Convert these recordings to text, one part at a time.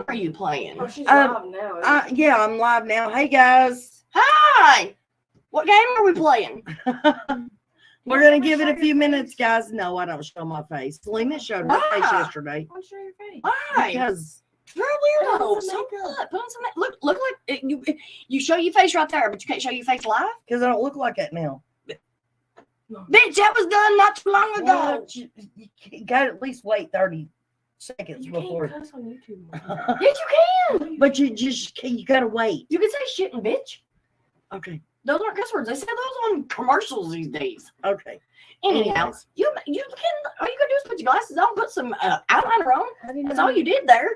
are you playing? Oh, she's live now. Yeah, I'm live now. Hey guys. Hi. What game are we playing? We're gonna give it a few minutes, guys. No, I don't show my face. Selena showed her face yesterday. Don't show your face. Why? Because you're a weirdo. So what? Put on some. Look like you show your face right there, but you can't show your face live. I don't look like that now. Bitch, that was done not too long ago. Well, you got to at least wait 30 seconds before. Can't cuss on YouTube. Yes, you can. But you got to wait. You can say shit and bitch. Okay. Those aren't cuss words. They say those on commercials these days. Okay. Anyhow, you can. All you gotta do is put your glasses on, put some eyeliner on. That's all you did there.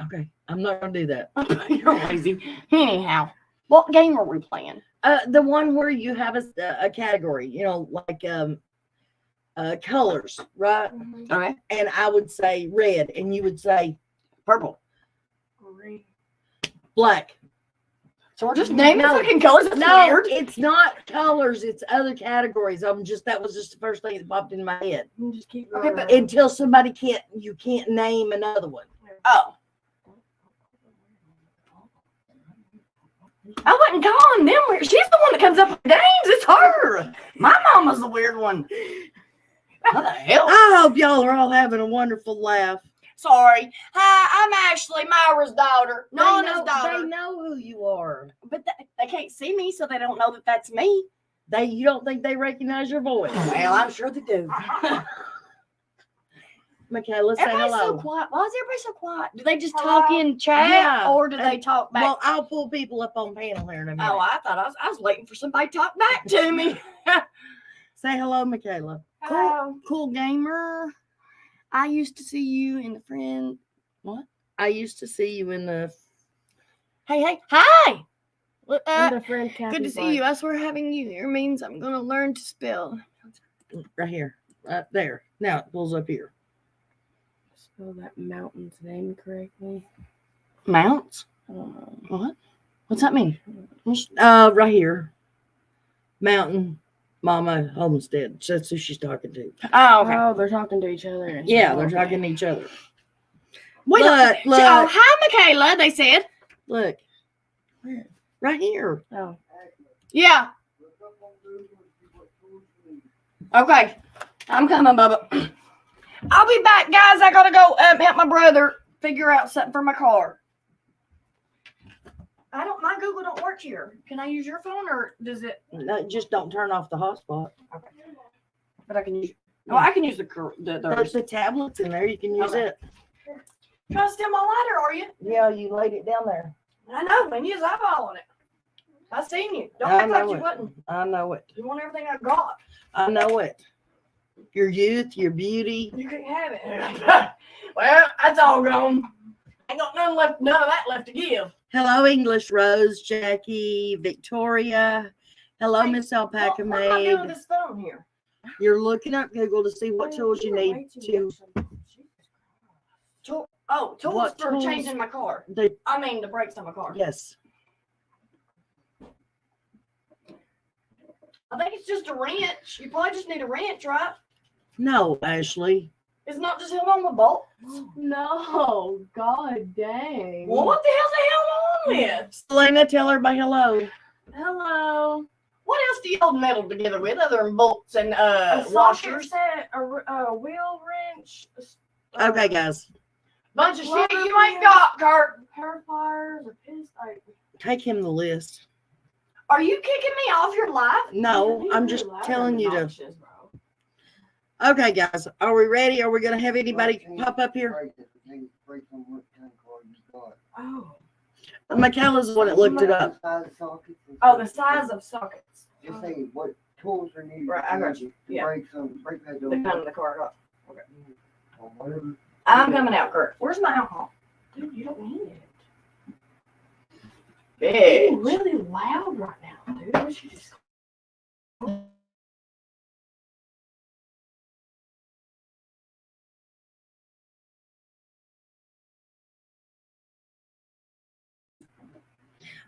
Okay. I'm not gonna do that. You're lazy. Anyhow, what game are we playing? The one where you have a category, like colors, right? Okay. And I would say red, and you would say Purple. Green. black. So we're just naming fucking colors. That's weird. It's not colors. It's other categories. That was just the first thing that popped in my head. You just keep Okay, going. but Until somebody you can't name another one. Oh. I wasn't calling them weird. She's the one that comes up with names. It's her. My mama's the weird one. What the hell? I hope y'all are all having a wonderful laugh. Sorry. Hi, I'm Ashley, Myra's daughter. Nana's They daughter. know who you are. But they can't see me, so they don't know that that's me. You don't think they recognize your voice? Well, I'm sure they do. Michaela, say Everybody's hello. so quiet. Why is everybody so quiet? Do they just talk in chat, Yeah. or do they talk back? Well, I'll pull people up on panel here in a minute. Oh, I thought I was waiting for somebody to talk back to me. Say hello, Michaela. Cool gamer. I used to see you in the friend. What? I used to see you in the. Hey, hi. The friend Good to see you. I swear having you here means I'm gonna learn to spell. Right here. Right there. Now it pulls up here. Spell that mountain's name correctly. Mounts? What? What's that mean? Right here. Mountain Mama Homestead. That's who she's talking to. Oh, okay. Oh, they're talking to each other. Yeah, they're talking to each other. Wait, Look. oh, hi, Michaela. They said. Look. Where? Right here. Oh. Yeah. Okay. I'm coming, Bubba. I'll be back, guys. I gotta go help my brother figure out something for my car. My Google don't work here. Can I use your phone, or does it? No, just don't turn off the hotspot. Okay. But I can use. No, I can use There's the tablets in there. You can use it. Trying to steal my lighter, are you? Yeah, you laid it down there. I know, man. Use eyeball on it. I seen you. Don't I act like know you it. wasn't. I know it. You want everything I got. I know it. Your youth, your beauty. You can have it. Well, that's all gone. Ain't got none of that left to give. Hello, English Rose, Jackie, Victoria. Hello, Hey, Miss Alpaca What am I doing with Maid. this phone here? You're looking up Google to see what tools you need to. Tools What for tools? changing my car. The, The brakes on my car. yes. I think it's just a wrench. You probably just need a wrench, right? No, Ashley. It's not just held on with bolts. No. God dang. Well, what the hell's the hell on with? Selena, tell everybody hello. Hello. What else do you hold metal together with other than bolts and A washers? set, a wheel wrench. Okay, guys. Bunch of shit you ain't got, Kurt. Hair pliers, a piece. Take him the list. Are you kicking me off your life? No, I'm just telling you to. Okay, guys. Are we ready? Are we going to have anybody pop up here? Oh. Michaela's the one that looked it up. Oh, the size of sockets. Just say what tools are needed. Right, I got you. Yeah. Brake pads The kind of the car. Okay. or whatever. I'm coming out, Kurt. Where's my alcohol? Dude, you don't need it. It's Bitch. really loud right now, dude. We should just.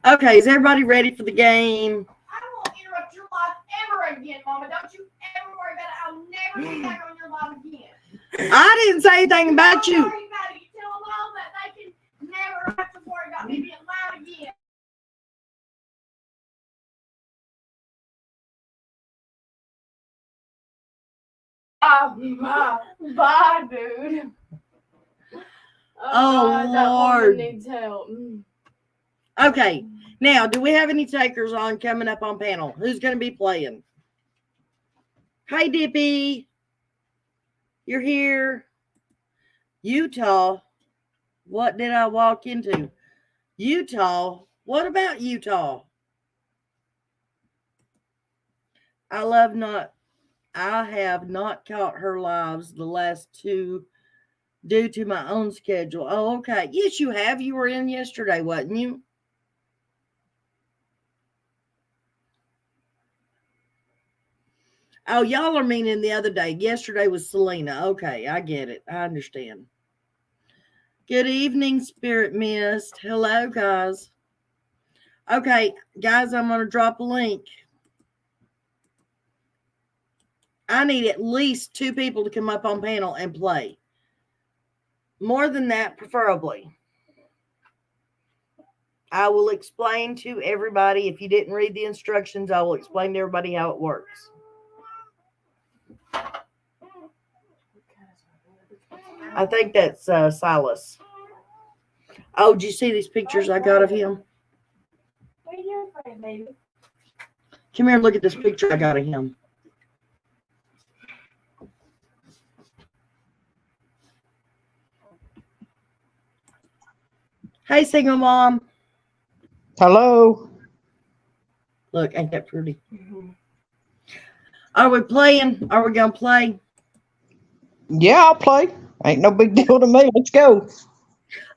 Okay, is everybody ready for the game? I won't interrupt your life ever again, Mama. Don't you ever worry about it. I'll never get back on your life again. I didn't say anything about Don't you. worry about it. You tell them all that they can Bye, dude. Oh, God, that Lord. woman needs help. Okay. Now, do we have any takers on coming up on panel? Who's going to be playing? Hi, Dippy. You're here. Utah. What did I walk into? Utah. What about Utah? I have not caught her lives the last two due to my own schedule. Oh, okay. Yes, you have. You were in yesterday, wasn't you? Oh, y'all are meaning the other day. Yesterday was Selena. Okay, I get it. I understand. Good evening, Spirit Mist. Hello, guys. Okay, guys, I'm going to drop a link. I need at least 2 people to come up on panel and play. More than that, preferably. I will explain to everybody. If you didn't read the instructions, I will explain to everybody how it works. I think that's Silas. Oh, did you see these pictures I got of him? What are you afraid, baby? Come here and look at this picture I got of him. Hey, single mom. Hello. Look, ain't that pretty? Are we playing? Are we going to play? Yeah, I'll play. Ain't no big deal to me. Let's go.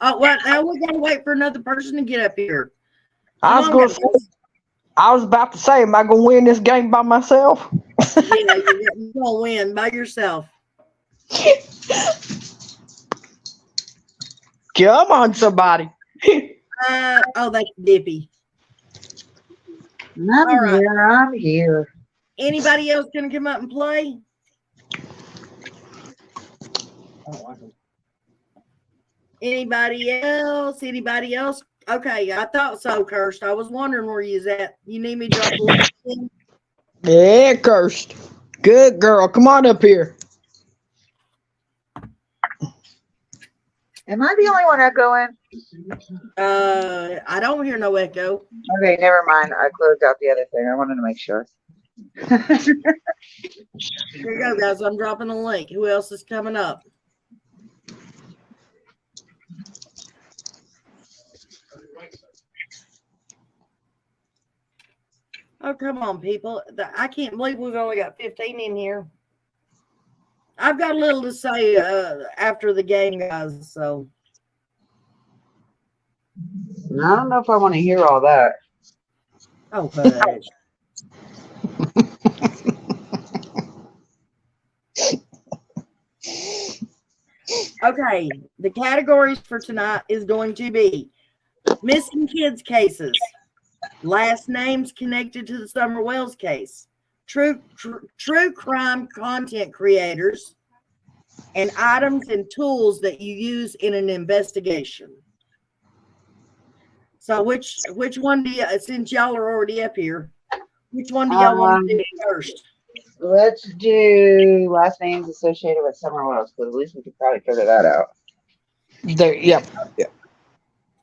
Oh, well, now we got to wait for another person to get up here. I was going to say, I was about to say, am I going to win this game by myself? Yeah, you're going to win by yourself. Come on, somebody. Oh, that's Dippy. I'm All right. here. I'm here. Anybody else going to come up and play? Anybody else? Anybody else? Okay, I thought so, Cursed. I was wondering where you was at. You need me to drop the link in? Yeah, Cursed. Good girl. Come on up here. Am I the only one echoing? I don't hear no echo. Okay, never mind. I closed out the other thing. I wanted to make sure. Here you go, guys. I'm dropping the link. Who else is coming up? Oh, come on, people. I can't believe we've only got 15 in here. I've got a little to say after the game, guys, so. I don't know if I want to hear all that. Oh, hush. Okay, the categories for tonight is going to be missing kids cases, last names connected to the Summer Wells case, true crime content creators, and items and tools that you use in an investigation. So which one do you, since y'all are already up here, which one do y'all want to do first? Let's do last names associated with Summer Wells, because at least we could probably figure that out. There. Yep. Yeah.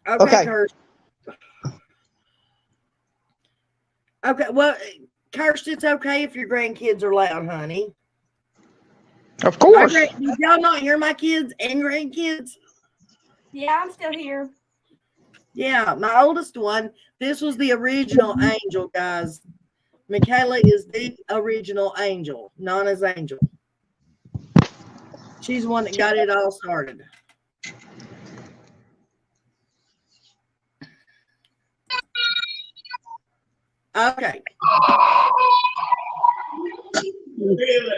Okay, Kirst. Okay, well, Kirst, it's okay if your grandkids are loud, honey. Of course. Did y'all not hear my kids and grandkids? Yeah, I'm still here. Yeah, my oldest one. This was the original Angel, guys. Michaela is the original Angel, Nana's Angel. She's the one that got it all started. Okay.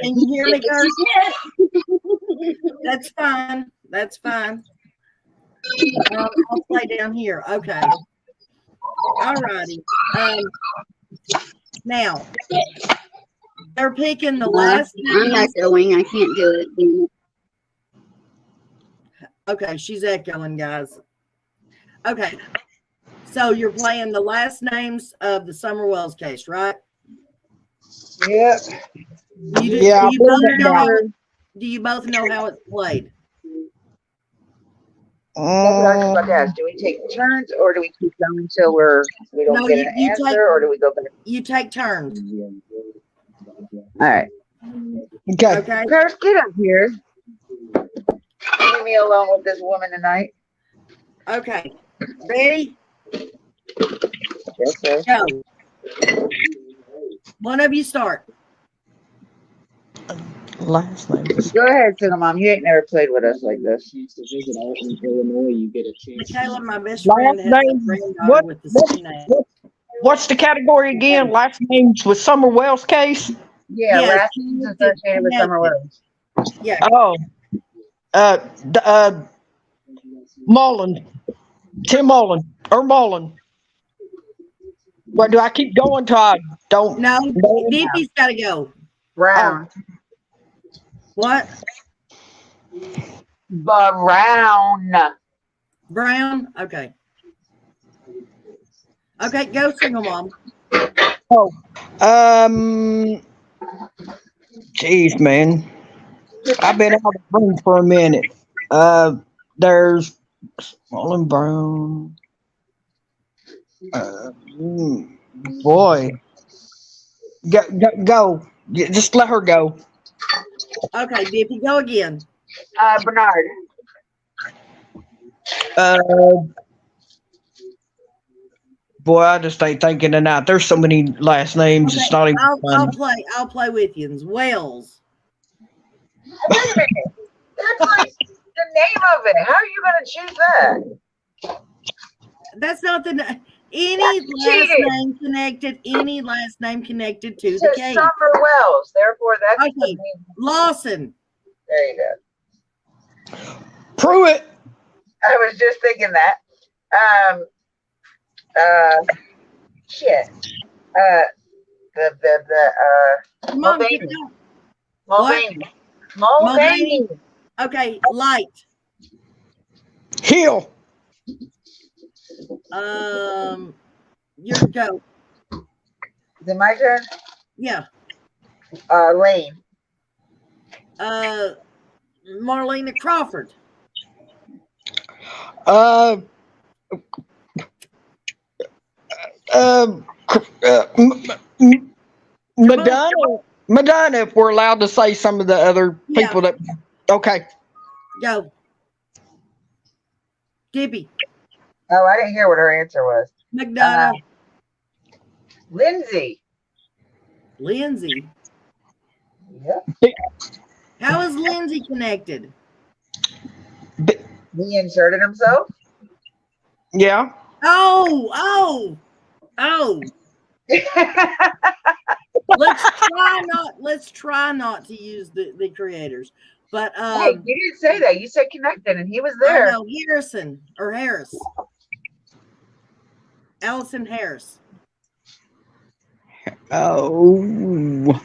Can you hear me, Kirsty? That's fine. That's fine. I'll play down here. Okay. All righty. Now, they're picking the last I'm not going. I can't do it. Okay, she's echoing, guys. Okay. So you're playing the last names of the Summer Wells case, right? Yep. You voted on Do you both know how it's played? That's what I was about to ask. Do we take turns, or do we keep going until we don't No, get you- an you answer, take- or do we go back? You take turns. All right. Okay. Okay. Paris, get up here. Leave me alone with this woman tonight. Okay. Ready? Yes, sir. Go. One of you start. Last name. Go ahead, single mom. You ain't never played with us like this. Michaela, my best Last friend, has a name. granddaughter What? with the same name. What's the category again? Last names with Summer Wells case. Yeah, Yes, last name's associated with Summer Wells. Yeah. Oh. Mullen. Tim Mullen. Or Mullen. What do I keep going till I don't? No, Dippy's got to go. Brown. What? Brown. Brown? Okay. Okay, go single mom. Oh. Jeez, man. I've been out of the room for a minute. There's Mullen Brown. Boy. Go. Just let her go. Okay, Dippy, go again. Bernard. Boy, I just ain't thinking tonight. There's so many last names. It's not even I'll fun. I'll play with you. Wales. Wait a minute. That's like the name of it. How are you going to choose that? That's not the any That's last cheating. name connected. Any last name connected to It the says case. Summer Wells. Therefore, that's the Okay. name. Lawson. There you go. Pruitt. I was just thinking that. Shit. Come on, Mulvaney. get out. Mulvaney. Mulvaney. Mulvaney. Okay, light. Hill. Your go. Is it my turn? Yeah. Lane. Marlena Crawford. Madonna, if we're allowed to say some of the other people that. Okay. Go. Gibby. Oh, I didn't hear what her answer was. McDonough. Lindsay. Lindsay. Yep. How is Lindsay connected? He inserted himself. Yeah. Oh. Let's try not to use the creators. But Hey, you didn't say that. You said connected, and he was there. I know, Harris. Allison Harris. Oh.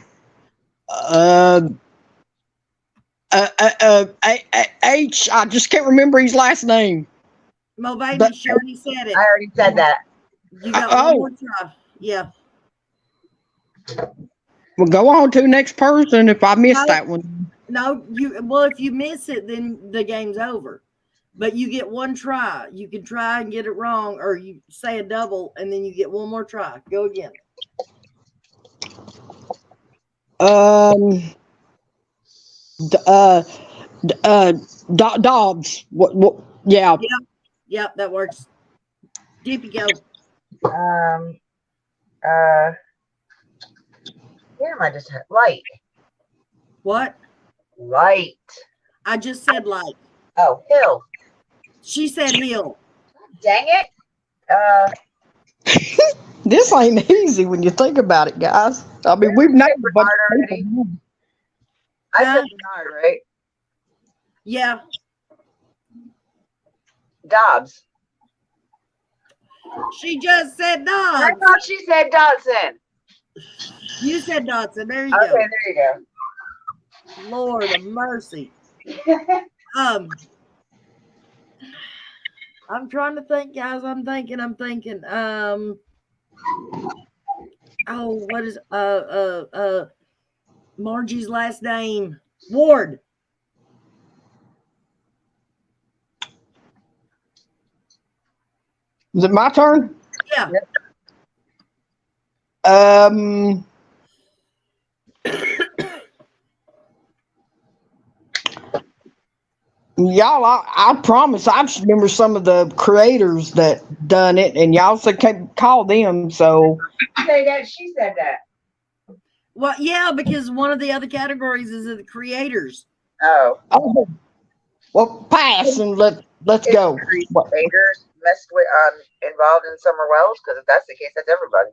H. I just can't remember his last name. Mulvaney, But- she already said it. I already said that. You got one more try. Yeah. We'll go on to the next person if I missed that one. No, if you miss it, then the game's over. But you get one try. You can try and get it wrong, or you say a double, and then you get one more try. Go again. Dobbs. What? Yeah. Yep, that works. Deepy, go. Where am I just light? What? Light. I just said light. Oh, Hill. She said Hill. Dang it. This ain't easy when you think about it, guys. I mean, we've named a bunch of people. I said Bernard, right? Yeah. Dobbs. She just said I Dobbs. thought she said Dodson. You said Dodson. There you Okay, go. there you go. Lord of mercy. I'm trying to think, guys. I'm thinking. What is Margie's last name? Ward. Is it my turn? Yeah. Y'all, I promise I just remember some of the creators that done it, and y'all said can't call them. So Say that she said that. Well, yeah, because one of the other categories is the creators. Oh. well, pass and let's go. What? Creators messed with involved in summer wells, because if that's the case, that's everybody.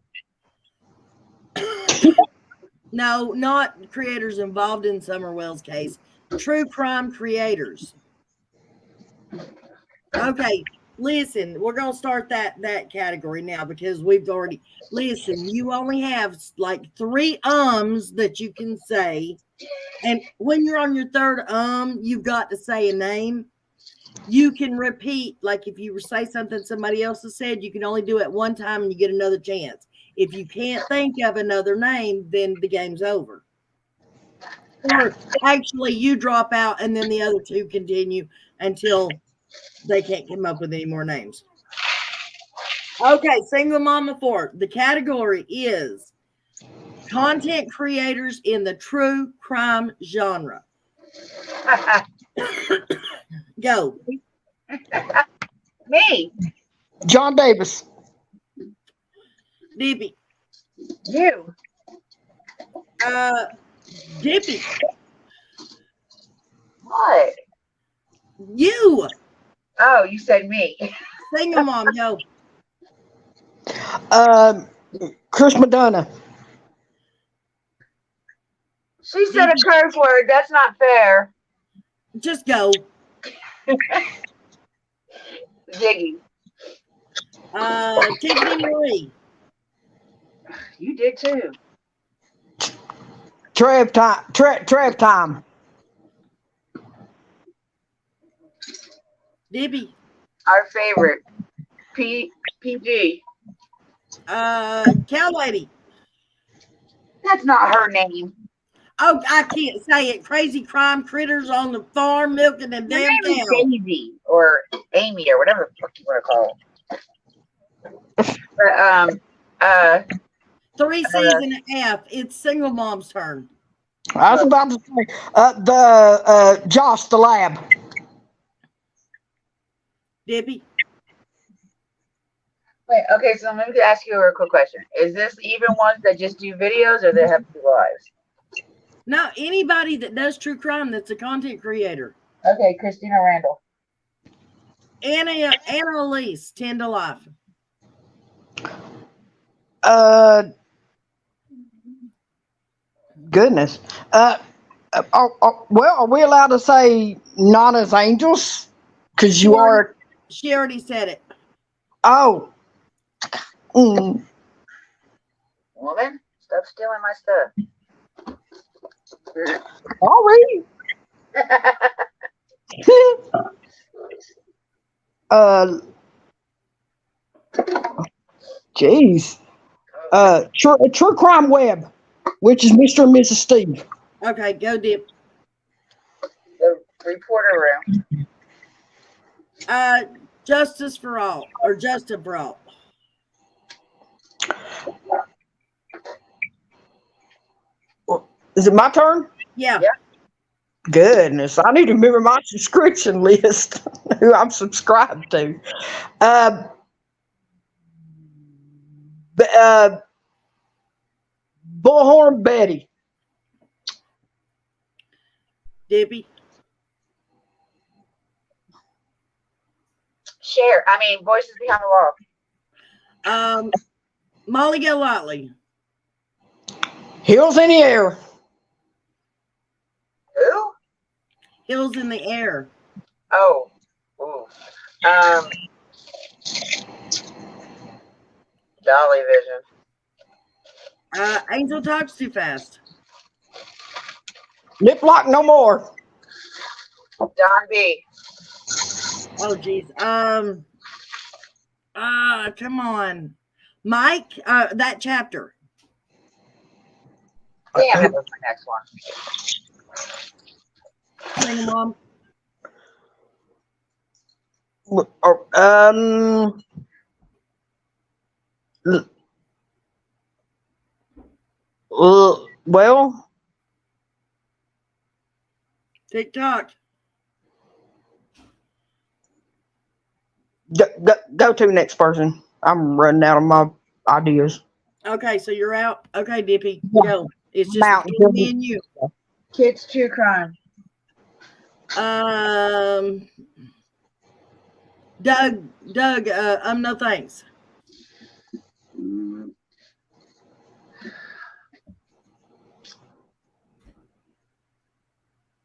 No, not creators involved in Summer Wells case. True crime creators. Okay, listen, we're gonna start that category now because we've already listen. You only have like 3 ums that you can say, and when you're on your third you've got to say a name. You can repeat, like if you say something somebody else has said, you can only do it one time and you get another chance. If you can't think of another name, then the game's over. Or actually, you drop out and then the other 2 continue until they can't come up with any more names. Okay, single mama 4. The category is content creators in the true crime genre. Go. Me. John Davis. Dippy. You. Dippy. What? You. Oh, you said me. Single mom, go. Chris Madonna. She said a curse word. That's not fair. Just go. Ziggy. Tiffany Marie. You did too. Trev time. Dippy. Our favorite. PG. Cow lady. That's not her name. Oh, I can't say it. Crazy crime critters on the farm milking the Her damn name is cow. Daisy or Amy or whatever the fuck you want to call her. But 3 C's and an F. It's single mom's turn. I was about to say Josh the lab. Dippy. wait, okay, so let me ask you a quick question. Is this even ones that just do videos or they have to do lives? No, anybody that does true crime that's a content creator. Okay, Christina Randall. Anna Elise, 10 to life. Goodness. Well, are we allowed to say not as angels? Because you are. She already said it. Oh. Woman, stop stealing my stuff. Already. Jeez. True Crime Web, which is Mr. and Mrs. Steve. Okay, go Dip. The reporter room. Justice for all, or Justice for all. Is it my turn? Yeah. Goodness, I need to remember my subscription list, who I'm subscribed to. Bullhorn Betty. Dippy. Voices Behind the Wall. Molly Golightly. Hills in the Air. Who? Hills in the Air. Oh. Ooh. Dolly Vision. Angel Talks Too Fast. Lip Lock No More. Don B. Oh geez. Come on. Mike, that chapter. Damn, that was my next one. Single mom. Well, TikTok. go to next person. I'm running out of my ideas. Okay, so you're out. Okay, Dippy, Yeah. go. It's just Out. between me and you. Kids true crime. Doug, no thanks.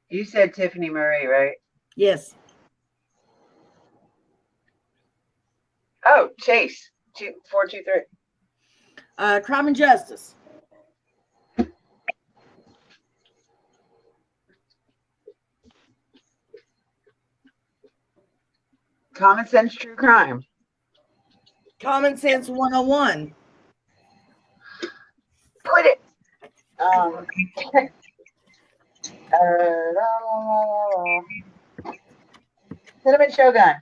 You said Tiffany Marie, right? Yes. Oh, Chase. 423. Crime and Justice. Common Sense True Crime. Common Sense 101. Quit it. Cinnamon Shogun.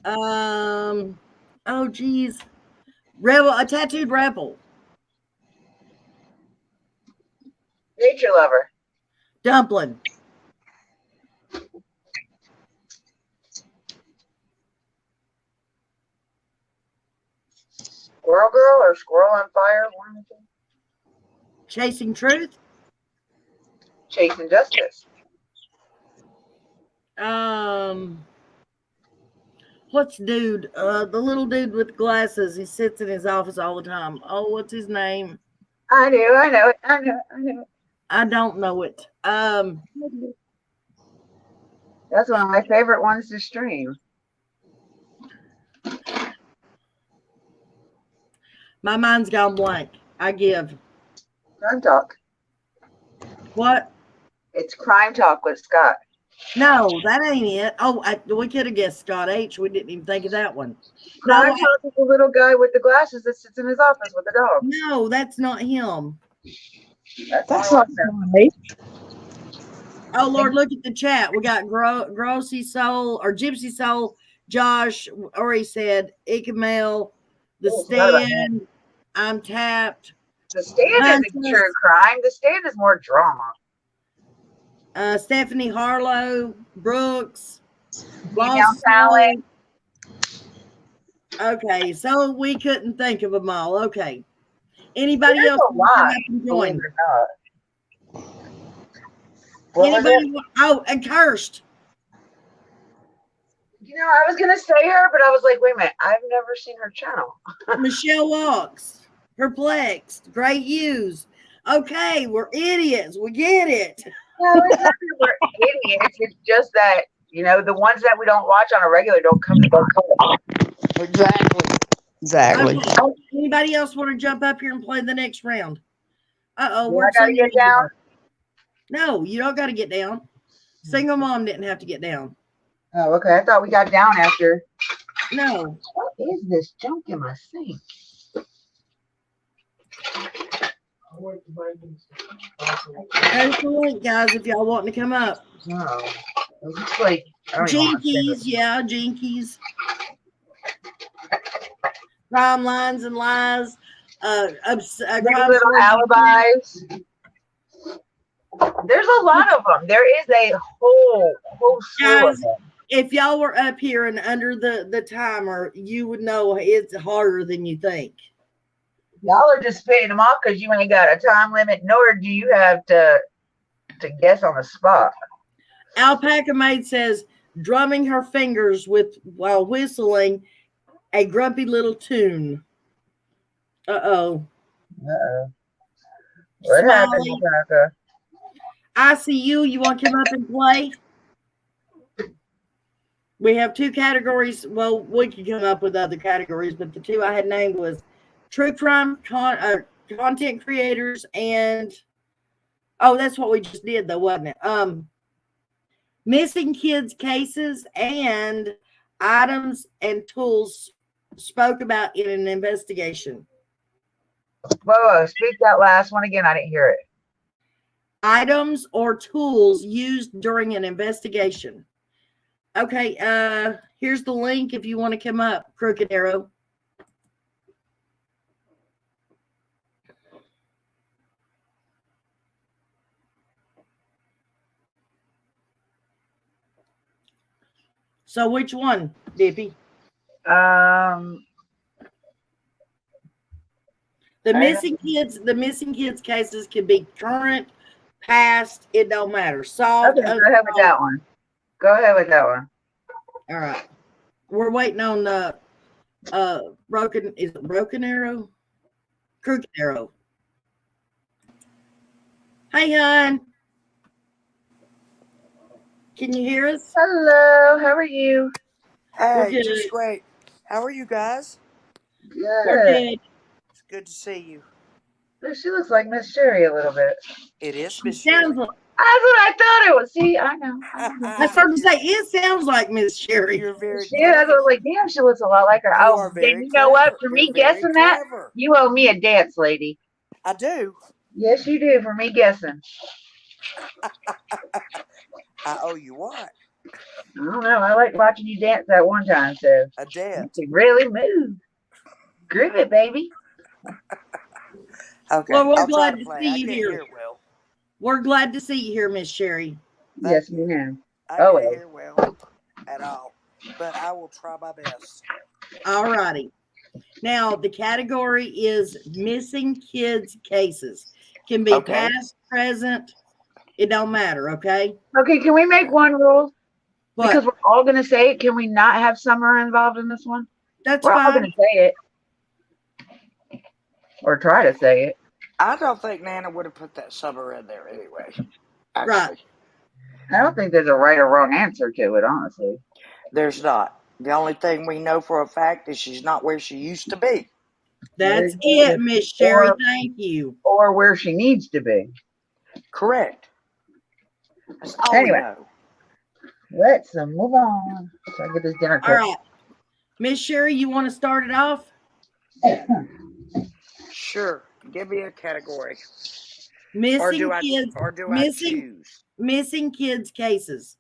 Oh geez. A tattooed rebel. Nature Lover. Dumpling. Squirrel Girl or Squirrel on Fire. One of the two. Chasing Truth. Chasing Justice. What's dude? The little dude with glasses. He sits in his office all the time. Oh, what's his name? I know it. I don't know it. That's one of my favorite ones to stream. My mind's gone blank. I give. Crime Talk. What? It's Crime Talk with Scott. No, that ain't it. Oh, we could have guessed Scott H. We didn't even think of that one. Crime No, Talk is the little guy with the glasses that sits in his office with the dog. no, that's not him. That's not right. Oh Lord, look at the chat. We got Grossy Soul or Gypsy Soul, Josh, or he said Ickamel, The Stand, I'm Tapped. The Stand isn't true crime. The Stand is more drama. Stephanie Harlow, Brooks, Female Talent. Okay, so we couldn't think of them all. Okay. Anybody There's else a lot, join? believe it or not. What was it? Oh, and Cursed. You know, I was gonna say her, but I was like, wait a minute, I've never seen her channel. Michelle Walks, Perplexed, Great Hughes. Okay, we're idiots. We get it. No, it's not that we're idiots. It's just that, you know, the ones that we don't watch on a regular don't come to our Exactly. Okay. Anybody else want to jump up here and play the next round? I gotta get down. No, you don't got to get down. Single mom didn't have to get down. Oh, okay. I thought we got down after. No. What is this junk in my sink? There's the link, guys, if y'all want to come up. No. It looks like Jinkies, yeah, Jinkies. Crime Lines and Lies. Little Alibis. There's a lot of them. There is a whole slew of them. If y'all were up here and under the timer, you would know it's harder than you think. Y'all are just spitting them off because you ain't got a time limit, nor do you have to guess on the spot. Alpaca Maid says, drumming her fingers while whistling a grumpy little tune. Uh-oh. What happened, Alpaca? I see you. You want to come up and play? We have two categories. Well, we could come up with other categories, but the two I had named was true crime content creators and that's what we just did though, wasn't it? Missing kids cases and items and tools spoke about in an investigation. Whoa, speak that last one again. I didn't hear it. Items or tools used during an investigation. Okay, here's the link if you want to come up, Crooked Arrow. So which one, Dippy? The missing kids cases can be current, past, it don't matter. Solved. Okay, go ahead with that one. Go ahead with that one. All right. We're waiting on broken arrow? Crooked arrow. Hey, hon. Can you hear us? Hello, how are you? We're Hey, good. just great. How are you guys? We're Good. good. It's good to see you. She looks like Miss Sherry a little bit. It is She Miss sounds Sherry. like, That's what I thought it was. See, I know. I started to say, it sounds like Miss Sherry. You're very Shit, I clever. was like, damn, she looks a lot like her. You Oh, are then very you know what? clever. For You're me very guessing that, clever. you owe me a dance, lady. I do. Yes, you do. For me guessing. I owe you what? I don't know. I like watching you dance that one time, so A you dance. can really move. Groove it, baby. Okay. Well, we're I'll try glad to to play. see I you can't here. hear well. We're glad to see you here, Miss Sherry. Yes, Thank you. ma'am. I Oh, can't well. hear well at all. But I will try my best. All righty. Now, the category is missing kids cases. Can be Okay. past, present. It don't matter, okay? Okay, can we make one rule? Because But we're all going to say it. Can we not have Summer involved in this one? that's We're all fine. going to say it. Or try to say it. I don't think Nana would have put that summer in there anyway. Actually, Right. I don't think there's a right or wrong answer to it, honestly. there's not. The only thing we know for a fact is she's not where she used to be. That's Very good. it, Miss Sherry. Or- Thank you. Or where she needs to be. Correct. That's all Anyway. we know. Let's move on. So I get this dinner All cooked. right. Miss Sherry, you want to start it off? Sure. Give me a category. Or Missing do I kids. I choose? Missing kids cases.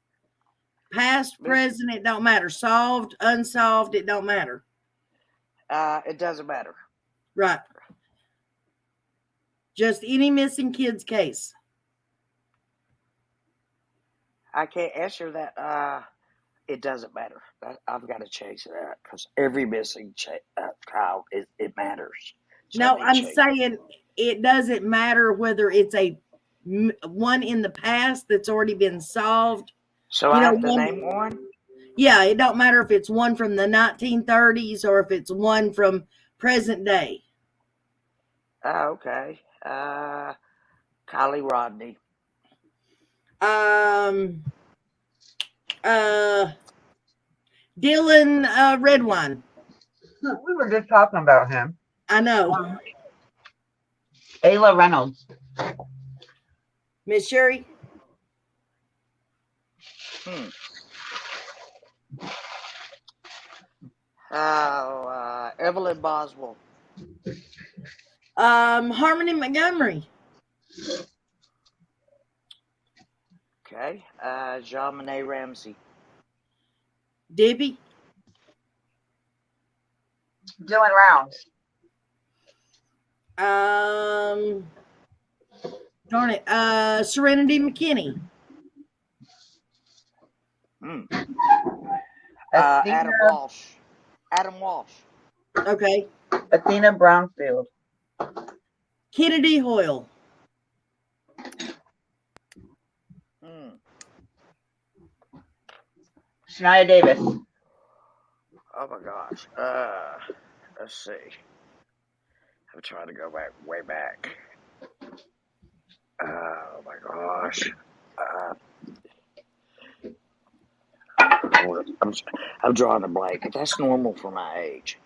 Past, present, it don't matter. Solved, unsolved, it don't matter. It doesn't matter. Right. Just any missing kids case. I can't answer that. It doesn't matter. I've got to change that because every missing child, it matters. So No, I I'm need to change saying it doesn't matter whether it's a one in the past that's already been solved. So I have to name one? Yeah, it don't matter if it's one from the 1930s or if it's one from present day. Okay. Kylie Rodney. Dylan Redwine. We were just talking about him. I know. Ayla Reynolds. Miss Sherry? Evelyn Boswell. Harmony Montgomery. Okay. Jean-Monet Ramsey. Debbie? Dylan Rounds. Darn it. Serenity McKinney. Adam Walsh. Adam Walsh. Okay. Athena Brownfield. Kennedy Hoyle. Shania Davis. Oh my gosh. Let's see. I'm trying to go back way back. Oh my gosh. I'm drawing a blank. That's normal for my age.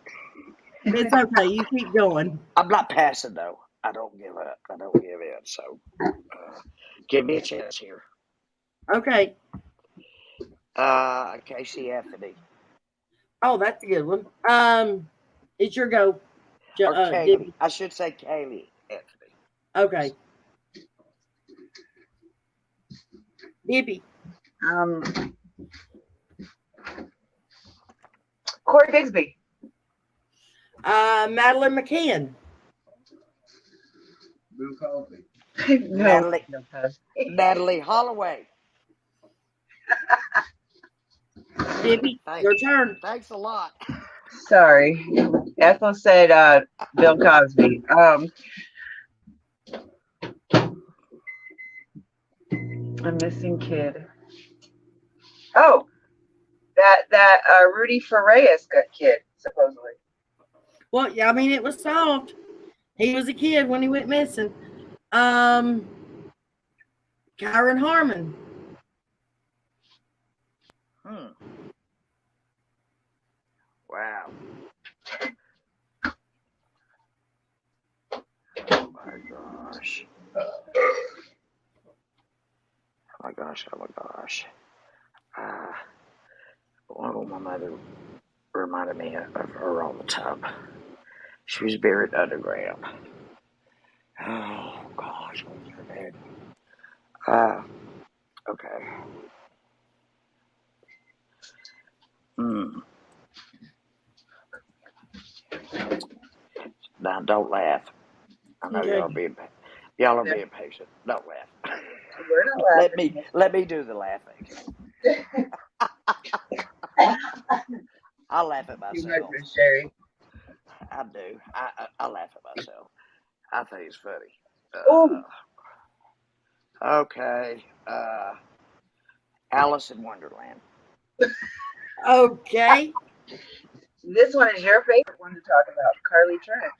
It's okay. You keep going. I'm not passing though. I don't give up. I don't give in. So, give me a chance here. Okay. Casey Anthony. Oh, that's a good one. It's your go. Or Kaylee. Debbie. I should say Kaylee Anthony. Okay. Debbie. Corey Bigsby. Madeline McCann. Bill Cosby. No. Natalie Holloway. Bippy, Thanks. your turn. Thanks a lot. Sorry. Ethel said Bill Cosby. A missing kid. Oh, that Rudy Farias got kid, supposedly. Well, yeah, I mean, it was solved. He was a kid when he went missing. Kyron Harmon. Wow. Oh my gosh. Oh my gosh. Oh my gosh. Oh, my mother reminded me of her all the time. She was buried underground. Oh gosh, what was her name? Okay. Now don't laugh. I know Okay. y'all are being patient. Don't laugh. We're not laughing. Let me do the laughing. I'll laugh at Too myself. much, Miss Sherry. I do. I laugh at myself. I think it's funny. Okay. Alice in Wonderland. Okay. This one is your favorite one to talk about, Carly Trent.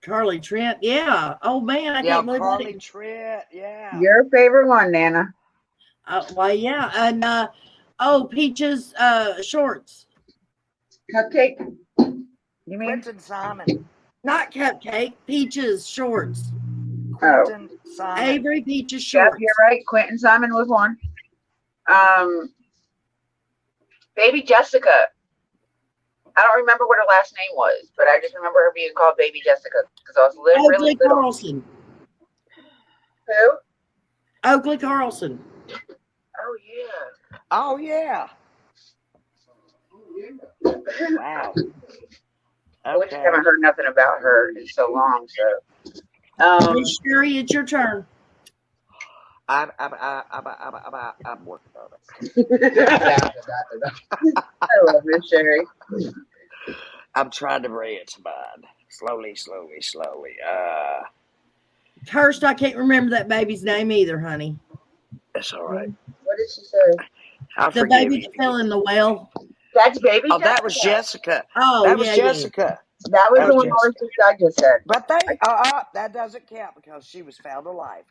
Carly Trent. Yeah. Oh, man. I can't believe Carly it. Trent. Yeah. Your favorite one, Nana. Well, yeah. And, Peaches shorts. Cupcake. You mean? Quentin Simon. Not Cupcake. Peaches shorts. Quentin Simon. Avery Peaches Yep, shorts. you're right. Quentin Simon was one. Baby Jessica. I don't remember what her last name was, but I just remember her being called Baby Jessica because I was really Oakley little. Carlson. Who? Oakley Carlson. Oh yeah. Oh yeah. Wow. I wish I haven't heard nothing about her in so long. So, Miss Sherry, it's your turn. I'm working on it. I love Miss Sherry. I'm trying to bring it to mind. Slowly. First, I can't remember that baby's name either, honey. It's all right. What did she say? The baby that fell in the well. That's Baby Jessica. That was Jessica. Oh, that was yeah, Jessica. That was That the was one I just said. But that doesn't count because she was found alive.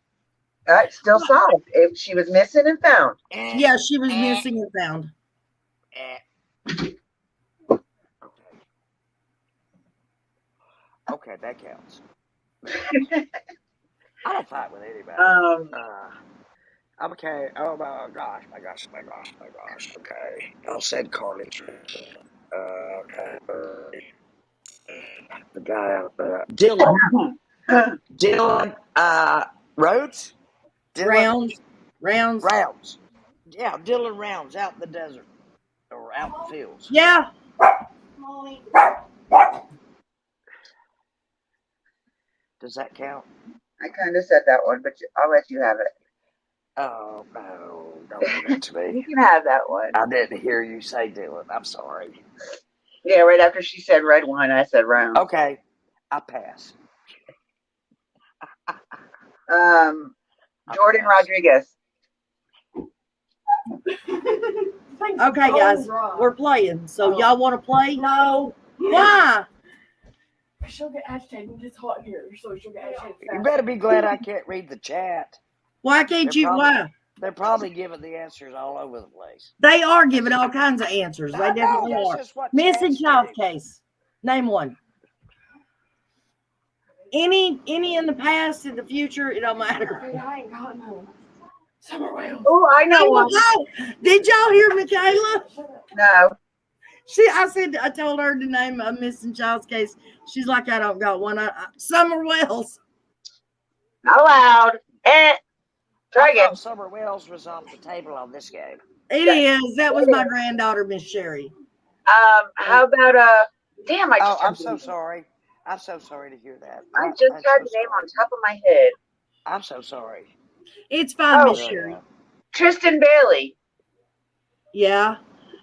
Still solved. If she was missing and found. Yeah, she was missing and found. Okay, that counts. I don't fight with anybody. Okay. Oh my gosh. Okay. I'll send Carly. Okay. The guy, Dylan. Dylan. Roads. Dylan, Rounds. Yeah, Dylan Rounds out in the desert or out in the fields. Yeah. Does that count? I kind of said that one, but I'll let you have it. Oh, no. Don't do that to me. You can have that one. I didn't hear you say Dylan. I'm sorry. Yeah, right after she said red one, I said round. Okay. I pass. Jordan Rodriguez. Okay, guys. We're playing. So y'all want to play? No. Why? She'll get agitated. It's hot here, so she'll get agitated. You better be glad I can't read the chat. Why can't you? Why? They're probably giving the answers all over the place. They are giving all kinds of answers. They definitely are. Missing child case. Name one. Any in the past, in the future, it don't matter. I ain't got no. Summer Wales. Oh, I know one. Did y'all hear Michaela? No. I told her to name a missing child's case. She's like, I don't got one. Summer Wells. Not allowed. Try again. Summer Wells was off the table on this game. It is. That was my granddaughter, Miss Sherry. How about damn, I'm so sorry. I'm so sorry to hear that. I just had the name on top of my head. I'm so sorry. It's fine, Miss Sherry. Tristan Bailey. Yeah.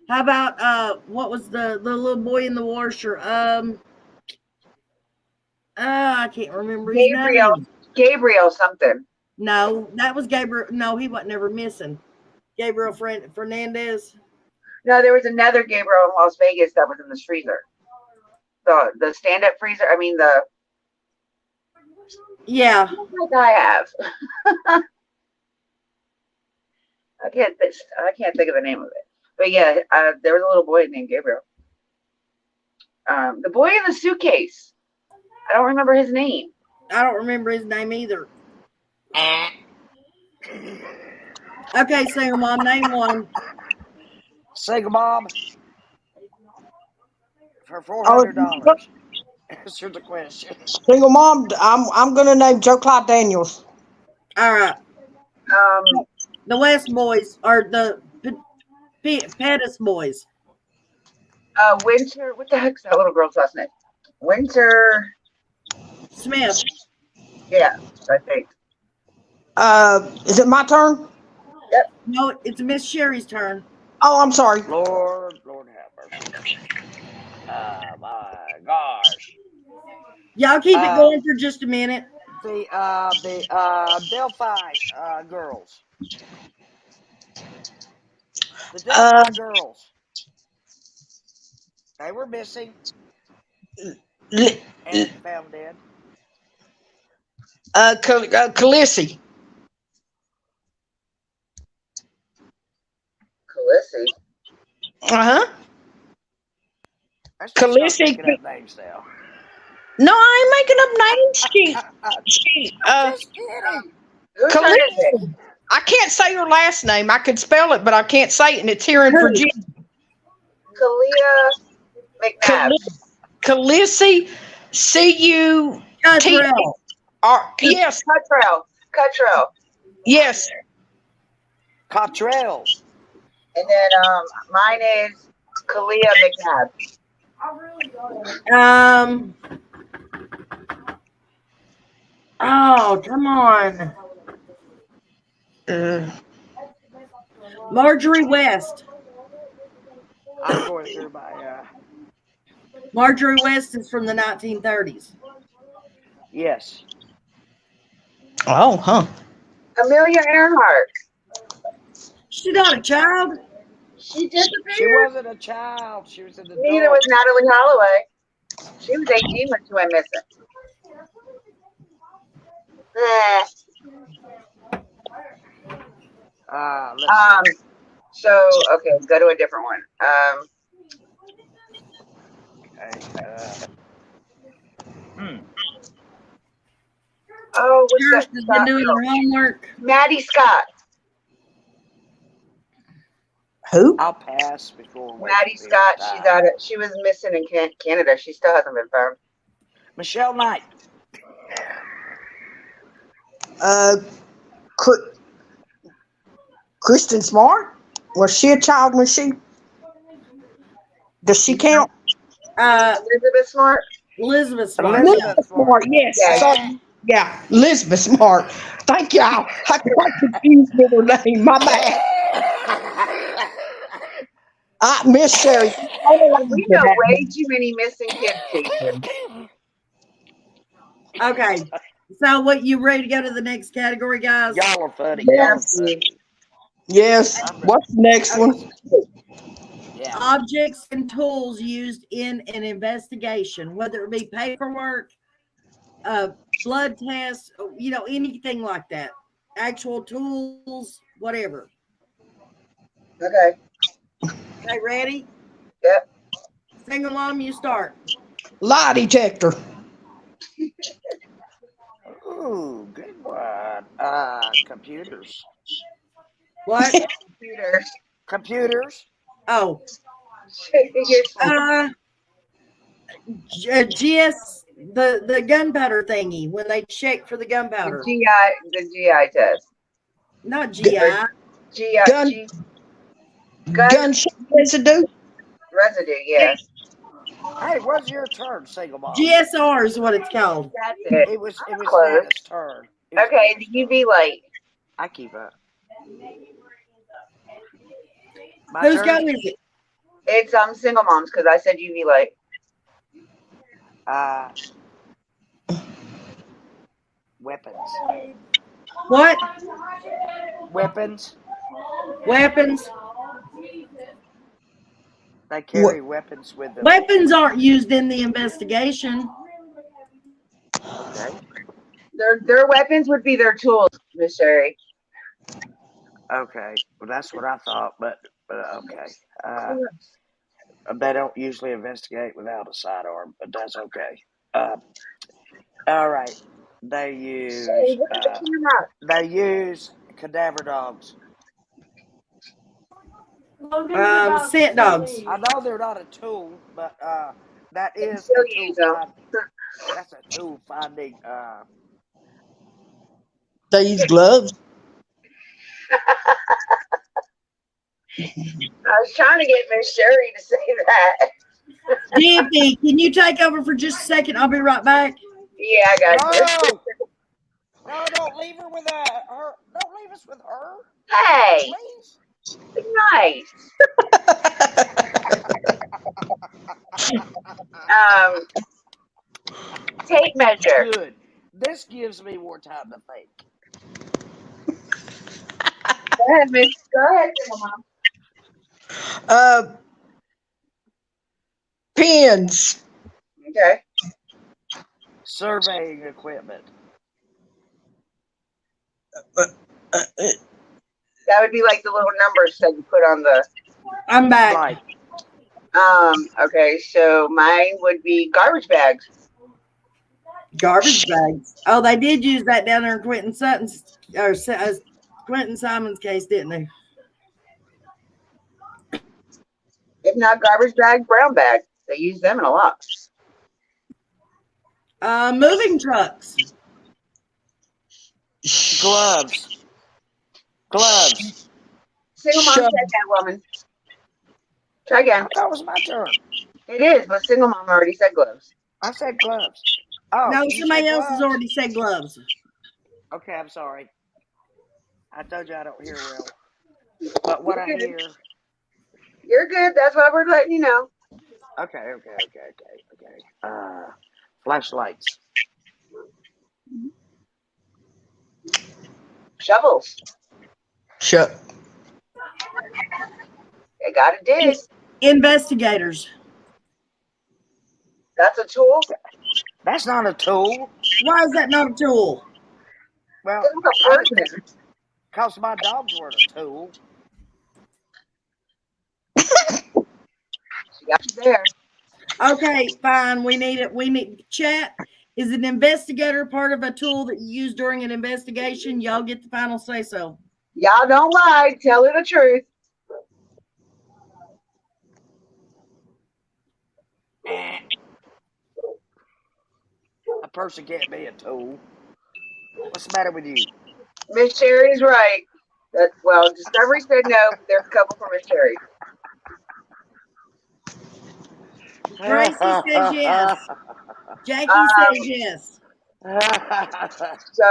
How about what was the little boy in the washer? I can't remember his name. Gabriel something. No, that was Gabriel. No, he wasn't ever missing. Gabriel Fernandez. No, there was another Gabriel in Las Vegas that was in the freezer. The stand up freezer. I mean the Yeah. like I have. I can't think of the name of it. But yeah, there was a little boy named Gabriel. The boy in the suitcase. I don't remember his name. I don't remember his name either. Okay, single mom, name one. Single mom for $400. Answer the question. Single mom, I'm gonna name Joe Clyde Daniels. All right. Um, The West boys are the Pettis boys. Winter. What the heck's that little girl's last name? Winter Smith. Yeah, I think. Is it my turn? No, it's Miss Sherry's turn. Oh, I'm sorry. Lord have mercy. Oh my gosh. Y'all keep it going for just a minute. The Delphi girls. The Delphi girls. They were missing and found dead. Khaleesi. Khaleesi. Uh-huh. I should start Khaleesi. making up names now. No, I ain't making up names. She Just kidding. Whose turn is it? Khaleesi. I can't say her last name. I could spell it, but I can't say it, and it's here in Virginia. Kalia McNabb. Khaleesi, C-U-T-R. Yes. Cuttrell. Yes. Cottrell. And then mine is Kalia McNabb. Oh, come on. Marjorie West. I'm going through my Marjorie West is from the 1930s. yes. Oh, huh. Amelia Earhart. She not a child. She disappeared. She wasn't a child. She was an adult. Neither was Natalie Holloway. She was 18 when she went missing. So okay, go to a different one. Oh, what's Kirsten's that? been doing her homework. Maddie Scott. Who? I'll pass before. Maddie Scott. She was missing in Canada. She still hasn't been found. Michelle Knight. Kristen Smart? Was she a child when she? Does she count? Elizabeth Smart. Elizabeth Smart. Elizabeth Smart, yes. Yeah, Elizabeth Smart. Thank y'all. I got confused with her name. My bad. Miss Sherry. We know way too many missing kids cases. Okay. So what, you ready to go to the next category, guys? Y'all are funny. Yes. What's the next one? Yeah. Objects and tools used in an investigation, whether it be paperwork, blood tests, anything like that. Actual tools, whatever. Okay. Okay, ready? Yep. Single mom, you start. Lie detector. Ooh, good one. Computers. What? Computers. Oh. GS, the gunpowder thingy, when they check for the gunpowder. The GI test. Not GI. Gunshot residue. Yes. Hey, what's your turn, single mom? GSR is what it's called. That's it. It was close. Nana's turn. Okay, the UV light. I keep up. My Whose go turn. is it? It's single moms because I said UV light. Weapons. What? Weapons. Weapons? They carry weapons with them. Weapons aren't used in the investigation. Okay. Their weapons would be their tools, Miss Sherry. Okay. Well, that's what I thought, but okay. They don't usually investigate without a sidearm, but that's okay. All right. They use Sherry, what are you talking about? they use cadaver dogs. Scent dogs. I know they're not a tool, but that They is still a tool. use them. That's a tool finding. They use gloves. I was trying to get Miss Sherry to say that. DMP, can you take over for just a second? I'll be right back. Yeah, I got you. No, don't leave her with her. Don't leave us with her. Hey, Please. be nice. Tape measure. Good. This gives me more time to think. Go ahead, Miss. Go ahead, Mom. Pins. Okay. Surveying equipment. That would be like the little numbers that you put on the. I'm back. Right. Okay, so mine would be garbage bags. Garbage bags. Oh, they did use that down there in Quentin Sutton's or Quentin Simon's case, didn't they? If not garbage bag, brown bag. They use them in a lot. Moving trucks. Gloves. Single mom said that, woman. Try again. That was my turn. It is, but single mom already said gloves. I said gloves. Oh, No, you somebody said else has gloves? already said gloves. Okay, I'm sorry. I told you I don't hear well. But what I hear. You're good. That's why we're letting you know. Okay. Flashlights. Shovels. Shut. They got to dig. Investigators. That's a tool. That's not a tool. Why is that not a tool? Well, It's a person. because my dogs weren't a tool. She got you there. Okay, fine. We need it. We need chat. Is an investigator part of a tool that you use during an investigation? Y'all get the final say so. Y'all don't lie. Tell her the truth. A person can't be a tool. What's the matter with you? Miss Cherry's right. Well, Discovery said no, but there's a couple for Miss Cherry. Tracy says yes. Jackie says yes. So,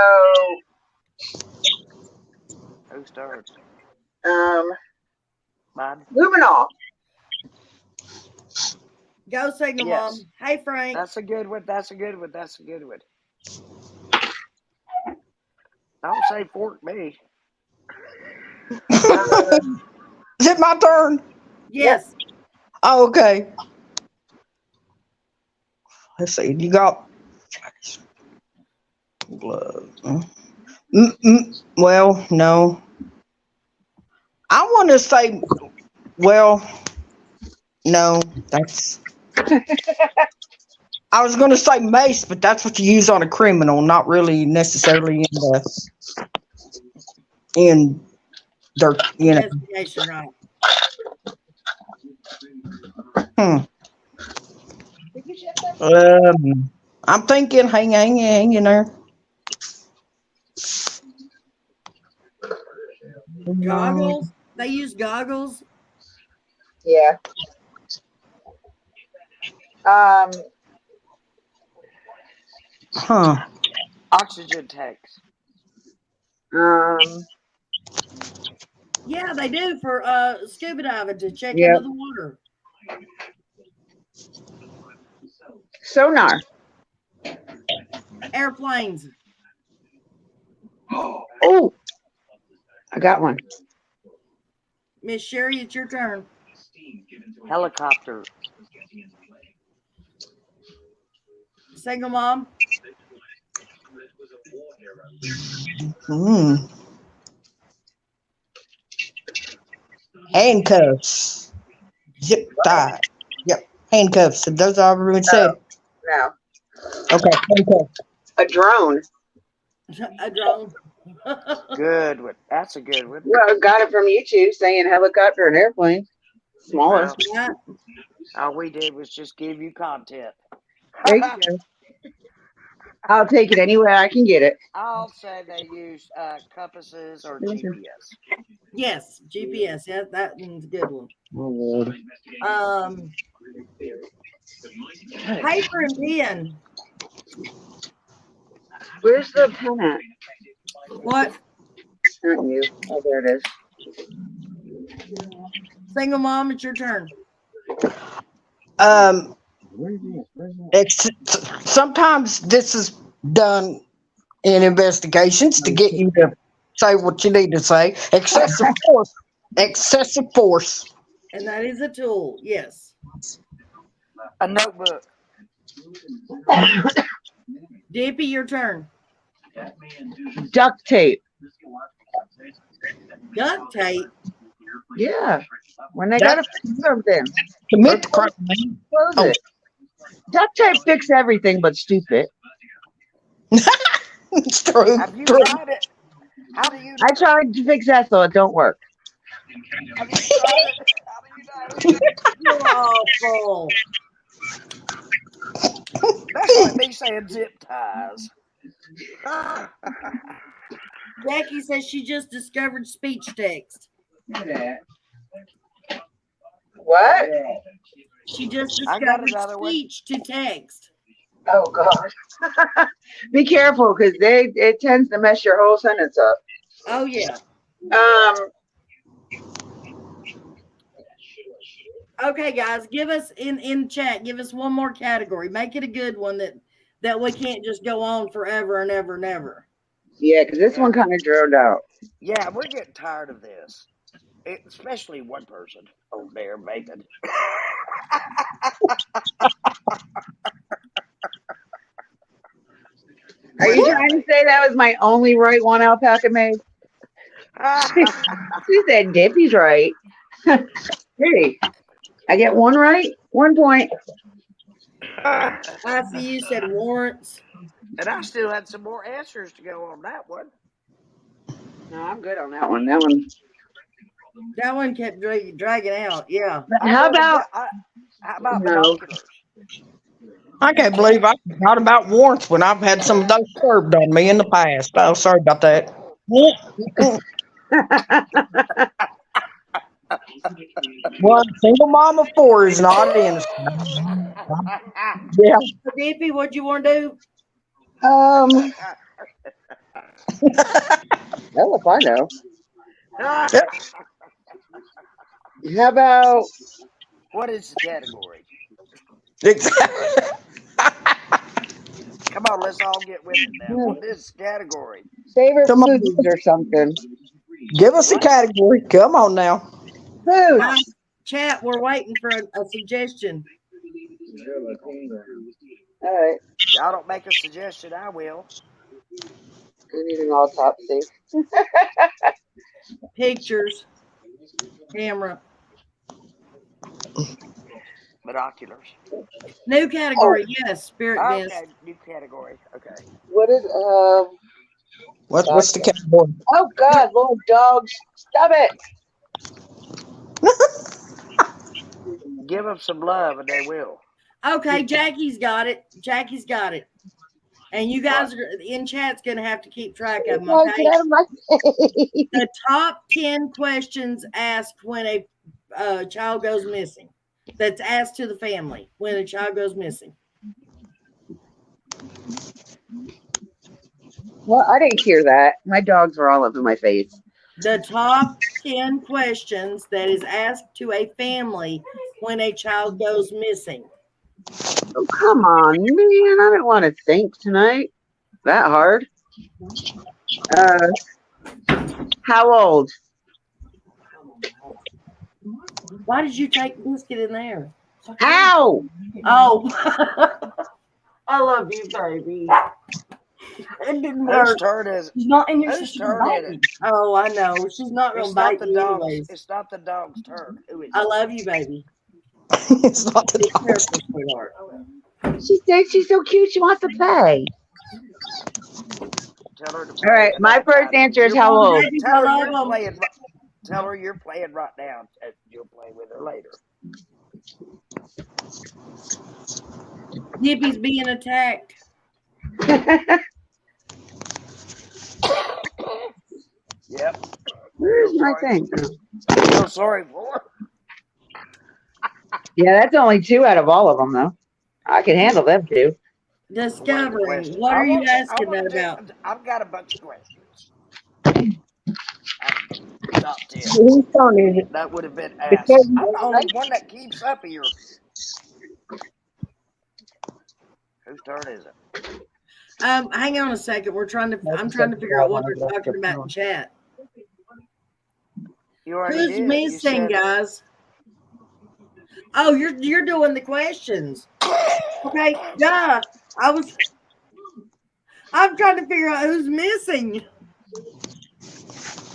Who started? Mine? luminol. Go signal, Yes. Mom. Hey, Frank. That's a good one. Don't say fork me. Is it my turn? Yes. Oh, okay. Let's see. You got gloves. Well, no. I want to say, well, no. That's. I was going to say mace, but that's what you use on a criminal, not really necessarily in their, Investigation, right. I'm thinking, hang in there. Goggles. They use goggles. Yeah. Oxygen tanks. Yeah, they do for scuba diving to check Yep. into the water. Sonar. Airplanes. Oh, I got one. Miss Sherry, it's your turn. Helicopter. Single mom. Handcuffs. Zip tie. Yep. Handcuffs. Those are everyone said. No. Okay. Handcuffs. A drone. A drone. Good one. That's a good one. Well, I got it from YouTube saying helicopter and airplane. Smallest. Well, all we did was just give you content. There you go. I'll take it anywhere I can get it. I'll say they use compasses or GPS. Yes, GPS. Yeah, that one's a good one. Oh, Lord. Paper and pen. Where's the pen at? What? Not you. Oh, there it is. Single mom, it's your turn. Sometimes this is done in investigations to get you to say what you need to say. Excessive force. Excessive force. And that is a tool, yes. A notebook. Dippy, your turn. Duct tape. Duct tape. Yeah. When they gotta fix something. Commit the crime. Close it. Duct tape fix everything but stupid. It's true. Have you True. tried it? How do you? I tried to fix that so it don't work. Have you tried it? How do you know? You're awful. That's like me saying zip ties. Jackie says she just discovered speech text. What? She just I got discovered another one. speech to text. Oh God. Be careful because it tends to mess your whole sentence up. Oh yeah. Okay, guys, give us in chat. Give us one more category. Make it a good one that we can't just go on forever and ever and ever. Yeah, because this one kind of drilled out. Yeah, we're getting tired of this. Especially one person over there vaping. Are you trying to say that was my only right one alpaca made? She said Dippy's right. Hey, I get one right, 1 point. I see you said warrants. And I still had some more answers to go on that one. No, I'm good on that one. That one kept dragging out. Yeah. How about no. binoculars? I can't believe I forgot about warrants when I've had some of those served on me in the past. Oh, sorry about that. One single mom of four is not innocent. Yeah. Dippy, what you want to do? Hell if I know. How about What is the category? Exactly. Come on, let's all get with it now. What is the category? favorite Come on. foods or something? Give us a category. Come on now. Foods. Chat, we're waiting for a suggestion. All right. Y'all don't make a suggestion, I will. We need an autopsy. Pictures. Camera. Binoculars. New category, yes. Spirit Okay, mist. new category. Okay. What is What's the category? Oh God, Lord dogs, stop it! Give them some love and they will. Okay, Jackie's got it. Jackie's got it. And you guys are in chat's gonna have to keep track of them. Guys, Okay. get out of my face. The top 10 questions asked when a child goes missing. That's asked to the family when a child goes missing. Well, I didn't hear that. My dogs were all up in my face. The top 10 questions that is asked to a family when a child goes missing? Oh, come on, man. I don't want to think tonight. That hard. How old? Why did you take Biscuit in there? How? Oh, I love you, baby. It didn't Whose work. turn is She's not in your whose sister's turn is it? Oh, I know. She's not It's gonna not bite the you dog's. anyways. It's not the dog's turn. Who is I it? love you, baby. It's not the Be dog. careful, sweetheart. She thinks she's so cute. She wants to play. Tell her to All play right. My another first time. answer is You're- how old? Babies, Tell I her love you're 'em. playing. Tell her you're playing right now, and you'll play with her later. Yippy's being attacked. Yep. Where's my Sorry. thing? Feel sorry for her. Yeah, that's only 2 out of all of them, though. I can handle them 2. Discovering. Question. What are you asking wanna that do- about? I've got a bunch of questions. Top 10. Whose turn is it? That would have been The asked. Kevin I'm the Gates, only right? one that keeps up here. Whose turn is it? Hang on a second. I'm trying to figure out what they're talking about in chat. You already Who's did. missing, guys? Oh, you're doing the questions. Okay, yeah. I'm trying to figure out who's missing.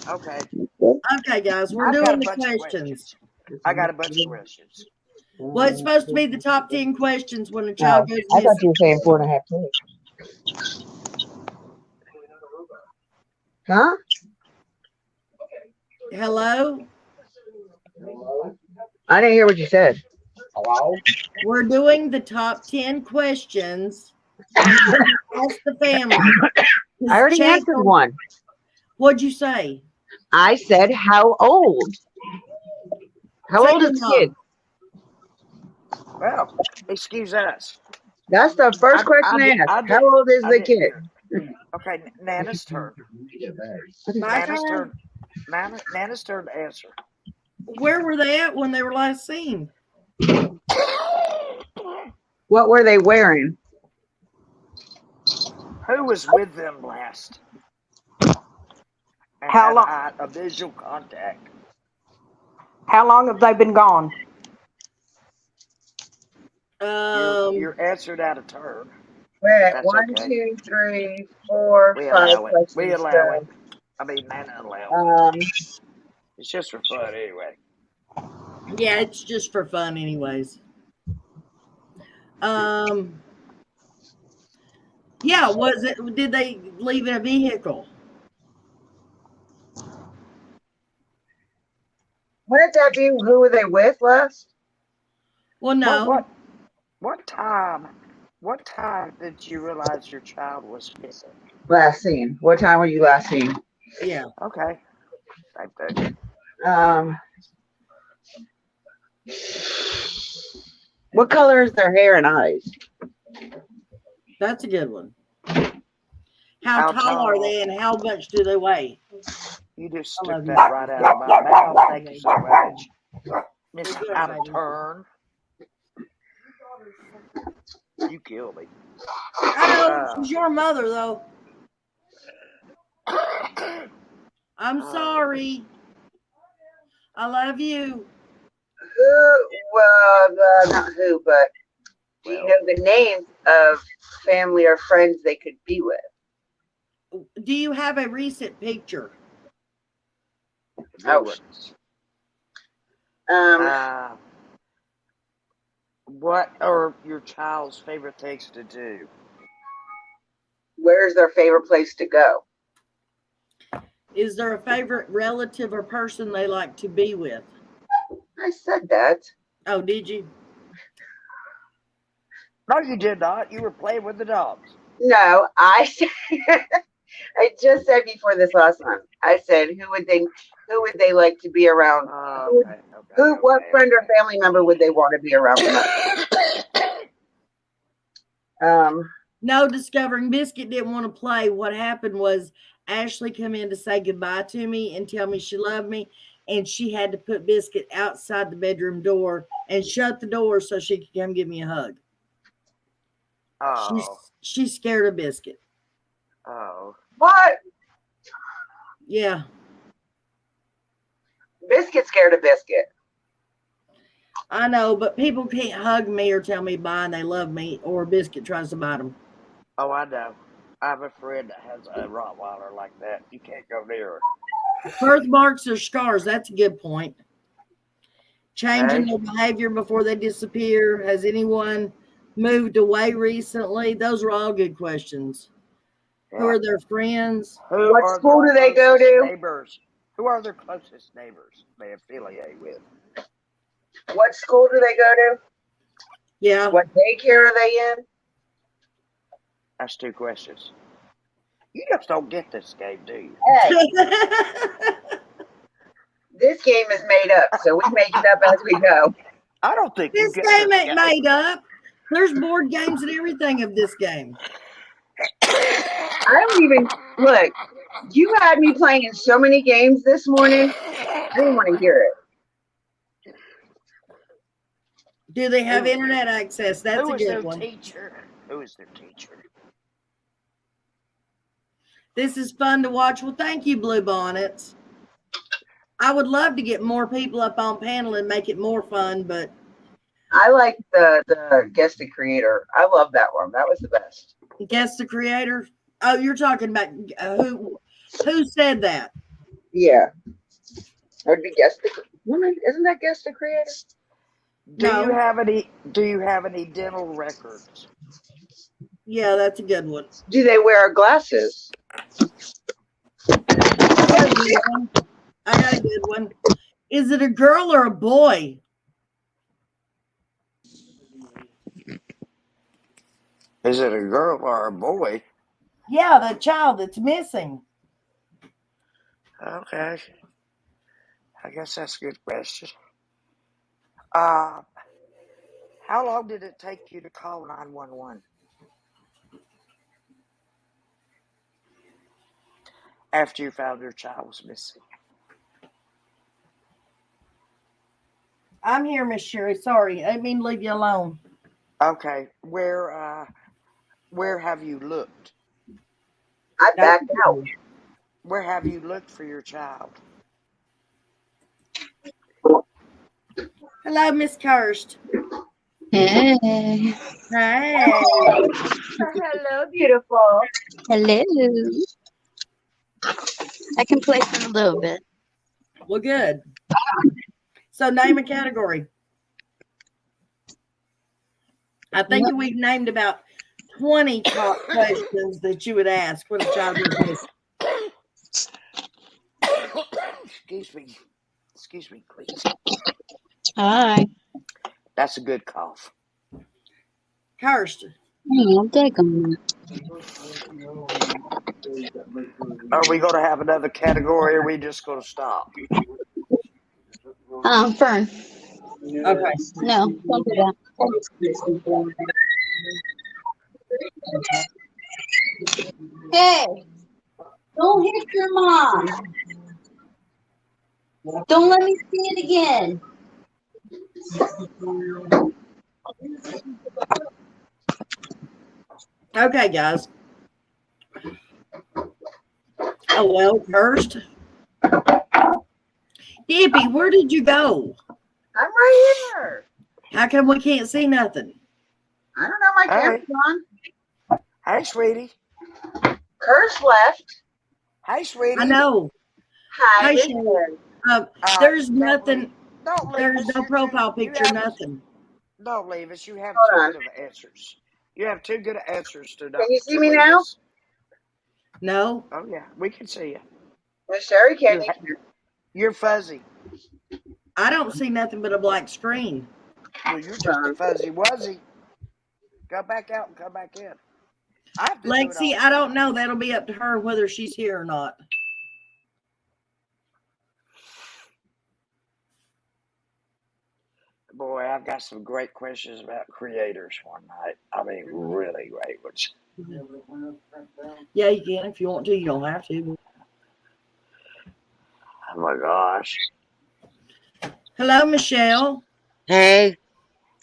Okay. Okay, guys, we're I've got doing a the bunch of questions. I got a bunch of questions. Well, it's supposed to be the top 10 questions when a Oh, child goes I thought missing. you were saying 4.5 kids. Huh? Hello? I didn't hear what you said. We're doing the top 10 questions. Ask the family. I already answered one. What'd you say? I said, how old? How Say old your is the mom. kid? Well, excuse us. That's the first question I asked. How old is the kid? Okay, Nana's turn. My Nana's turn? turn. Nana's turn to answer. Where were they at when they were last seen? What were they wearing? Who was with them last? And How long? had a visual contact. How long have they been gone? You're answered out of turn. We're at That's 1, okay. 2, 3, 4, We 5 allow it. questions. We allow it. I mean, Nana allows it. It's just for fun anyway. Yeah, it's just for fun anyways. Yeah, did they leave in a vehicle? Wouldn't that be who were they with last? Well, no. What time did you realize your child was missing? Last seen. What time were you last seen? Yeah. Okay. Same thing. What color is their hair and eyes? That's a good one. How tall are they and how much do they weigh? You just took that right out of my mouth. Thank you so much. Miss Out of Turn. You killed me. I know. She's your mother, though. I'm sorry. I love you. Not who, but do you know the names of family or friends they could be with? Do you have a recent picture? Oh. What are your child's favorite things to do? Where's their favorite place to go? Is there a favorite relative or person they like to be with? I said that. Oh, did you? No, you did not. You were playing with the dogs. No, I just said before this last one. I said who would they like to be around? What friend or family member would they want to be around? No, Discovering Biscuit didn't want to play. What happened was Ashley come in to say goodbye to me and tell me she loved me. and she had to put Biscuit outside the bedroom door and shut the door so she could come give me a hug. Oh, She's scared of Biscuit. oh. What? Yeah. Biscuit scared of Biscuit. I know, but people can't hug me or tell me bye and they love me, or Biscuit tries to bite them. Oh, I know. I have a friend that has a Rottweiler like that. You can't go near her. Birthmarks or scars, that's a good point. Changing Hey. their behavior before they disappear. Has anyone moved away recently? Those are all good questions. Yeah. Who are their friends? Who What are school their do they go closest to? Neighbors? Who are their closest neighbors they affiliate with? What school do they go to? Yeah. What daycare are they in? That's 2 questions. You just don't get this game, do you? Hey, this game is made up, so we make it up as we go. I don't think you This get game this ain't made up. There's board games and everything of this game. I don't even look. You had me playing so many games this morning. I didn't want to hear it. Do they have internet access? That's Who a is good their one. teacher? Who is their teacher? This is fun to watch. Well, thank you, Blue Bonnets. I would love to get more people up on panel and make it more fun, but I like the guest the creator. I love that one. That was the best. guess the creator. Oh, you're talking about who said that? Yeah. Or the guest the woman, isn't that guest the creator? Do No. you have any dental records? Yeah, that's a good one. Do they wear glasses? I got a good one. Is it a girl or a boy? Is it a girl or a boy? Yeah, the child that's missing. Okay. I guess that's a good question. How long did it take you to call 911? After you found your child was missing. I'm here, Miss Sherry. Sorry, I didn't mean to leave you alone. Okay. Where have you looked? I backed out. Where have you looked for your child? Hello, Miss Kirst. Hey. Hey. Hello, beautiful. Hello. I can play for a little bit. Well, good. So name a category. I think we've named about 20 top questions that you would ask when a child is missing. Excuse me, please. Hi. That's a good cough. Kirst. I'll take them. Are we going to have another category or are we just going to stop? Fern. Okay. No, don't do that. Hey, don't hit your mom. Don't let me see it again. Okay, guys. Oh, well, Kirst. Debbie, where did you go? I'm right here. How come we can't see nothing? I don't know. My camera's on. Hey, sweetie. Curse left. Hey, sweetie. I know. Hi. Hey, Sherry. There's nothing. Don't leave There's us. no profile picture, nothing. Don't leave us. You have Hold too good of answers. You have too good of answers to not. Can you see to me leave now? us. No. Oh, yeah. We can see you. Miss Sherry, can you? You're fuzzy. I don't see nothing but a black screen. Well, you're just a fuzzy wuzzy. Go back out and come back in. Lexi, I don't know. That'll be up to her whether she's here or not. Boy, I've got some great questions about creators one night. I mean, really great ones. Yeah, you can if you want to. You don't have to. Oh my gosh. Hello, Michelle. Hey.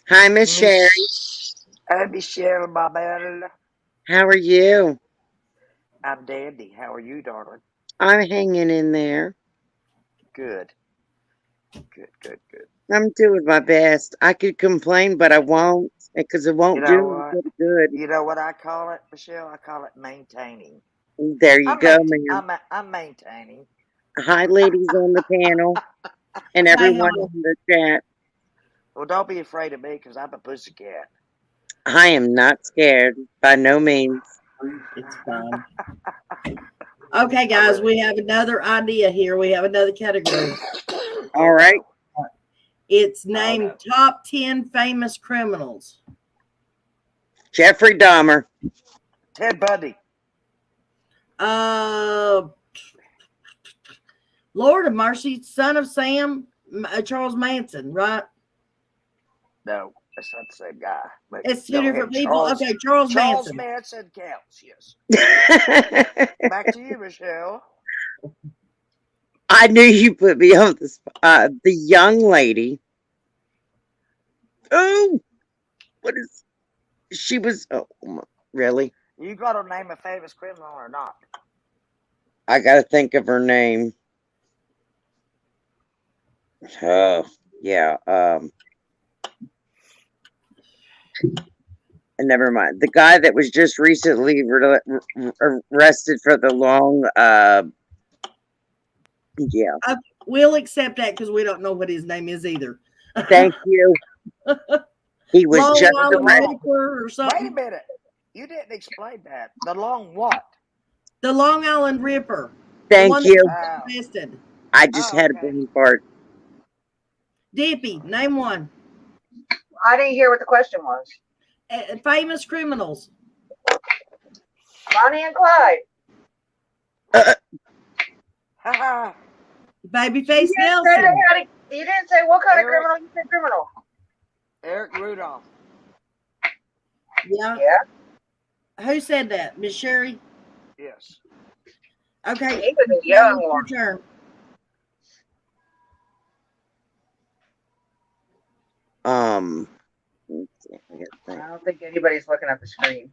Hi, Miss Sherry. Hey, Michelle, my belle. How are you? I'm dandy. How are you, darling? I'm hanging in there. Good. Good, good, good. I'm doing my best. I could complain, but I won't because it You won't know do me what? any good. You know what I call it, Michelle? I call it maintaining. There you go, ma'am. I'm maintaining. Hi, ladies on the panel and Say everyone hello. in the chat. Well, don't be afraid of me because I'm a pussycat. I am not scared by no means. It's fun. Okay, guys, we have another idea here. We have another category. All right. It's named Top 10 Famous Criminals. Jeffrey Dahmer. Ted Bundy. Lord of Mercy, son of Sam, Charles Manson, right? No, that's not the same guy. But It's two go ahead. different people. Okay, Charles Charles Manson. Manson counts, yes. Back to you, Michelle. I knew you put me on the spot. The young lady. Oh, what is she was? Oh, really? You got to name a famous criminal or not? I got to think of her name. Oh, yeah. Never mind. The guy that was just recently arrested for the long. Yeah. We'll accept that because we don't know what his name is either. Thank you. He was Long just Island arrested. Ripper or something. Wait a minute. You didn't explain that. The long what? The Long Island Ripper. Thank you. Arrested. I just had a brain fart. Dippy, name one. I didn't hear what the question was. Famous criminals. Bonnie and Clyde. Babyface You Nelson. didn't say what kind of criminal. You said criminal. Eric Rudolph. Yeah. Who said that? Miss Sherry? Yes. Okay. He was a young one. Your turn. I don't think anybody's looking at the screen.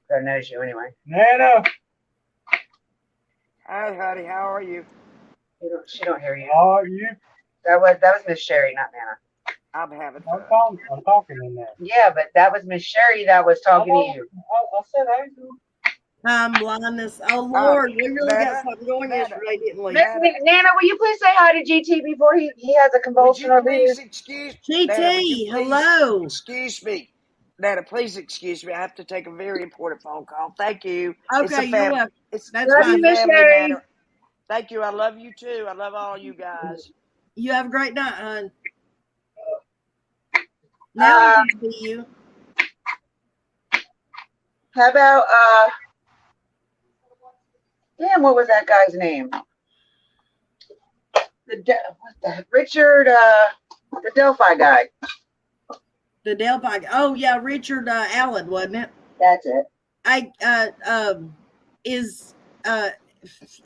That knows you anyway. Nana. Hi, honey. How are you? She don't hear you. How are you? That was Miss Sherry, not Nana. I'm having fun. I'm talking in there. Yeah, but that was Miss Sherry that was talking to you. I said I do. Time blindness. Oh Lord, we really got something going yesterday, didn't we? Nana, will you please say hi to GT before he has a convulsion over here? Excuse GT, Nana, hello. Excuse me. Nana, please excuse me. I have to take a very important phone call. Thank you. Okay, you're welcome. It's That's love fine. you, Miss Sherry. matter. Thank you. I love you too. I love all you guys. You have a great night, hon. Now we can see you. How about damn, what was that guy's name? Richard, the Delphi guy. The Delphi. Oh yeah, Richard Allen, wasn't it? That's it. Is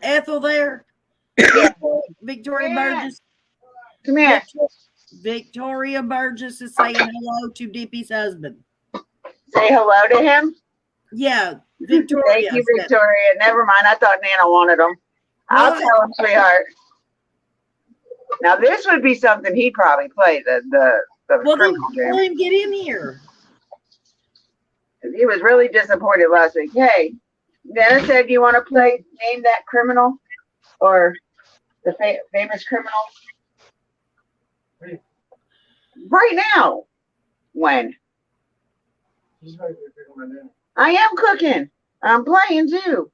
Ethel there? Victoria Burgess. Come here. Victoria Burgess is saying hello to Dippy's husband. Say hello to him. Yeah, Victoria. Thank you, Victoria. Never mind. I thought Nana wanted him. I'll tell him, sweetheart. Now this would be something he'd probably play. The well, then criminal let game. him get in here. He was really disappointed last week. Hey, Nana said, "Do you want to play name that criminal or the famous criminal?" Right now. When? I am cooking. I'm playing too.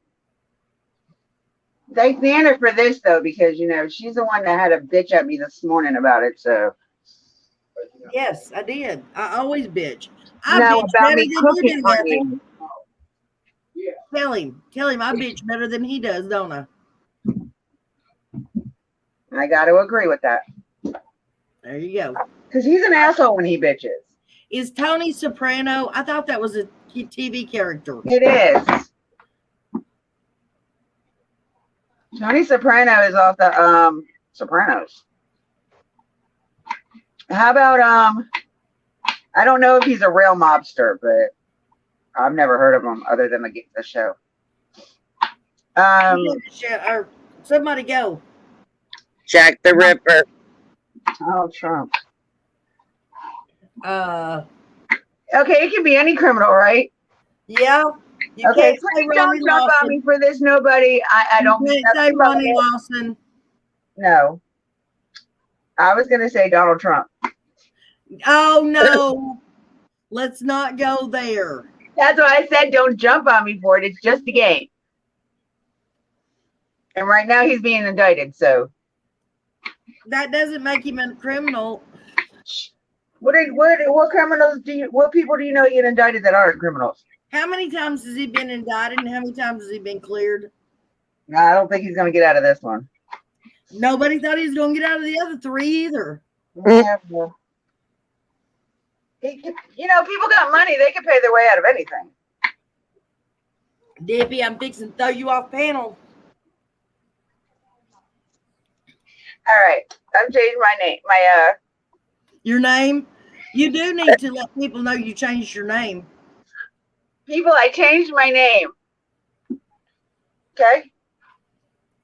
Thank Nana for this though, because she's the one that had a bitch at me this morning about it. So Yes, I did. I always bitch. I no, bitch about better me than cooking you do, for Ethel. you. Tell him I bitch better than he does, don't I? I got to agree with that. There you go. Because he's an asshole when he bitches. Is Tony Soprano? I thought that was a TV character. It is. Tony Soprano is off the Sopranos. How about I don't know if he's a real mobster, but I've never heard of him other than the show. Or somebody go. Jack the Ripper. Donald Trump. Uh, Okay, it can be any criminal, right? yeah. You Okay, can't say please Ronnie don't jump on me Lawson. for this, nobody. I don't You mean can't say nothing by Ronnie it. Lawson. No. I was gonna say Donald Trump. Oh no. Let's not go there. That's why I said don't jump on me for it. It's just a game. And right now he's being indicted, so That doesn't make him a criminal. what criminals what people do you know get indicted that aren't criminals? How many times has he been indicted and how many times has he been cleared? No, I don't think he's gonna get out of this one. Nobody thought he was going to get out of the other three either. Yeah, well, people got money, they can pay their way out of anything. Dippy, I'm fixing to throw you off panel. All right. I'm changing my name. Your name? You do need to let people know you changed your name. People, I changed my name. Okay?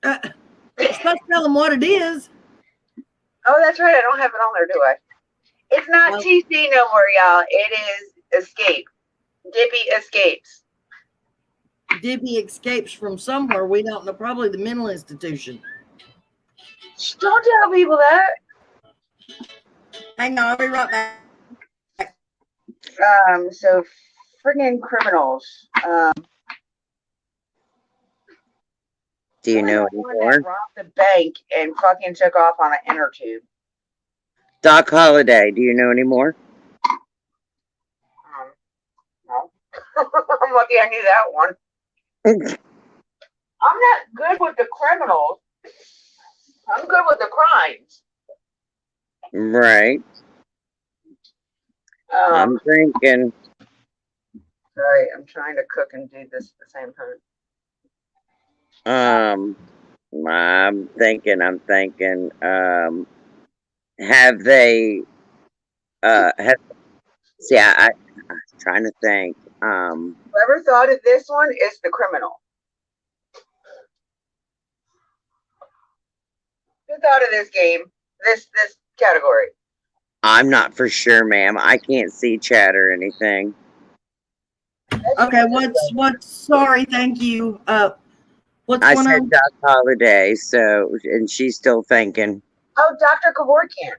You're supposed to tell them what it is. Oh, that's right. I don't have it on there, do I? It's not Well, TC no more, y'all. It is Escape. Dippy Escapes. Dippy escapes from somewhere. We don't know, probably the mental institution. Shh, don't tell people that. Hang on, I'll be right back. So friggin' criminals. Do you know One anymore? that robbed the bank and fucking took off on an inner tube. Doc Holliday. Do you know anymore? No. I'm lucky I knew that one. I'm not good with the criminals. I'm good with the crimes. Right. I'm thinking. Sorry, I'm trying to cook and do this at the same time. I'm thinking. Have they? See, I'm trying to think. Whoever thought of this one is the criminal. Who thought of this game? This category? I'm not for sure, ma'am. I can't see chat or anything. Okay, what's sorry, thank you. What's I going said on? Doc Holliday, so and she's still thinking. Oh, Dr. Kevorkian.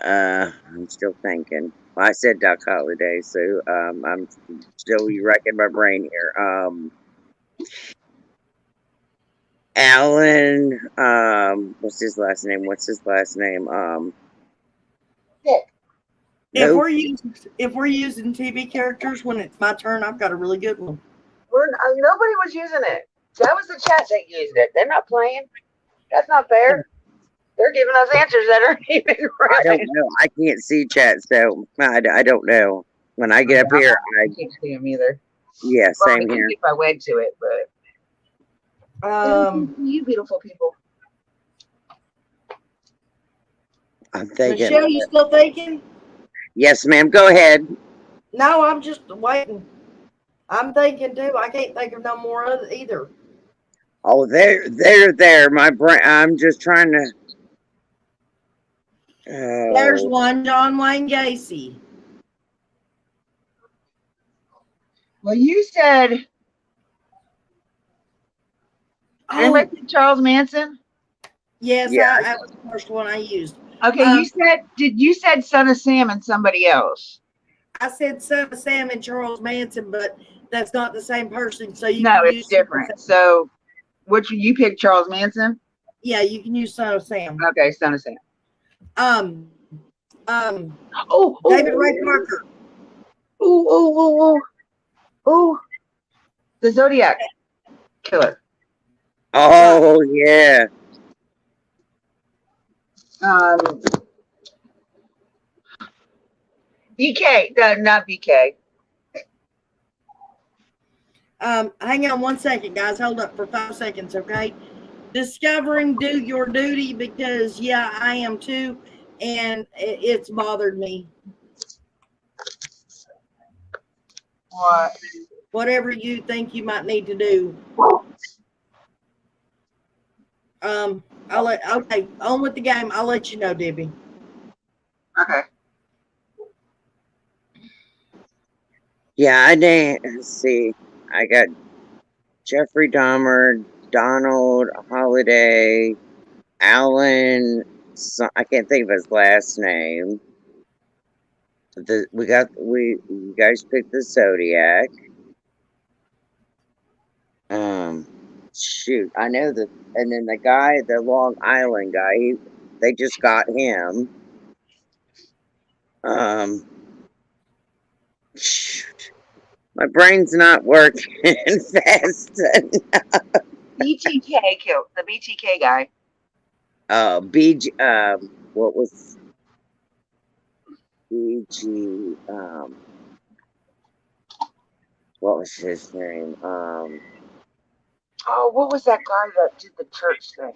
I'm still thinking. I said Doc Holliday, so I'm still wrecking my brain here. Alan, what's his last name? Dick. If we're using TV characters when it's my turn, I've got a really good one. Nobody was using it. That was the chat that used it. They're not playing. That's not fair. They're giving us answers that aren't even right. I don't know. I can't see chat, so I don't know. When I get up here, I can't see them either. Yeah, Well, same here. If I went to it, but you beautiful people. I'm thinking. Michelle, you still thinking? Yes, ma'am. Go ahead. No, I'm just waiting. I'm thinking too. I can't think of no more of it either. Oh, there. My brain. I'm just trying to. There's one, John Wayne Gacy. Well, you said. Anybody Charles Manson? Yes, Yeah. that was the first one I used. Okay, you said Son of Sam and somebody else. I said Son of Sam and Charles Manson, but that's not the same person. So you No, can it's use different. So, which you picked Charles Manson? Yeah, you can use Son of Sam. Okay, Son of Sam. David Ray Parker. Ooh, the Zodiac Killer. Oh yeah. BK, not BK. Hang on 1 second, guys. Hold up for 5 seconds, okay? Discovering Do Your Duty, because yeah, I am too. and it's bothered me. What? Whatever you think you might need to do. Okay, on with the game. I'll let you know, Debbie. Okay. Yeah, I didn't. Let's see. I got Jeffrey Dahmer, Donald Holiday, Alan. I can't think of his last name. You guys picked the Zodiac. Shoot, I know and then the guy, the Long Island guy, they just got him. Shoot, my brain's not working fast enough. BTK killed the BTK guy. BG, what was BG, what was his name? Oh, what was that guy that did the church thing?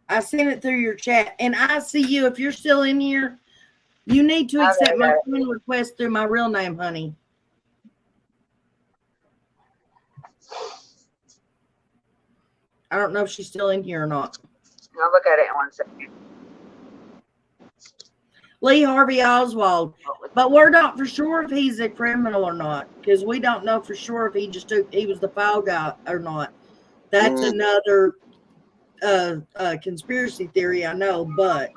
I sent it through your chat, and I see you. If you're still in here, you need to accept my friend request through my real name, honey. I don't know if she's still in here or not. I'll look at it in 1 second. Lee Harvey Oswald, but we're not for sure if he's a criminal or not, because we don't know for sure if he was the foul guy or not. That's another conspiracy theory, I know, but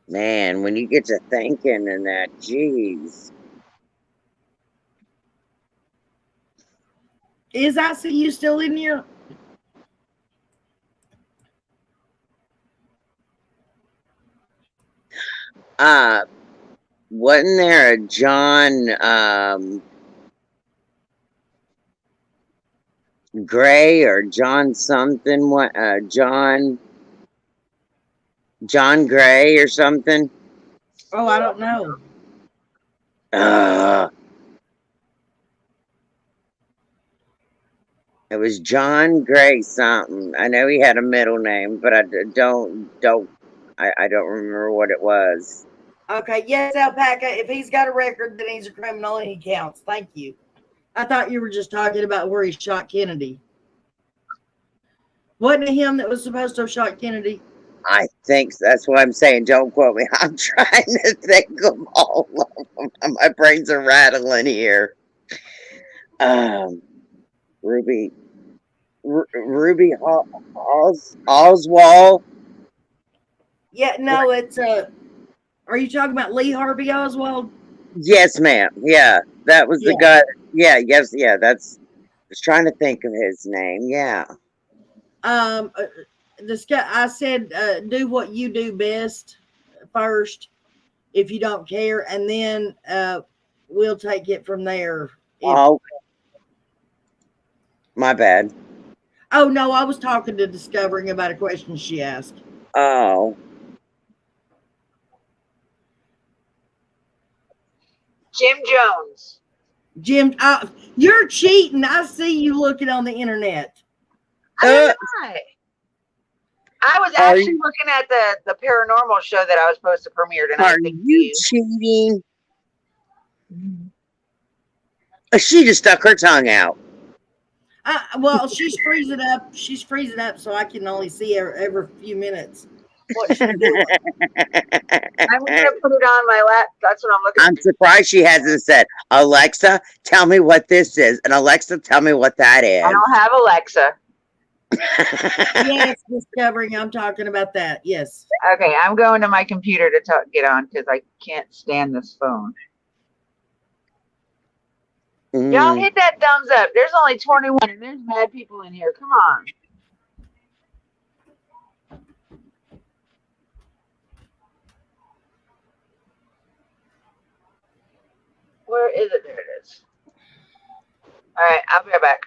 man, when you get to thinking and that, geez. Is ICU still in here? Wasn't there a John Gray or John something? What John Gray or something? Oh, I don't know. It was John Gray something. I know he had a middle name, but I don't remember what it was. Okay, yes, Alpaca. If he's got a record, then he's a criminal and he counts. Thank you. I thought you were just talking about where he shot Kennedy. Wasn't it him that was supposed to have shot Kennedy? I think that's what I'm saying. Don't quote me. I'm trying to think of all of them. My brains are rattling here. Ruby Oswald. Yeah, no, it's are you talking about Lee Harvey Oswald? Yes, ma'am. Yeah, that was the guy. Yeah, yes, yeah. I was trying to think of his name. Yeah. This guy, I said, do what you do best first, if you don't care, and then we'll take it from there. Oh, my bad. Oh no, I was talking to Discovering about a question she asked. Oh. Jim Jones. Jim, you're cheating. I see you looking on the internet. I'm not. I was actually looking at the paranormal show that I was supposed to premiere tonight. Are you cheating? She just stuck her tongue out. Well, she's freezing up. She's freezing up, so I can only see her every few minutes. What she's doing. I'm gonna put it on my lap. That's what I'm looking. I'm surprised she hasn't said, "Alexa, tell me what this is," and "Alexa, tell me what that is." I don't have Alexa. Yes, Discovering. I'm talking about that. Yes. Okay, I'm going to my computer to get on because I can't stand this phone. Y'all hit that thumbs up. There's only 21 and there's mad people in here. Come on. Where is it? There it is. All right, I'll be right back.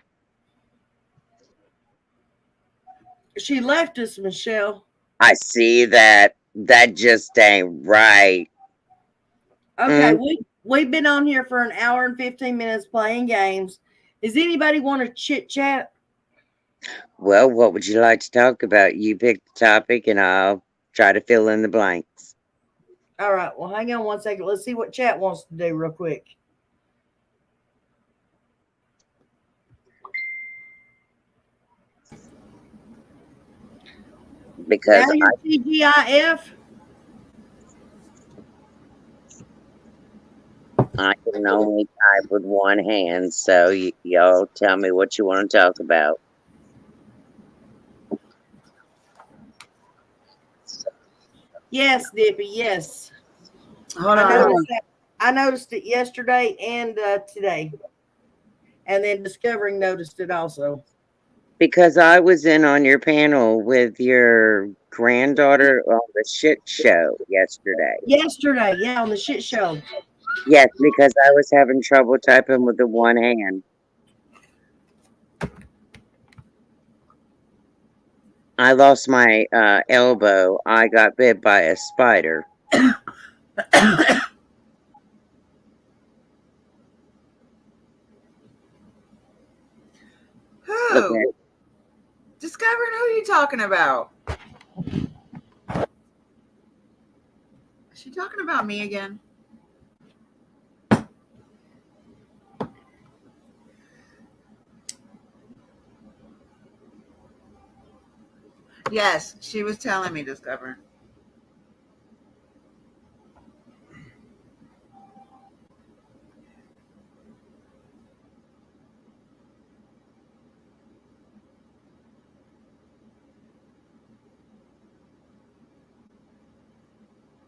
She left us, Michelle. I see that. That just ain't right. Okay, We've been on here for an hour and 15 minutes playing games. Does anybody want to chit chat? Well, what would you like to talk about? You pick the topic and I'll try to fill in the blanks. All right. Well, hang on one second. Let's see what chat wants to do real quick. Because Now you're TGIF. I can only type with one hand, so y'all tell me what you want to talk about. Yes, Dippy. Yes. Hold I on. noticed that. I noticed it yesterday and today, and then Discovering noticed it also. Because I was in on your panel with your granddaughter on the shit show yesterday. Yesterday, yeah, on the shit show. Yes, because I was having trouble typing with the one hand. I lost my elbow. I got bit by a spider. Who? Discovering who are you talking about? Is she talking about me again? Yes, she was telling me, Discovering.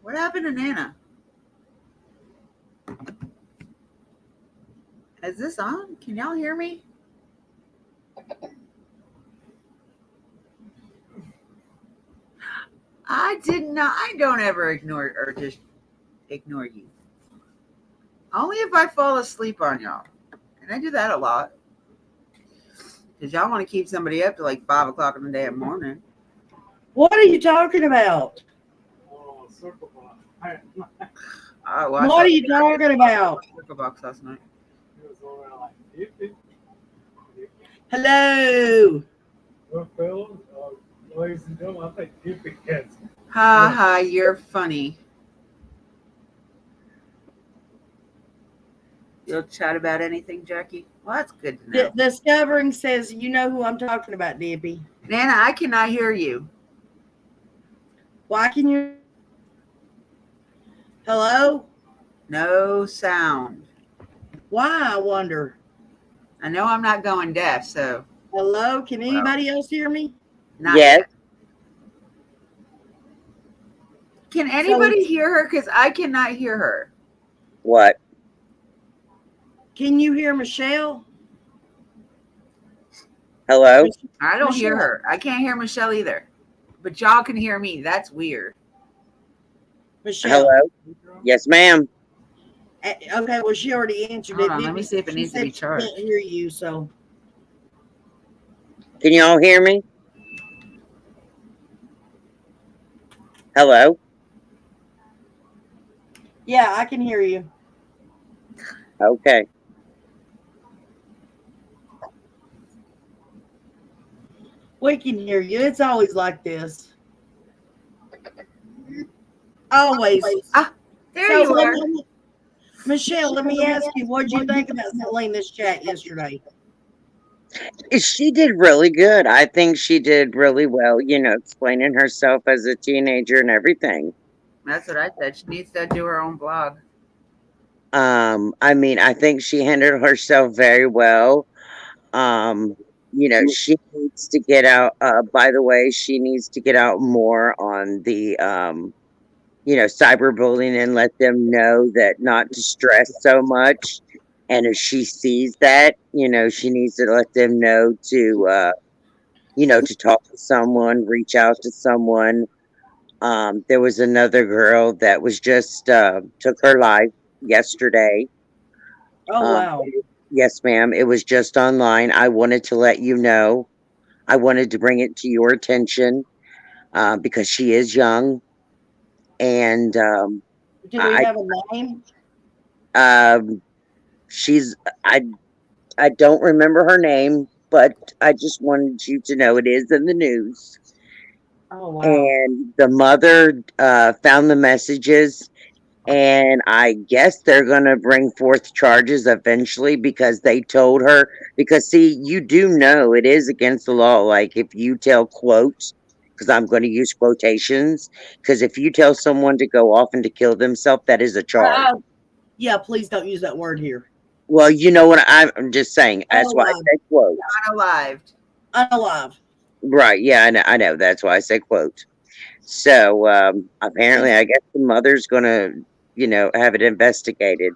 What happened to Nana? Is this on? Can y'all hear me? I did not. I don't ever ignore or just ignore you. Only if I fall asleep on y'all. And I do that a lot. Because y'all want to keep somebody up to like 5 o'clock in the damn morning. What are you talking about? Oh, circle box. What are you talking about? Circle box last night. It was over like 50. Hello. Well, fellas, ladies and gentlemen, I think Dippy gets it. Ha ha, you're funny. You'll chat about anything, Jackie? Well, that's good to know. Discovering says, you know who I'm talking about, Dippy. Nana, I cannot hear you. Why can you? Hello? No sound. Why, I wonder? I know I'm not going deaf, so. Hello? Can anybody else hear me? Not Yes. yet. Can anybody hear her? Because I cannot hear her. What? Can you hear Michelle? Hello? I don't hear Michelle. her. I can't hear Michelle either. But y'all can hear me. That's weird. Michelle. Hello? Yes, ma'am. Okay, well, she already answered Hold it. on, let me see if it She needs to said be she charged. can't hear you, so. Can y'all hear me? Hello? Yeah, I can hear you. Okay. We can hear you. It's always like this. Always. There So, you are. Michelle, let me ask you, what did you think about Selena's chat yesterday? She did really good. I think she did really well, explaining herself as a teenager and everything. That's what I said. She needs to do her own blog. I think she handled herself very well. She needs to get out, by the way, she needs to get out more on the, cyberbullying and let them know that not to stress so much. And if she sees that, she needs to let them know to, to talk to someone, reach out to someone. There was another girl that was just, took her life yesterday. Oh, wow. Yes, ma'am. It was just online. I wanted to let you know. I wanted to bring it to your attention because she is young. And Do we have a name? Um, she's I don't remember her name, but I just wanted you to know it is in the news. Oh wow. And the mother found the messages, and I guess they're going to bring forth charges eventually because they told her. Because, see, you do know it is against the law. Like, if you tell quotes, because I'm going to use quotations, because if you tell someone to go off and to kill themselves, that is a charge. Yeah, please don't use that word here. Well, you know what I'm just saying. That's why I Unalive. said quote. Unalived. Unalive. Right. Yeah, I know. That's why I said quote. So apparently, I guess the mother's going to, have it investigated.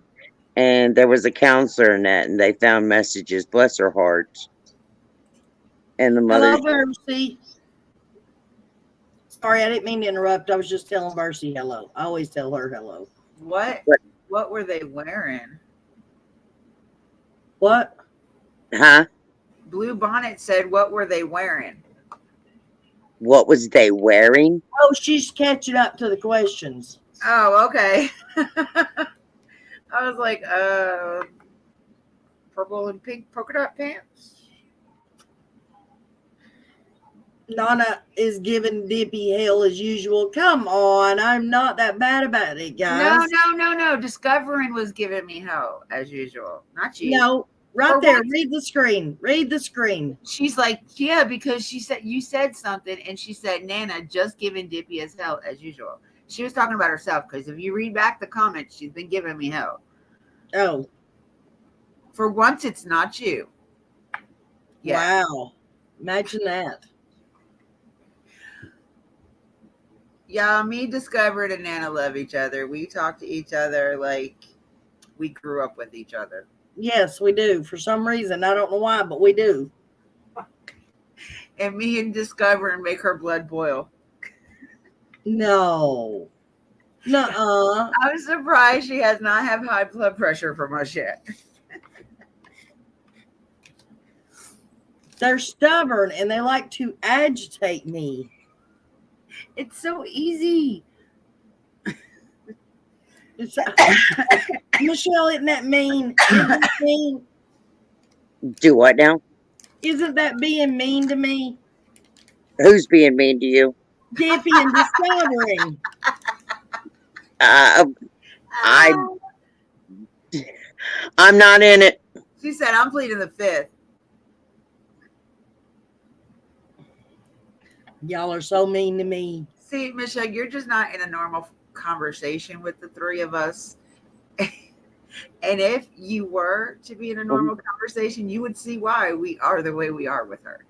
And there was a counselor in that, and they found messages. Bless her heart. And the mother. Hello, Bercy. Sorry, I didn't mean to interrupt. I was just telling Bercy hello. I always tell her hello. What were they wearing? What? Huh? Blue Bonnet said, what were they wearing? What was they wearing? Oh, she's catching up to the questions. Oh, okay. I was like, purple and pink polka dot pants. Nana is giving Dippy hell as usual. Come on, I'm not that bad about it, guys. No. Discovering was giving me hell as usual. Not you. No, right Or there. what? Read the screen. Read the screen. She's like, yeah, because she said you said something, and she said, Nana just giving Dippy as hell as usual. She was talking about herself, because if you read back the comments, she's been giving me hell. Oh, For once, it's not you. Yeah. wow. Imagine that. Yeah, me, Discovered, and Nana love each other. We talk to each other like we grew up with each other. Yes, we do. For some reason, I don't know why, but we do. And me and Discover and make her blood boil. No. Nuh-uh. I'm surprised she has not had high blood pressure from us yet. They're stubborn and they like to agitate me. It's so easy. Michelle, isn't that mean? Isn't that mean? Do what now? Isn't that being mean to me? Who's being mean to you? Dippy and Discovering. I'm not in it. She said, I'm pleading the fifth. Y'all are so mean to me. See, Michelle, you're just not in a normal conversation with the three of us. And if you were to be in a normal conversation, you would see why we are the way we are with her.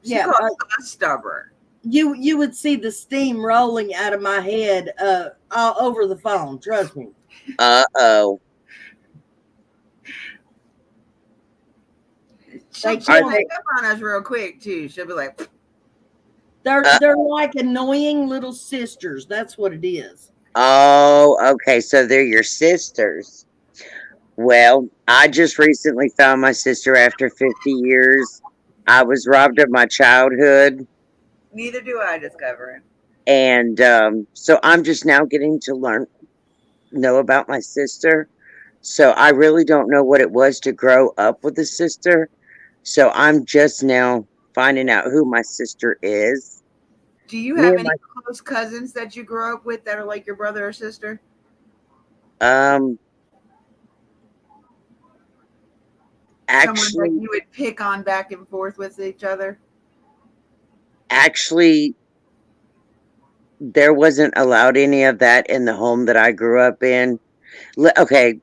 She calls us stubborn. You would see the steam rolling out of my head all over the phone. Trust me. Uh-oh. She'll hang up on us real quick, too. She'll be like... They're like annoying little sisters. That's what it is. Oh, okay. So they're your sisters. Well, I just recently found my sister after 50 years. I was robbed of my childhood. Neither do I, Discovering. And so I'm just now getting to know about my sister. So I really don't know what it was to grow up with a sister. So I'm just now finding out who my sister is. Do you have any close cousins that you grew up with that are like your brother or sister? Actually, someone that you would pick on back and forth with each other? Actually, there wasn't allowed any of that in the home that I grew up in. Okay,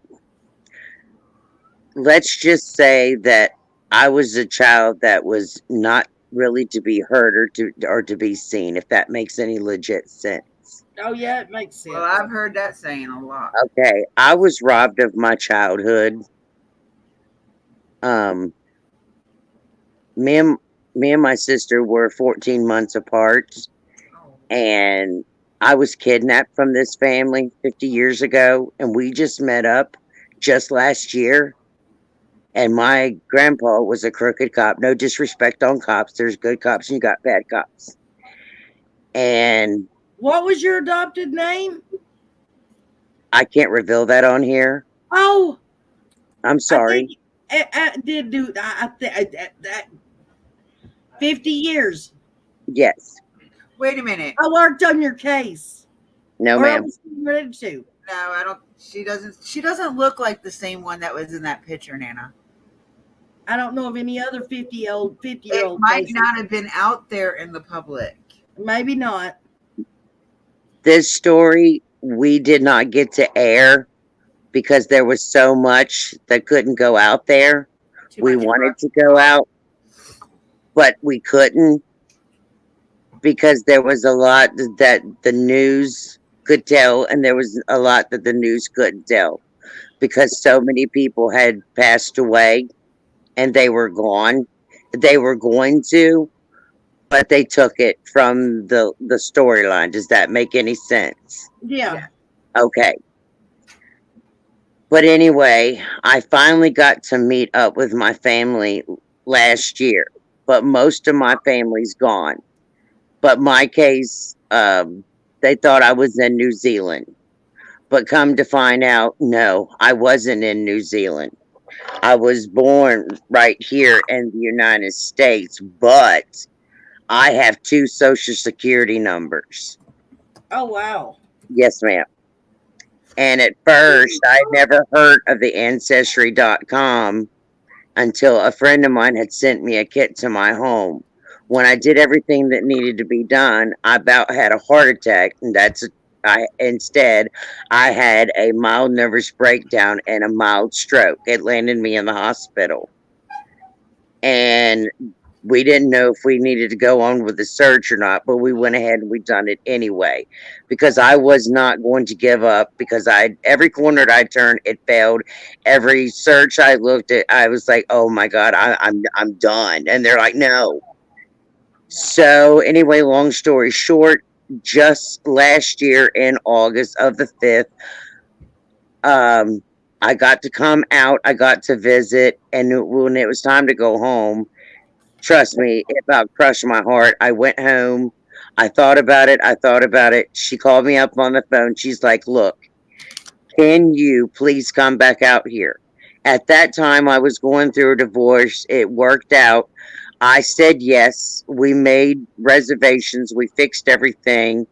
let's just say that I was a child that was not really to be heard or to be seen, if that makes any legit sense. Oh yeah, it makes sense. Well, I've heard that saying a lot. Okay, I was robbed of my childhood. Me and my sister were 14 months apart, and I was kidnapped from this family 50 years ago, and we just met up just last year. And my grandpa was a crooked cop. No disrespect on cops. There's good cops and you got bad cops. And what was your adopted name? I can't reveal that on here. Oh, I'm I sorry. think I did do that 50 years. Yes. Wait a minute. I worked on your case. No, Or I ma'am. was getting ready to. No, I don't. She doesn't. She doesn't look like the same one that was in that picture, Nana. I don't know of any other 50-year-old It might cases. not have been out there in the public. Maybe not. This story we did not get to air because there was so much that couldn't go out there. Too We much wanted crap. to go out, but we couldn't because there was a lot that the news could tell, and there was a lot that the news couldn't tell because so many people had passed away and they were gone. They were going to, but they took it from the storyline. Does that make any sense? Yeah. Yeah. Okay. But anyway, I finally got to meet up with my family last year, but most of my family's gone. But my case, they thought I was in New Zealand. But come to find out, no, I wasn't in New Zealand. I was born right here in the United States, but I have 2 social security numbers. Oh, wow. Yes, ma'am. And at first, I never heard of the ancestry.com until a friend of mine had sent me a kit to my home. When I did everything that needed to be done, I about had a heart attack, and instead I had a mild nervous breakdown and a mild stroke. It landed me in the hospital. And we didn't know if we needed to go on with the search or not, but we went ahead and we done it anyway because I was not going to give up because every corner I turned, it failed. Every search I looked at, I was like, oh my God, I'm done. And they're like, no. So anyway, long story short, just last year in August of the 5th, I got to come out, I got to visit, and when it was time to go home, trust me, it about crushed my heart. I went home. I thought about it. I thought about it. She called me up on the phone. She's like, look, can you please come back out here? At that time, I was going through a divorce. It worked out. I said yes. We made reservations. We fixed everything.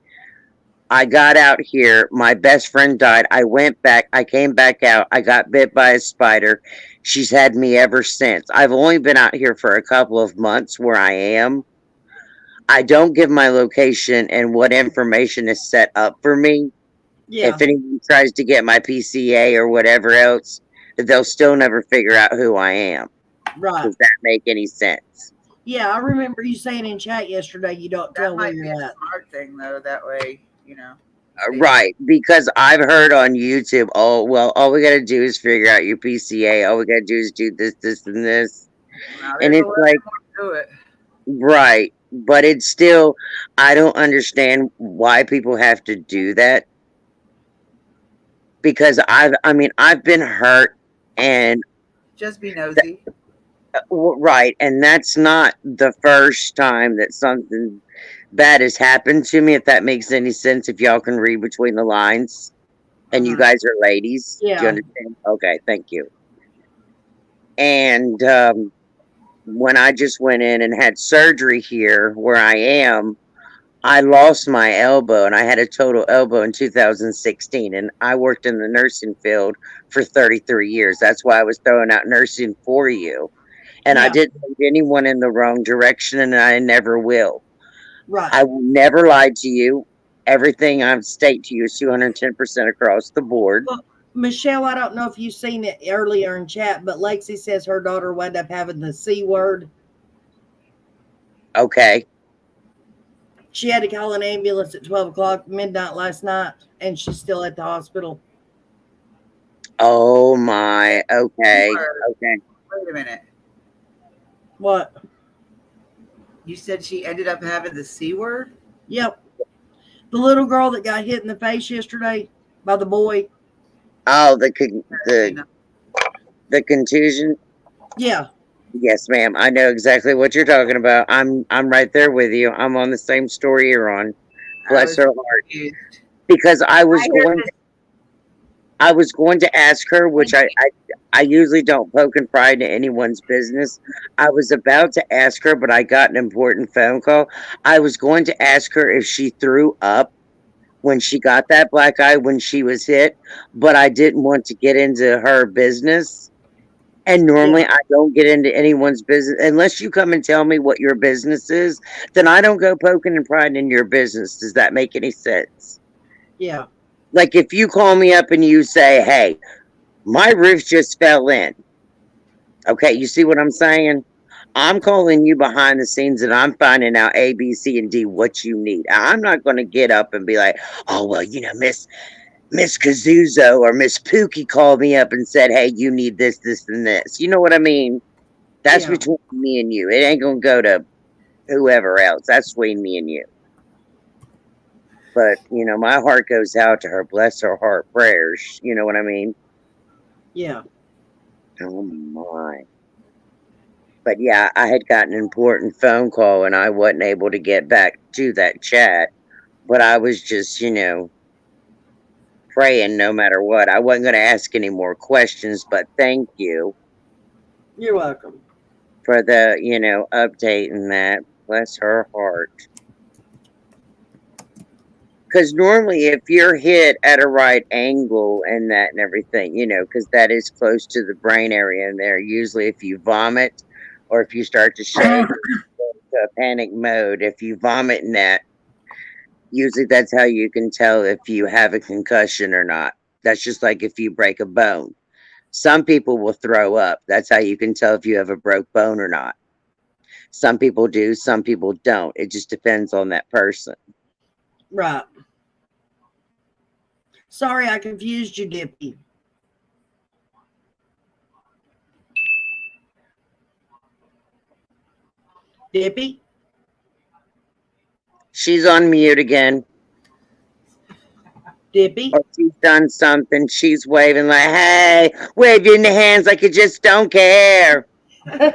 I got out here. My best friend died. I went back. I came back out. I got bit by a spider. She's had me ever since. I've only been out here for a couple of months where I am. I don't give my location and what information is set up for me. Yeah. If anyone tries to get my PCA or whatever else, they'll still never figure out who I am. Right. Does that make any sense? Yeah, I remember you saying in chat yesterday you don't tell That where might be you're a at. smart thing, though. That way, you know. Right, because I've heard on YouTube, oh, well, all we got to do is figure out your PCA. All we got to do is do this, this, and this. Now, And there's it's a lot like, more to it. right, but it's still, I don't understand why people have to do that. Because I've been hurt and, Just be nosy. right, and that's not the first time that something bad has happened to me, if that makes any sense, if y'all can read between the lines. And you guys are ladies. Do you Yeah. understand? Okay, thank you. And when I just went in and had surgery here where I am, I lost my elbow and I had a total elbow in 2016. And I worked in the nursing field for 33 years. That's why I was throwing out nursing for you. And I Yeah. didn't lead anyone in the wrong direction, and I never will. Right. I will never lie to you. Everything I state to you is 210% across the board. Well, Michelle, I don't know if you've seen it earlier in chat, but Lexi says her daughter wound up having the C word. Okay. She had to call an ambulance at 12 o'clock midnight last night, and she's still at the hospital. Oh my. Okay. Okay. Wait a minute. What? You said she ended up having the C word? Yep. The little girl that got hit in the face yesterday by the boy. Oh, the contusion. Yeah. Yes, ma'am. I know exactly what you're talking about. I'm right there with you. I'm on the same story you're on. Bless her heart. Confused. Because I was I was going to ask her, which I usually don't poke and pry into anyone's business. I was about to ask her, but I got an important phone call. I was going to ask her if she threw up when she got that black eye when she was hit, but I didn't want to get into her business. And normally Yeah. I don't get into anyone's business unless you come and tell me what your business is. Then I don't go poking and prying into your business. Does that make any sense? Yeah. Like if you call me up and you say, "Hey, my roof just fell in." Okay, you see what I'm saying? I'm calling you behind the scenes and I'm finding out A, B, C, and D what you need. I'm not going to get up and be like, "Oh, well, Miss Kazuzo or Miss Pookie called me up and said, hey, you need this, this, and this." You know what I mean? That's Yeah. between me and you. It ain't going to go to whoever else. That's between me and you. But, my heart goes out to her. Bless her heart. Prayers. You know what I mean? Yeah. Oh, my. But yeah, I had gotten an important phone call and I wasn't able to get back to that chat. But I was just, praying no matter what. I wasn't going to ask any more questions, but thank you You're welcome. for the, update and that. Bless her heart. Because normally, if you're hit at a right angle and that and everything, because that is close to the brain area in there, usually if you vomit or if you start to shake, a panic mode, if you vomit in that, usually that's how you can tell if you have a concussion or not. That's just like if you break a bone. Some people will throw up. That's how you can tell if you have a broke bone or not. Some people do, some people don't. It just depends on that person. Right. Sorry, I confused you, Dippy. Dippy? She's on mute again. Dippy? Or she's done something. She's waving like, hey, waving the hands like you just don't care. I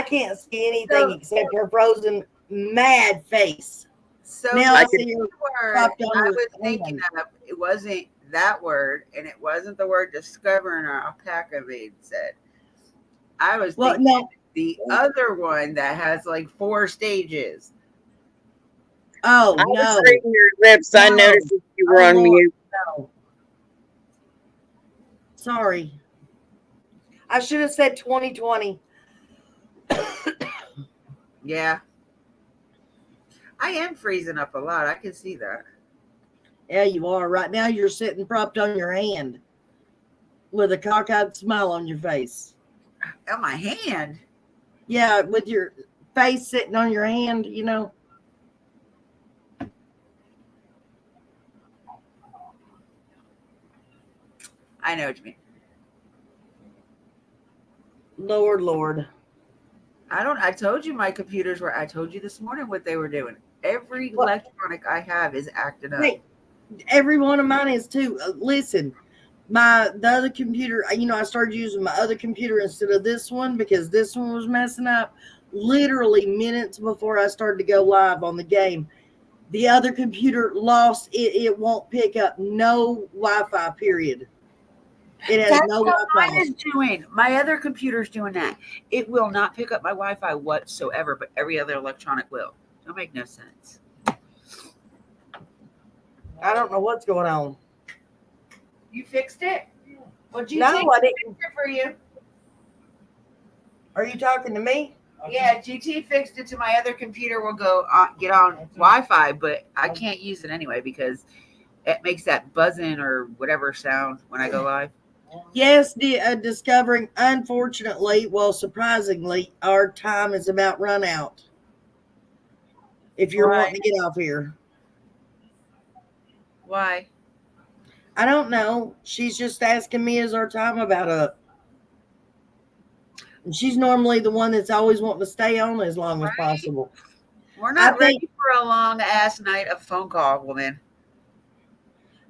can't see anything except her frozen mad face. So Now I I could- see her word propped on I her was thinking hand. of, it wasn't that word, and it wasn't the word discovering our alpaca maid said. I was Well, thinking no. the other one that has like 4 stages. Oh, I was no. reading your lips. I No. noticed that you were Oh, on Lord. mute. No. Sorry. I should have said 2020. Yeah. I am freezing up a lot. I can see that. Yeah, you are. Right now, you're sitting propped on your hand with a cockeyed smile on your face. On my hand. Yeah, with your face sitting on your hand, I know what you mean. Lord. I told you my computers were, I told you this morning what they were doing. Every What? electronic I have is acting up. Hey, every one of mine is too. Listen, the other computer, I started using my other computer instead of this one because this one was messing up. Literally minutes before I started to go live on the game, the other computer lost it. It won't pick up no Wi-Fi, period. It has That's no what Wi-Fi. mine is doing. My other computer's doing that. It will not pick up my Wi-Fi whatsoever, but every other electronic will. Don't make no sense. I don't know what's going on. You fixed it? Well, GT No, I didn't. fixed it for you. Are you talking to me? Yeah, GT fixed it to my other computer. Will go get on Wi-Fi, but I can't use it anyway because it makes that buzzing or whatever sound when I go live. Yes, discovering, unfortunately, well, surprisingly, our time is about run out. If you're Why? wanting to get off here. Why? I don't know. She's just asking me, is our time about up? And she's normally the one that's always wanting to stay on as long as possible. We're not I ready think- for a long ass night of phone call, woman.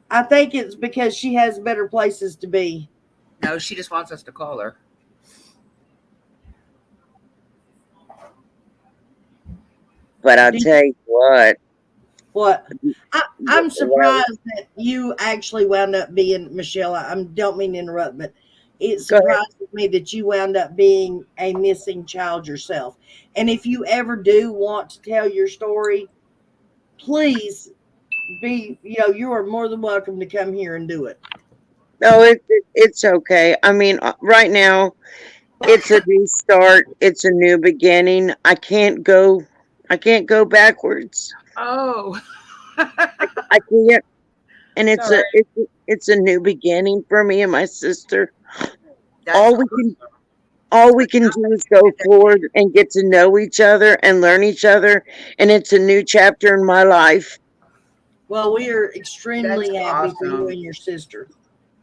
I think it's because she has better places to be. No, she just wants us to call her. But I'll tell you what, What? I'm Well, surprised that you actually wound up being Michelle. I don't mean to interrupt, but it go ahead. surprises me that you wound up being a missing child yourself. And if you ever do want to tell your story, please you are more than welcome to come here and do it. No, it's okay. I mean, right now it's a new start. It's a new beginning. I can't go backwards. Oh, I can't. And it's all right. it's a new beginning for me and my sister. That's All we can all we can do is go forward and get to know each other and learn each other, and it's a new chapter in my life. Well, we are extremely That's happy for you awesome. and your sister.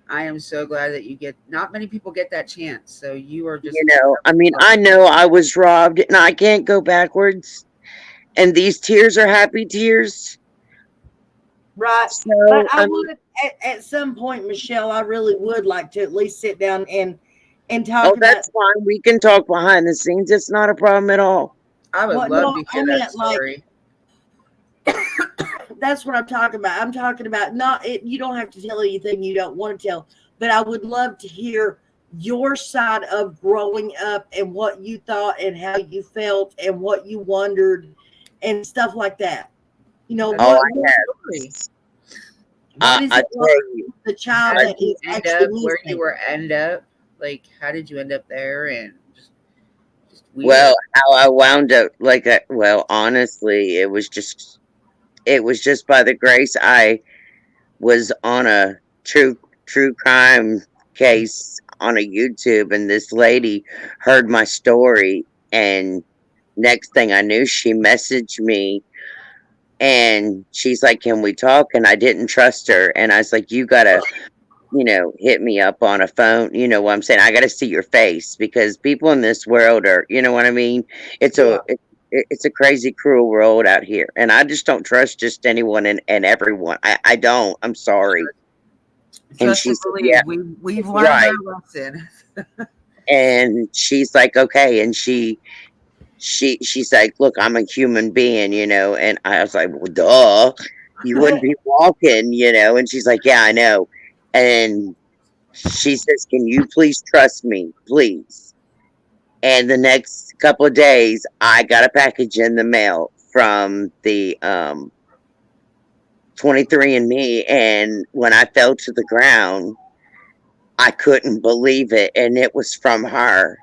I am so glad that you get. Not many people get that chance, so you are just. You know, I mean, I know I was robbed and I can't go backwards. And these tears are happy tears. Right. So, But I I mean, would at some point, Michelle, I really would like to at least sit down and talk oh, about that's fine. We can talk behind the scenes. It's not a problem at all. I would what love no, to I hear that meant like story. that's what I'm talking about. I'm talking about not it, you don't have to tell anything you don't want to tell, but I would love to hear your side of growing up and what you thought and how you felt and what you wondered and stuff like that. You know, That's Oh, a what I good have. story. what is I it tell like you, the child How I, did that you is end actually up where you missing? were end up? Like, how did you end up there? And just well, weird. how I wound up like that. Well, honestly, it was just by the grace. I was on a true crime case on a YouTube, and this lady heard my story, and next thing I knew, she messaged me, and she's like, "Can we talk?" And I didn't trust her, and I was like, "You gotta, hit me up on a phone." You know what I'm saying? I gotta see your face because people in this world are, you know what I mean? It's Yeah. it's a crazy, cruel world out here, and I just don't trust just anyone and everyone. I don't. I'm sorry. And Trust she and said, "Yeah, believe. We've learned right." our lesson. And she's like, "Okay." And she's like, "Look, I'm a human being, you know." And I was like, "Well, duh, you wouldn't be walking, you know." And she's like, "Yeah, I know." And she says, "Can you please trust me, please?" And the next couple of days, I got a package in the mail from the 23andMe, and when I fell to the ground, I couldn't believe it, and it was from her,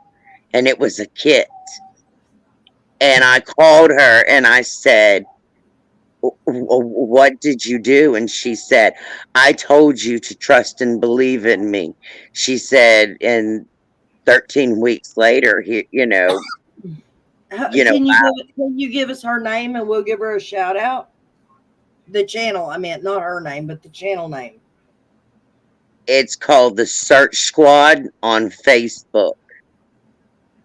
and it was a kit. And I called her and I said, What did you do?" And she said, "I told you to trust and believe in me." She said, and 13 weeks later, you know, Can you give us her name and we'll give her a shout out? The channel, I meant not her name, but the channel name. it's called the Search Squad on Facebook.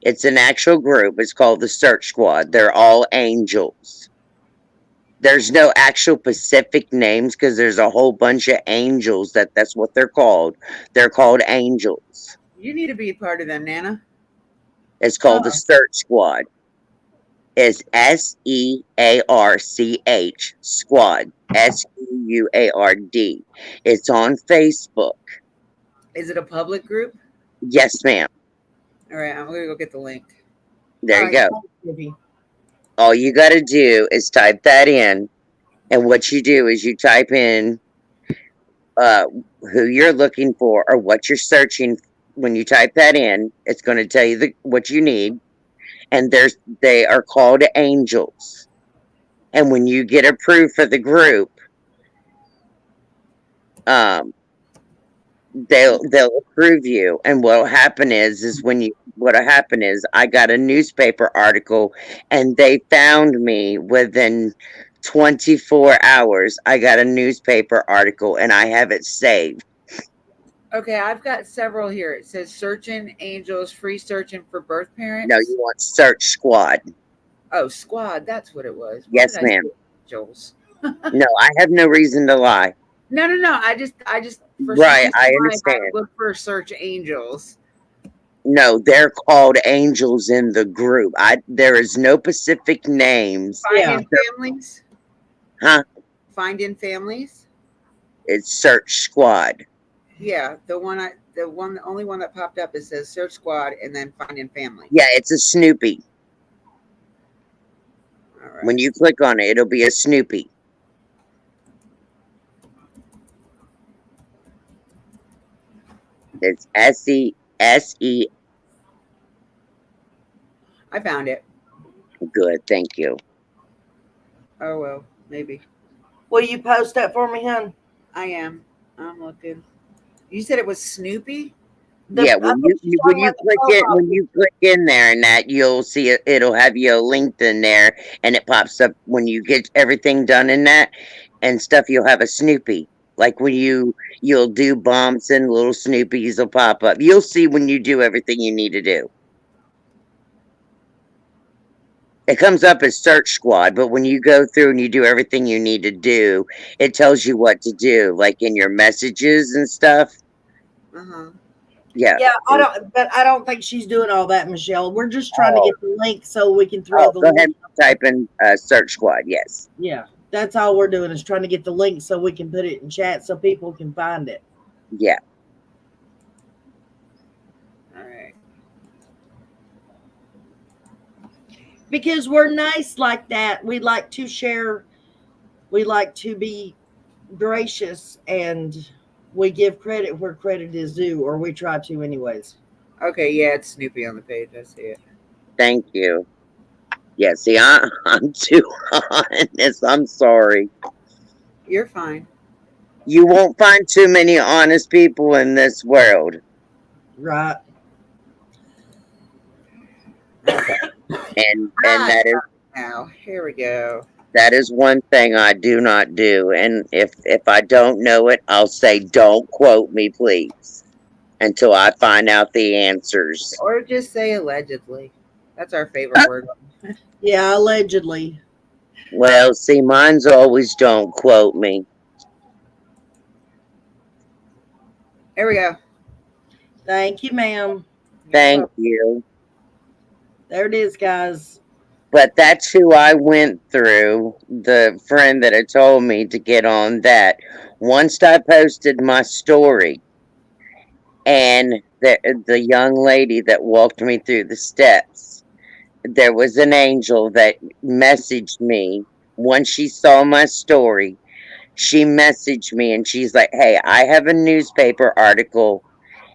It's an actual group. It's called the Search Squad. They're all angels. There's no actual specific names because there's a whole bunch of angels that's what they're called. They're called angels. You need to be a part of them, Nana. It's called the Search Squad. It's SEARCH Squad. SQUARD. It's on Facebook. Is it a public group? Yes, ma'am. All right, I'm gonna go get the link. There All you right, go. thanks, Vivi. All you got to do is type that in. And what you do is you type in who you're looking for or what you're searching. When you type that in, it's going to tell you what you need. And they are called angels. And when you get approved for the group, um, they'll approve you. And what'll happen is what'll happen is I got a newspaper article, and they found me within 24 hours. I got a newspaper article, and I have it saved. Okay, I've got several here. It says searching angels, free searching for birth No, parents. you want Search Squad. Oh, squad. That's what it was. Why Yes, did I ma'am. say angels? No, I have no reason to lie. No. I just for Right, some I reason I understand. look for search angels. No, they're called angels in the group. There is no specific names. Yeah. Finding families. Huh? Finding Families. It's Search Squad. Yeah, the only one that popped up, it says Search Squad and then Finding Family. Yeah, it's a Snoopy. All right. When you click on it, it'll be a Snoopy. It's S-E. I found it. Good, thank you. Oh well, maybe. Will you post that for me, hon? I am. I'm looking. You said it was Snoopy? Yeah, when you click in there and that, you'll see it. It'll have you a link in there, and it pops up when you get everything done in that and stuff. You'll have a Snoopy. Like when you'll do bumps and little Snoopies will pop up. You'll see when you do everything you need to do. It comes up as Search Squad, but when you go through and you do everything you need to do, it tells you what to do, like in your messages and stuff. Yeah. Yeah, I don't think she's doing all that, Michelle. We're just trying to get the link so we can throw the Go ahead link. and type in Search Squad, yes. Yeah, that's all we're doing is trying to get the link so we can put it in chat so people can find it. Yeah. All right. Because we're nice like that. We like to share. We like to be gracious, and we give credit where credit is due, or we try to anyways. Okay, yeah, it's Snoopy on the page. I see it. Thank you. Yeah, see, I'm too honest. I'm sorry. You're fine. You won't find too many honest people in this world. Right. And that is now. Here we go. that is one thing I do not do. And if I don't know it, I'll say, don't quote me, please, until I find out the answers. Or just say allegedly. That's our favorite word. Yeah, allegedly. Well, see, mine's always don't quote me. Here we go. Thank you, ma'am. Thank you. There it is, guys. But that's who I went through, the friend that had told me to get on that. Once I posted my story, and the young lady that walked me through the steps, there was an angel that messaged me. Once she saw my story, she messaged me and she's like, hey, I have a newspaper article.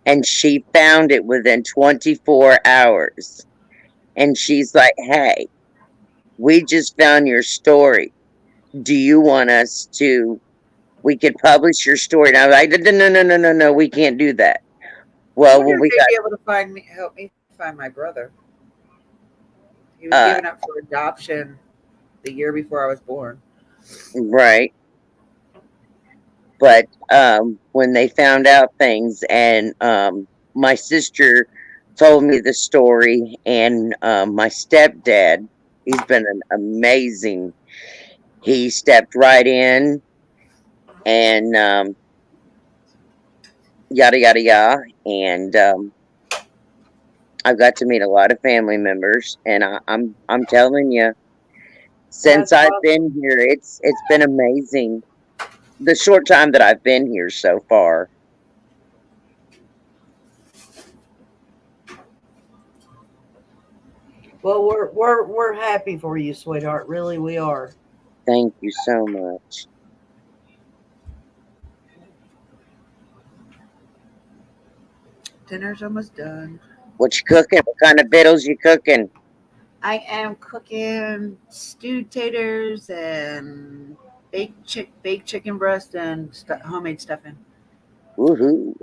And she found it within 24 hours. And she's like, hey, we just found your story. Do you want us to, we could publish your story? And I was like, no, we can't do that. Well, When we they got, be able to help me find my brother. He was given up for adoption the year before I was born. right. But when they found out things, and my sister told me the story, and my stepdad, he's been an amazing, he stepped right in, and yada yada yada, and I've got to meet a lot of family members, and I'm telling you, since I've been here, it's been amazing. The short time that I've been here so far. Well, we're happy for you, sweetheart. Really, we are. Thank you so much. Dinner's almost done. What you cooking? What kind of victuals you cooking? I am cooking stewed taters and baked chicken breast and homemade stuffing. Woohoo!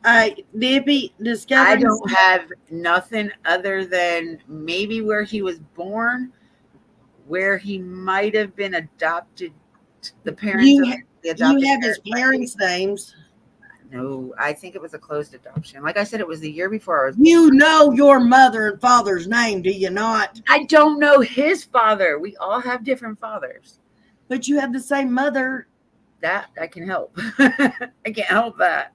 Dippy, I don't have nothing other than maybe where he was born, where he might have been adopted. The parents. You adopted have his parents' names. No, I think it was a closed adoption. Like I said, it was the year before I was. You know your mother and father's name, do you not? I don't know his father. We all have different fathers. But you have the same mother. That I can help. I can't help that.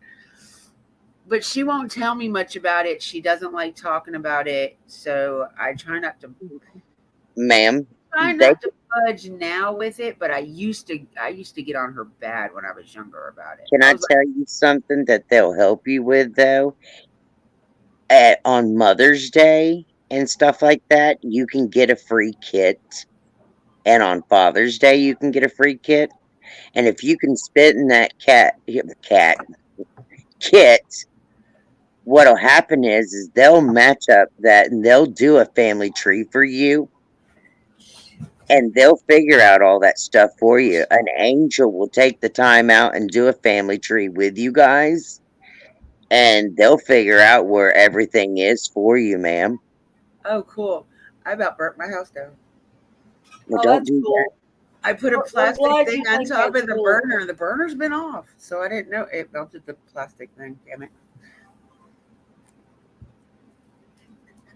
But she won't tell me much about it. She doesn't like talking about it. So I try not to. Ma'am, Try not to budge now with it, but I used to get on her bad when I was younger about it. Can I I was like, tell you something that they'll help you with though? On Mother's Day and stuff like that, you can get a free kit. And on Father's Day, you can get a free kit. And if you can spit in that kit, what'll happen is they'll match up that and they'll do a family tree for you. And they'll figure out all that stuff for you. An angel will take the time out and do a family tree with you guys. And they'll figure out where everything is for you, ma'am. oh, cool. I about burnt my house down. Well, Oh, don't that's do cool. that. I put a We're plastic glad thing you on think top that's of the cool. burner, and the burner's been off. So I didn't know it melted the plastic thing. Damn it.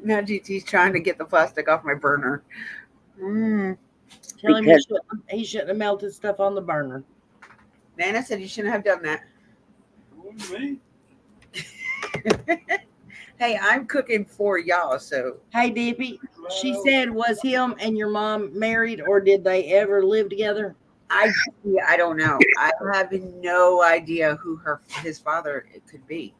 Now GT's trying to get the plastic off my burner. Tell him Because he shouldn't have melted stuff on the burner. Nana said you shouldn't have done that. Wasn't me. Hey, I'm cooking for y'all, so Hey, Dippy, she said, was him and your mom married, or did they ever live together? I don't know. I have no idea who his father it could be.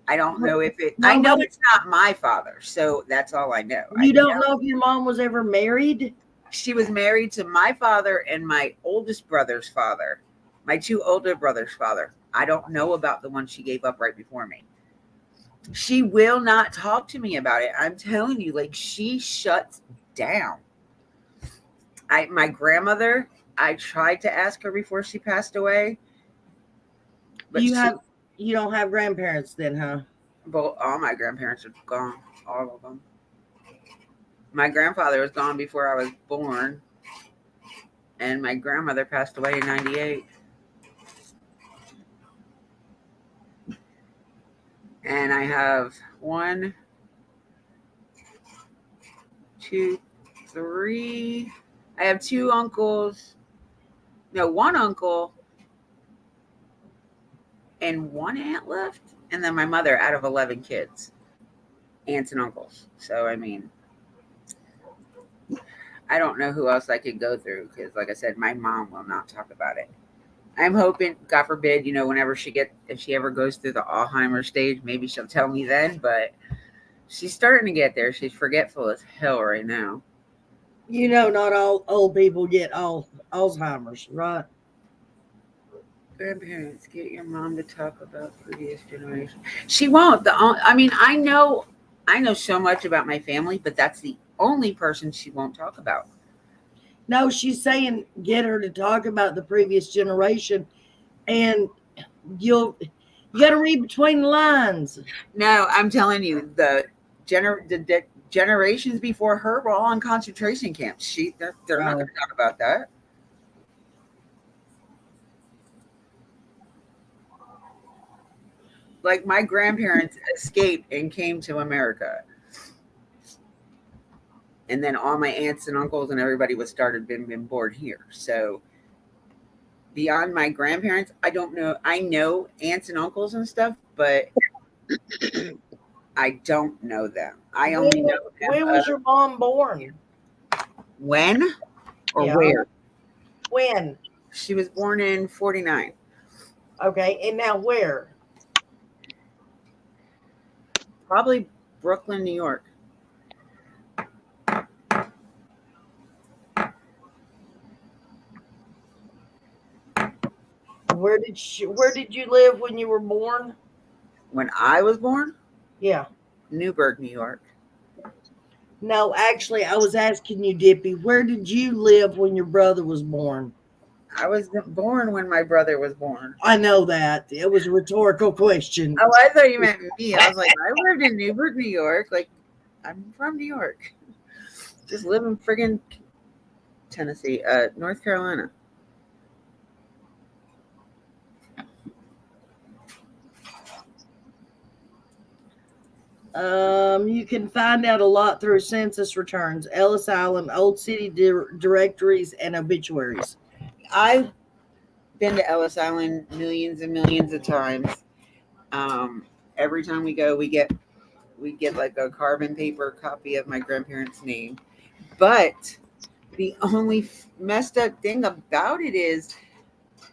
I don't know if it. I know it's not my father, so that's all I know. You don't know if your mom was ever married? She was married to my father and my oldest brother's father, my two older brothers' father. I don't know about the one she gave up right before me. She will not talk to me about it. I'm telling you, like she shuts down. My grandmother, I tried to ask her before she passed away. But You don't have grandparents then, huh? But all my grandparents are gone, all of them. My grandfather was gone before I was born, and my grandmother passed away in '98. And I have 1, 2, 3. I have 2 uncles. No, 1 uncle and 1 aunt left. And then my mother out of 11 kids, aunts and uncles. So, I mean, I don't know who else I could go through because, like I said, my mom will not talk about it. I'm hoping, God forbid, whenever if she ever goes through the Alzheimer's stage, maybe she'll tell me then, but she's starting to get there. She's forgetful as hell right now. Not all old people get Alzheimer's, right? Grandparents, get your mom to talk about previous generations. She won't. I know so much about my family, but that's the only person she won't talk about. No, she's saying get her to talk about the previous generation, and you got to read between the lines. No, I'm telling you, the generations before her were all in concentration camps. They're not going to talk about that. Like my grandparents escaped and came to America. And then all my aunts and uncles and everybody been born here. So beyond my grandparents, I don't know. I know aunts and uncles and stuff, but I don't know them. I only know them. When was your mom born? When or Yeah. where? When? She was born in 49. Okay, and now where? Probably Brooklyn, New York. Where did you live when you were born? When I was born? Yeah. Newburgh, New York. No, actually, I was asking you, Dippy, where did you live when your brother was born? I was born when my brother was born. I know that. It was a rhetorical question. Oh, I thought you meant me. I was like, I lived in Newburgh, New York. Like, I'm from New York. Just live in friggin' Tennessee, North Carolina. You can find out a lot through census returns, Ellis Island, old city directories, and obituaries. I've been to Ellis Island millions and millions of times. Every time we go, we get like a carbon paper copy of my grandparents' name. But The only messed up thing about it is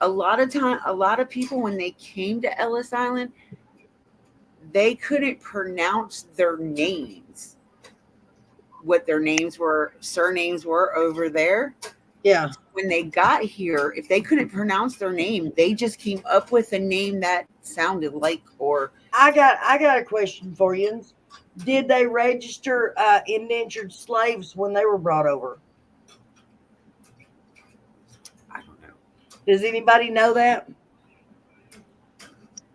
a lot of people when they came to Ellis Island, they couldn't pronounce their names, what their names were, surnames were over there. Yeah. When they got here, if they couldn't pronounce their name, they just came up with a name that sounded like, or I got a question for you. Did they register indentured slaves when they were brought over? I don't know. Does anybody know that?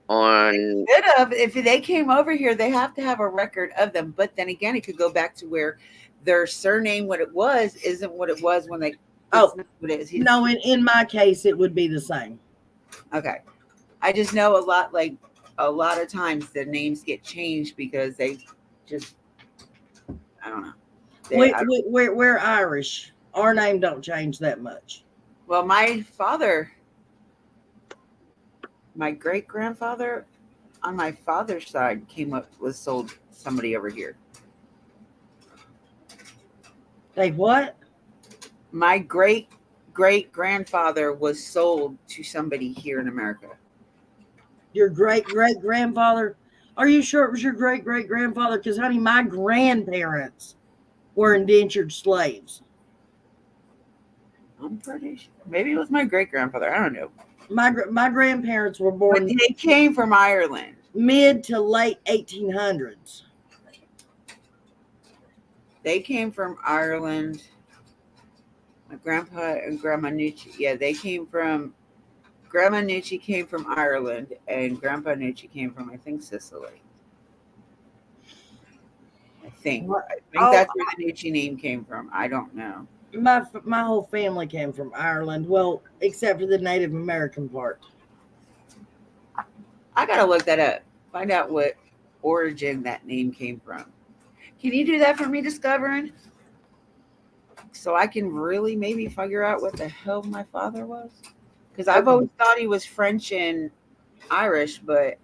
On Could have. If they came over here, they have to have a record of them. But then again, it could go back to where their surname, what it was, isn't what it was when they. Oh, what it is. No, in my case, it would be the same. Okay. I just know a lot of times the names get changed because they just, I don't know. We're Irish. Our name don't change that much. Well, my great grandfather on my father's side was sold to somebody over here. Like what? My great grandfather was sold to somebody here in America. Your great grandfather? Are you sure it was your great grandfather? Because honey, my grandparents were indentured slaves. I'm pretty sure. Maybe it was my great grandfather. I don't know. My grandparents were born. But they came from Ireland. Mid to late 1800s. They came from Ireland. My grandpa and Grandma Nucci. Yeah, Grandma Nucci came from Ireland, and Grandpa Nucci came from, I think, Sicily. I think that's where the Nucci name came from. I don't know. My whole family came from Ireland. Well, except for the Native American part. I gotta look that up. Find out what origin that name came from. Can you do that for me, Discovering? So I can really maybe figure out what the hell my father was? Because I've always thought he was French and Irish, but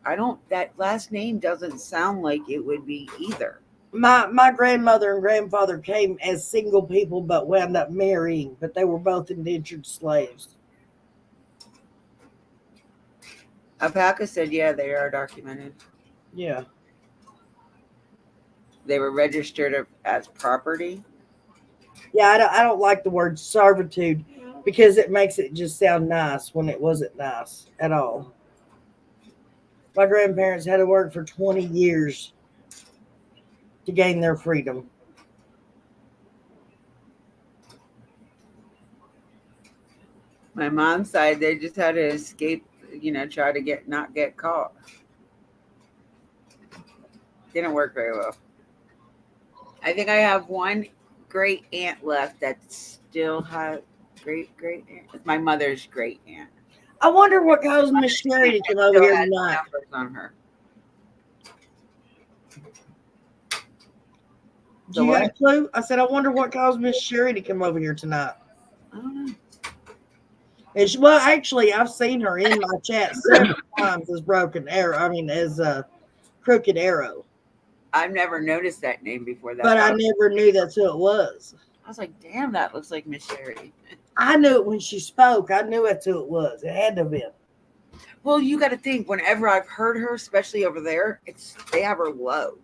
that last name doesn't sound like it would be either. My grandmother and grandfather came as single people but wound up marrying, but they were both indentured slaves. Alpaca said, yeah, they are documented. Yeah. They were registered as property. Yeah, I don't like the word servitude because it makes it just sound nice when it wasn't nice at all. My grandparents had to work for 20 years to gain their freedom. My mom's side, they just had to escape, try to not get caught. Didn't work very well. I think I have one great aunt left that still has great aunt. It's my mother's great aunt. I wonder what caused Miss Sherry to come over here tonight. On her. Do you have a clue? I said, I wonder what caused Miss Sherry to come over here tonight. I don't know. Well, actually, I've seen her in my chat several times as Broken Arrow. I mean, as Crooked Arrow. I've never noticed that name before. But I never knew that's who it was. I was like, damn, that looks like Miss Sherry. I knew it when she spoke. I knew that's who it was. It had to have been. Well, you got to think, whenever I've heard her, especially over there, they have her low.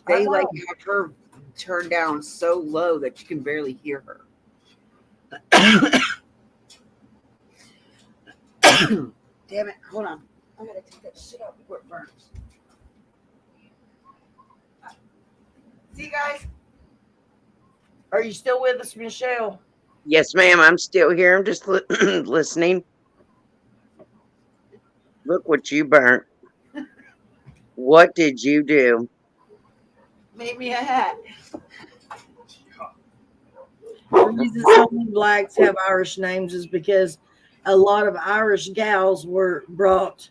They have her turned down so low that you can barely hear her. Damn it. Hold on. I got to take that shit out before it burns. See you guys. Are you still with us, Michelle? Yes, ma'am. I'm still here. I'm just listening. Look what you burnt. What did you do? Made me a hat. The reason so many blacks have Irish names is because a lot of Irish gals were brought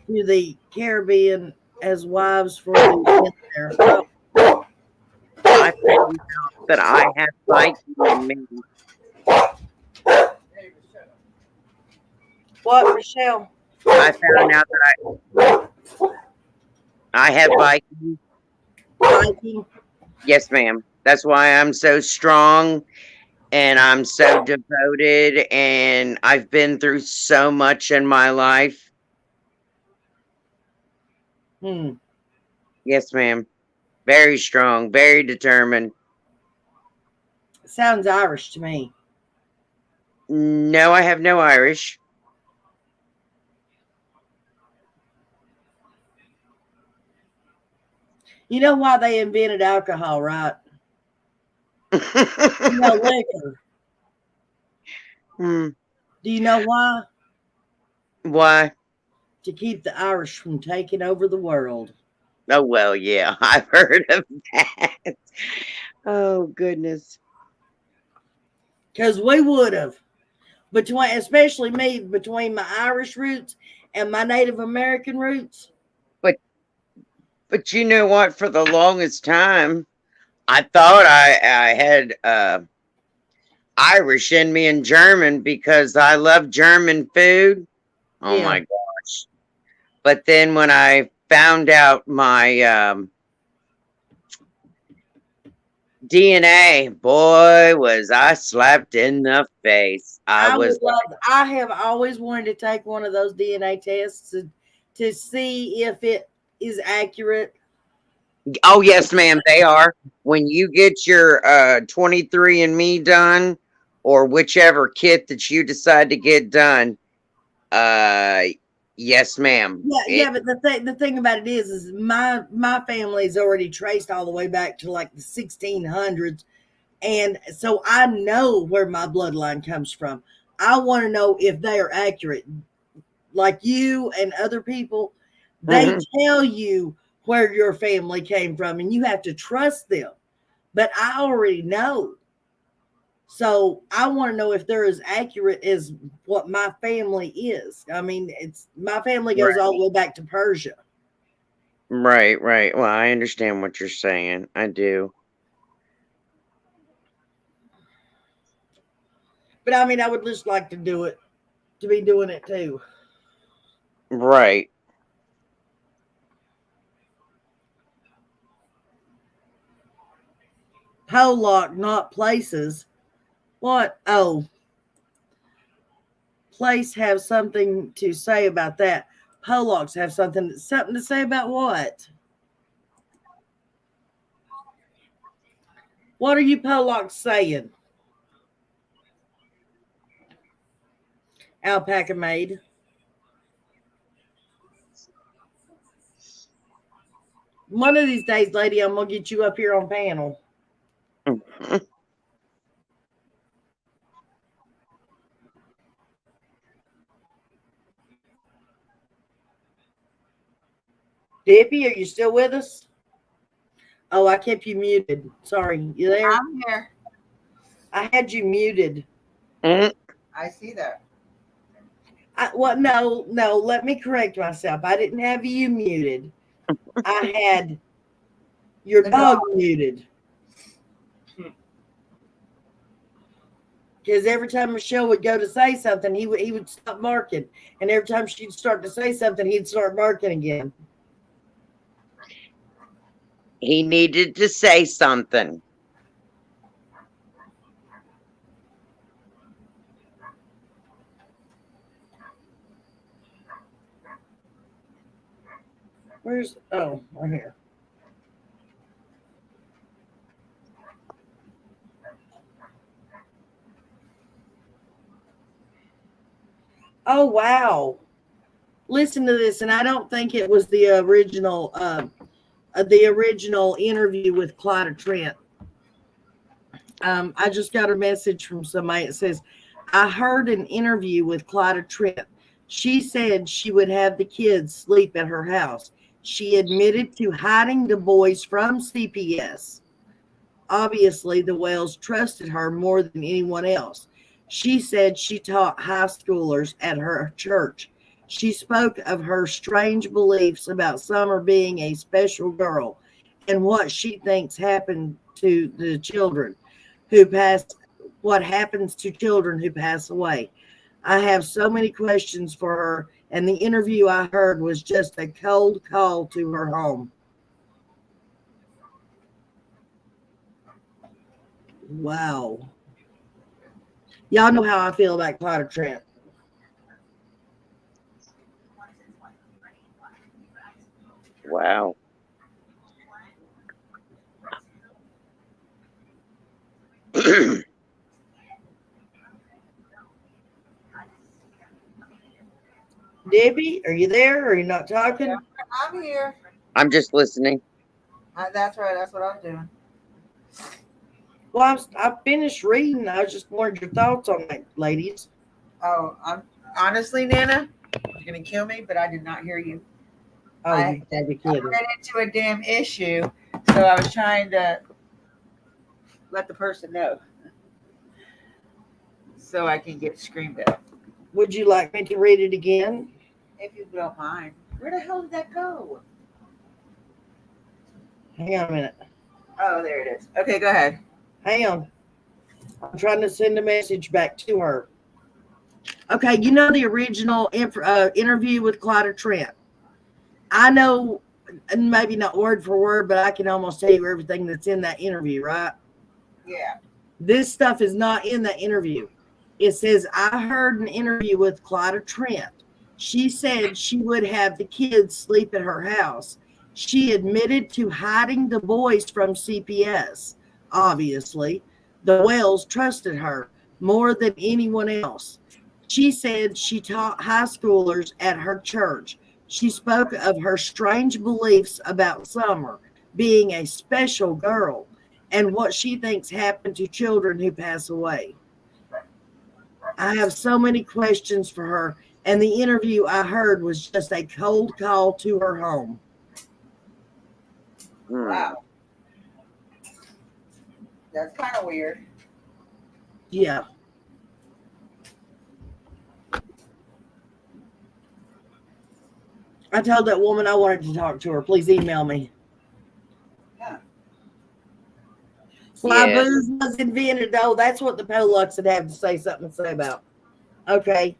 to the Caribbean as wives for the men there. I found out that I had Viking in me. What, Michelle? I found out that I had Viking. Viking? Yes, ma'am. That's why I'm so strong and I'm so devoted, and I've been through so much in my life. Yes, ma'am. Very strong, very determined. Sounds Irish to me. No, I have no Irish. You know why they invented alcohol, right? No liquor. Hmm. Do you know why? Why? To keep the Irish from taking over the world. Oh, well, yeah, I've heard of that. Oh, goodness. Because we would have. Especially me, between my Irish roots and my Native American roots. But you know what? For the longest time, I thought I had Irish in me and German because I love German food. Oh, Yeah. my gosh. But then when I found out my DNA, boy, was I slapped in the face. I was I have always wanted to take one of those DNA tests to see if it is accurate. oh, yes, ma'am, they are. When you get your 23andMe done, or whichever kit that you decide to get done, yes, ma'am. Yeah, but the thing about it is my family's already traced all the way back to like the 1600s, and so I know where my bloodline comes from. I want to know if they are accurate. Like you and other people, they tell you where your family came from, and you have to trust them. But I already know. So I want to know if they're as accurate as what my family is. I mean, my family goes all the way back to Persia. Right, right. Well, I understand what you're saying. I do. But I mean, I would just like to do it, to be doing it too. Right. Pollock, not places. What? Oh, place have something to say about that. Pollocks have something to say about what? What are you Pollocks saying? Alpaca maid. One of these days, lady, I'm gonna get you up here on panel. Dippy, are you still with us? Oh, I kept you muted. Sorry, you there? I'm here. I had you muted. I see that. No, let me correct myself. I didn't have you muted. I had your dog muted. Because every time Michelle would go to say something, he would stop barking. And every time she'd start to say something, he'd start barking again. He needed to say something. Right here. Oh, wow. Listen to this, and I don't think it was the original interview with Clyda Trent. I just got a message from somebody that says, I heard an interview with Clyda Trent. She said she would have the kids sleep at her house. She admitted to hiding the boys from CPS. Obviously, the Whales trusted her more than anyone else. She said she taught high schoolers at her church. She spoke of her strange beliefs about Summer being a special girl and what she thinks happened to the children who pass, what happens to children who pass away. I have so many questions for her, and the interview I heard was just a cold call to her home. Wow. Y'all know how I feel about Clyde Trent. Wow. Debbie, are you there? Or are you not talking? I'm here. I'm just listening. That's right. That's what I'm doing. Well, I finished reading. I just wanted your thoughts on that, ladies. Oh, I'm honestly, Nana, you're gonna kill me, but I did not hear you. Oh, I you gotta be I kidding. ran into a damn issue, so I was trying to let the person know so I can get screamed at. Would you like me to read it again? If you don't mind. Where the hell did that go? Hang on a minute. Oh, there it is. Okay, go ahead. Hang on. I'm trying to send a message back to her. Okay, you know the original interview with Clyde Trent. I know, and maybe not word for word, but I can almost tell you everything that's in that interview, right? Yeah. This stuff is not in that interview. It says, I heard an interview with Clyde Trent. She said she would have the kids sleep at her house. She admitted to hiding the boys from CPS. Obviously, the Wells trusted her more than anyone else. She said she taught high schoolers at her church. She spoke of her strange beliefs about Summer being a special girl and what she thinks happened to children who pass away. I have so many questions for her, and the interview I heard was just a cold call to her home. Wow. That's kind of weird. Yeah. I told that woman I wanted to talk to her. Please email me. Yeah. Why Yes. booze was invented, though, that's what the Polacks would have to say something to say about. Okay.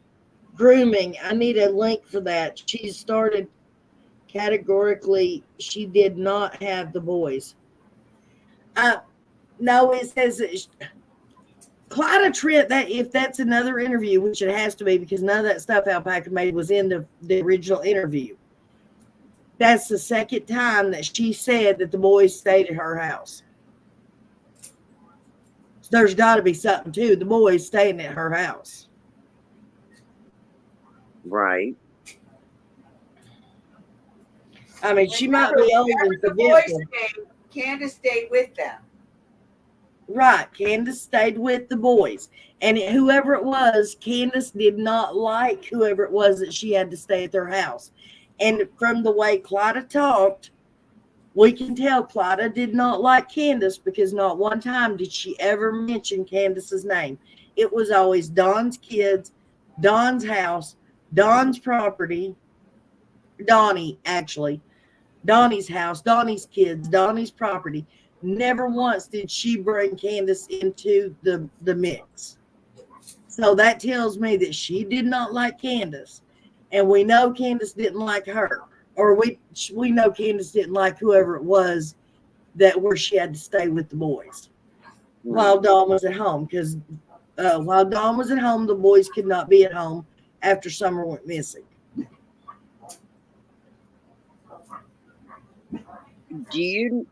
Grooming. I need a link for that. She started categorically. She did not have the boys. No, it says that Clyde Trent, that if that's another interview, which it has to be because none of that stuff Alpaca made was in the original interview. That's the second time that she said that the boys stayed at her house. So there's got to be something too. The boys staying at her house. Right. I mean, she might be old and The boys forgetful. stayed, Candace stayed with them. Right. Candace stayed with the boys. And whoever it was, Candace did not like whoever it was that she had to stay at their house. And from the way Clyda talked, we can tell Clyda did not like Candace because not one time did she ever mention Candace's name. It was always Don's kids, Don's house, Don's property, Donnie's house, Donnie's kids, Donnie's property. Never once did she bring Candace into the mix. So that tells me that she did not like Candace. And we know Candace didn't like her. Or we know Candace didn't like whoever it was that where she had to stay with the boys while Dawn was at home. Because while Dawn was at home, the boys could not be at home after Summer went missing. Do you?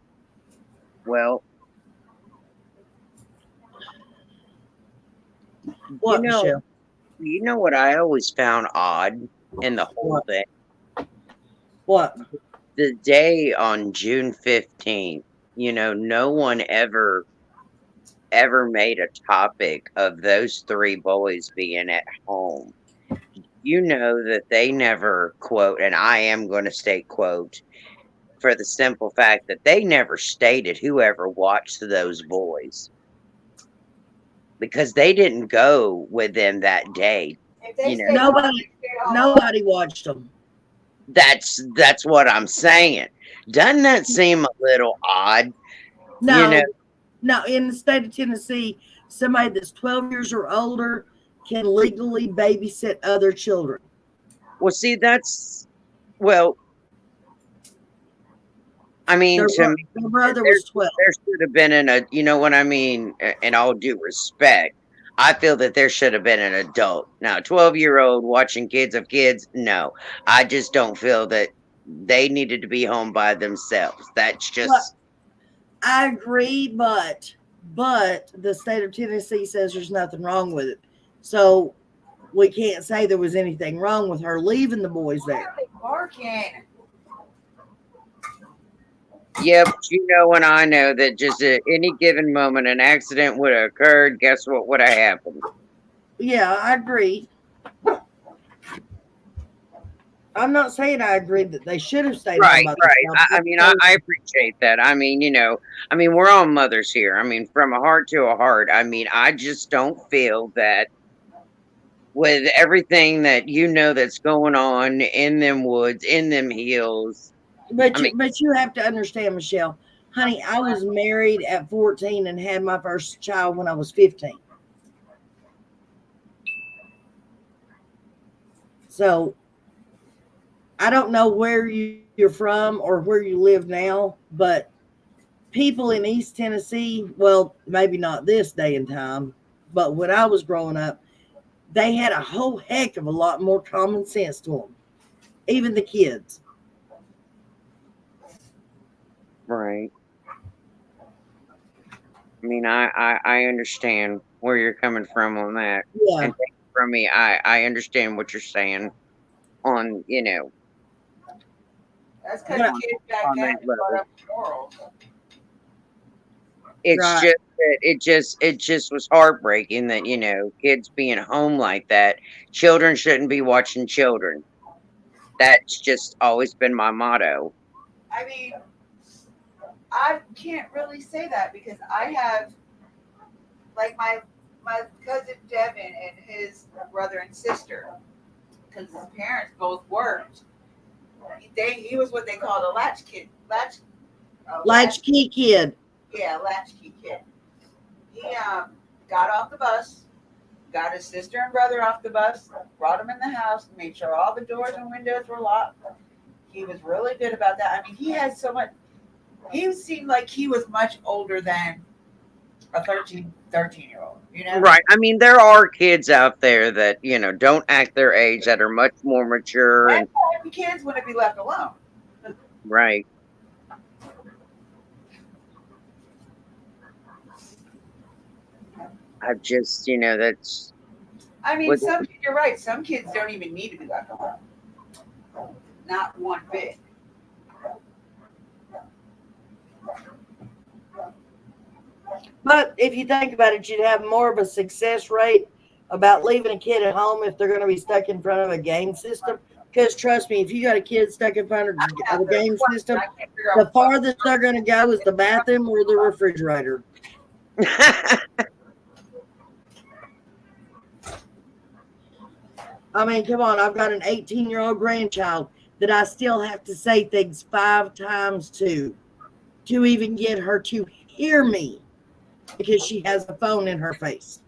Well, What, you know, Michelle? you know what I always found odd in the whole What? thing? What? The day on June 15th, no one ever made a topic of those three boys being at home. You know that they never quote, and I am going to state quote, for the simple fact that they never stated whoever watched those boys. Because they didn't go with them that day. If they stayed Nobody, home, they stayed home. nobody watched them. That's what I'm saying. Doesn't that seem a little odd? No, no. In the state of Tennessee, somebody that's 12 years or older can legally babysit other children. Well, see, I mean, to me, Their brother was 12. there should have been you know what I mean, in all due respect, I feel that there should have been an adult. Now, a 12-year-old watching kids of kids, no. I just don't feel that they needed to be home by themselves. That's Well, just I agree, but the state of Tennessee says there's nothing wrong with it. So we can't say there was anything wrong with her leaving the boys Why there. are they barking? yeah, but you know, and I know that just at any given moment an accident would have occurred. Guess what would have happened? Yeah, I agree. I'm not saying I agree that they should have stayed home Right, by right. themselves. I mean, I appreciate that. I mean, you know, I mean, we're all mothers here. I mean, from a heart to a heart. I mean, I just don't feel that with everything that you know that's going on in them woods, in them hills. But I mean, you have to understand, Michelle, honey, I was married at 14 and had my first child when I was 15. So I don't know where you're from or where you live now, but people in East Tennessee, well, maybe not this day and time, but when I was growing up, they had a whole heck of a lot more common sense to them, even the kids. right. I mean, I understand where you're coming from on that. Yeah. And take it from me, I understand what you're saying on, you know, That's because But, kids back on then that brought level. up morals. It's right. just that it just was heartbreaking that, you know, kids being home like that. Children shouldn't be watching children. That's just always been my motto. I mean, I can't really say that because I have, like, my cousin Devin and his brother and sister, because his parents both worked. He was what they called a latchkey Latchkey kid. latchkey kid. He got off the bus, got his sister and brother off the bus, brought them in the house, made sure all the doors and windows were locked. He was really good about that. I mean, he had so much. He seemed like he was much older than a 13-year-old. You know, Right. I mean, there are kids out there that, you know, don't act their age, that are much more mature and And kids wouldn't be left alone. right. I've just, you know, that's I mean, what you're right. Some kids don't even need to be left alone. Not one bit. But if you think about it, you'd have more of a success rate about leaving a kid at home if they're going to be stuck in front of a game system. Because trust me, if you got a kid stuck in front of a game system, the farthest they're going to go is the bathroom or the refrigerator. I mean, come on, I've got an 18-year-old grandchild that I still have to say things 5 times to even get her to hear me because she has a phone in her face.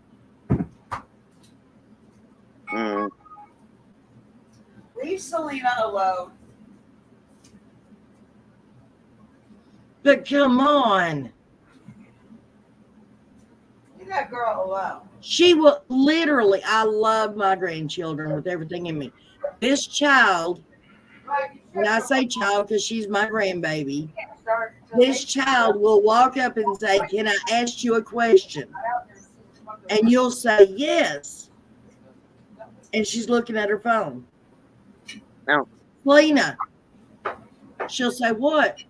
Mm. Leave Selena alone. But come on. Leave that girl alone. She will literally, I love my grandchildren with everything in me. This child, and I say child because she's my grandbaby, this child will walk up and say, "Can I ask you a question?" And you'll say, "Yes." And she's looking at her phone. No. Lena, she'll say, "What?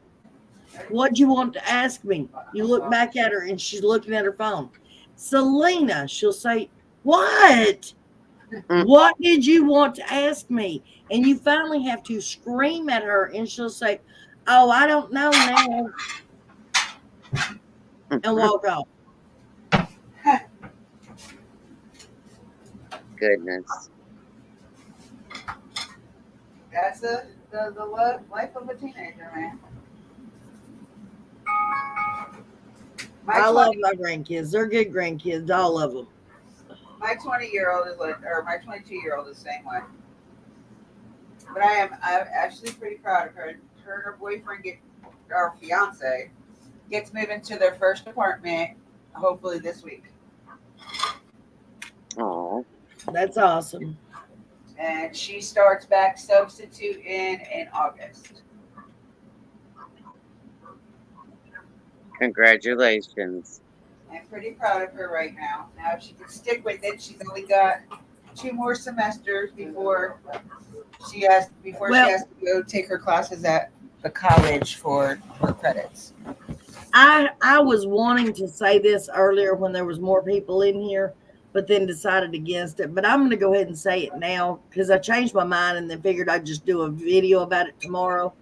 What do you want to ask me?" You look back at her and she's looking at her phone. Selena, she'll say, "What? What did you want to ask me?" And you finally have to scream at her and she'll say, "Oh, I don't know now," and walk off. Goodness. That's the life of a teenager, man. I love my grandkids. They're good grandkids, all of them. My 20-year-old is like, or my 22-year-old is the same way. But I'm actually pretty proud of her. Her and her boyfriend or fiance gets moving to their first apartment, hopefully this week. That's awesome. And she starts back substitute in August. Congratulations. I'm pretty proud of her right now. Now, if she can stick with it, she's only got 2 more semesters before she has Well- to go take her classes at the college for her credits. I was wanting to say this earlier when there was more people in here, but then decided against it. But I'm going to go ahead and say it now because I changed my mind and then figured I'd just do a video about it tomorrow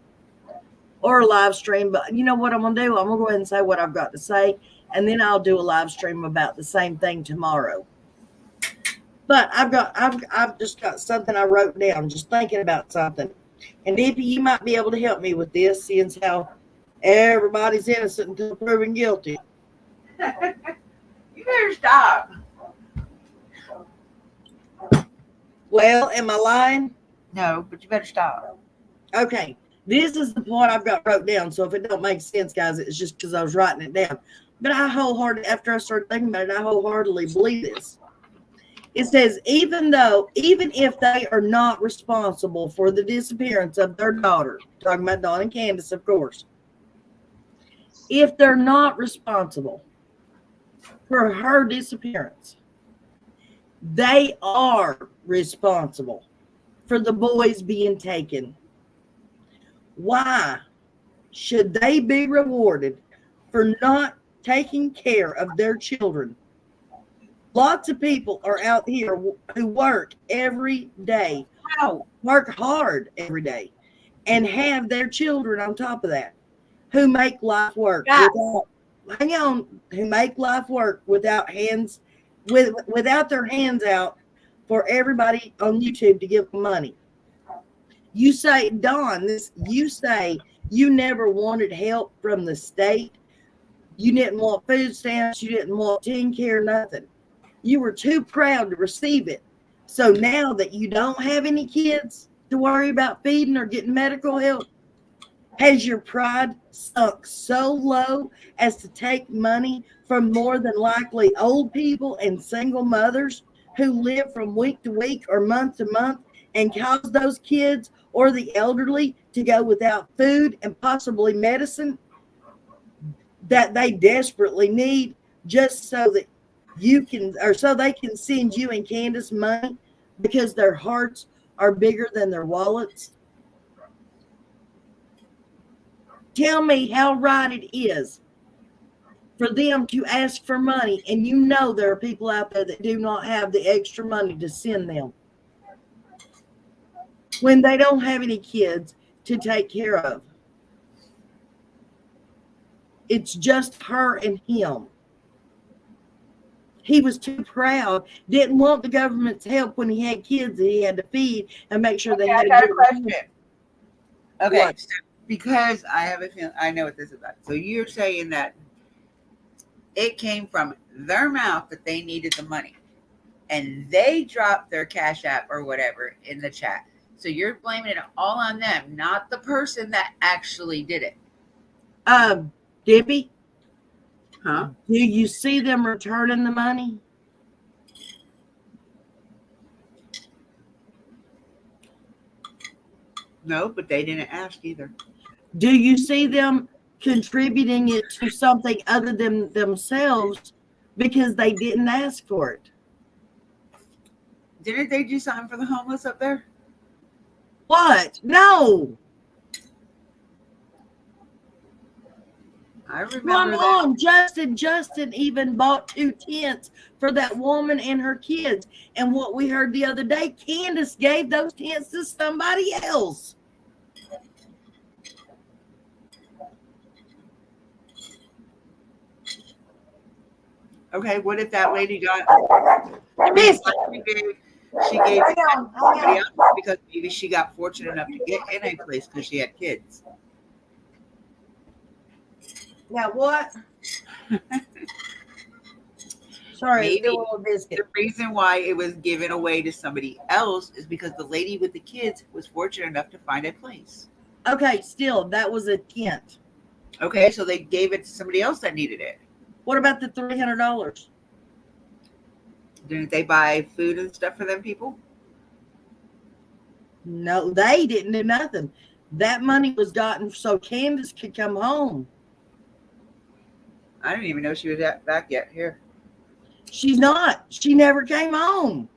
or a live stream. But you know what I'm going to do? I'm going to go ahead and say what I've got to say, and then I'll do a live stream about the same thing tomorrow. But I've just got something I wrote down, just thinking about something. And Dippy, you might be able to help me with this, seeing how everybody's innocent until proven guilty. You better stop. Well, am I lying? No, but you better stop. Okay, this is the point I've got wrote down. So if it don't make sense, guys, it's just because I was writing it down. But after I started thinking about it, I wholeheartedly believe this. It says, even if they are not responsible for the disappearance of their daughter, talking about Dawn and Candace, of course, if they're not responsible for her disappearance, they are responsible for the boys being taken. Why should they be rewarded for not taking care of their children? Lots of people are out here who work every day, work hard every day, and have their children on top of that, who make life work who make life work without their hands out for everybody on YouTube to give them money. You say, Dawn, you say you never wanted help from the state. You didn't want food stamps. You didn't want teen care, nothing. You were too proud to receive it. So now that you don't have any kids to worry about feeding or getting medical help, has your pride sunk so low as to take money from more than likely old people and single mothers who live from week to week or month to month and cause those kids or the elderly to go without food and possibly medicine that they desperately need, just so that so they can send you and Candace money because their hearts are bigger than their wallets? Tell me how right it is for them to ask for money, and you know there are people out there that do not have the extra money to send them when they don't have any kids to take care of. It's just her and him. He was too proud, didn't want the government's help when he had kids that he had to feed and make sure they had I got a a question. Okay, What? so because I have a feeling, I know what this is about. So you're saying that it came from their mouth that they needed the money, and they dropped their Cash App or whatever in the chat. So you're blaming it all on them, not the person that actually did it. Debbie, Huh? do you see them returning the money? No, but they didn't ask either. Do you see them contributing it to something other than themselves because they didn't ask for it? Didn't they do something for the homeless up there? What? No. I remember Come that. on, Justin even bought 2 tents for that woman and her kids. And what we heard the other day, Candace gave those tents to somebody else. Okay, what if that lady got? She gave Hang on. somebody else because maybe she got fortunate enough to get in a place because she had kids. Now what? Sorry, Maybe still a little biscuit. the reason why it was given away to somebody else is because the lady with the kids was fortunate enough to find a place. Okay, still, that was a tent. Okay, so they gave it to somebody else that needed it. What about the $300? Didn't they buy food and stuff for them people? No, they didn't do nothing. That money was gotten so Candace could come home. I didn't even know she was back yet. Here. She's not. She never came home.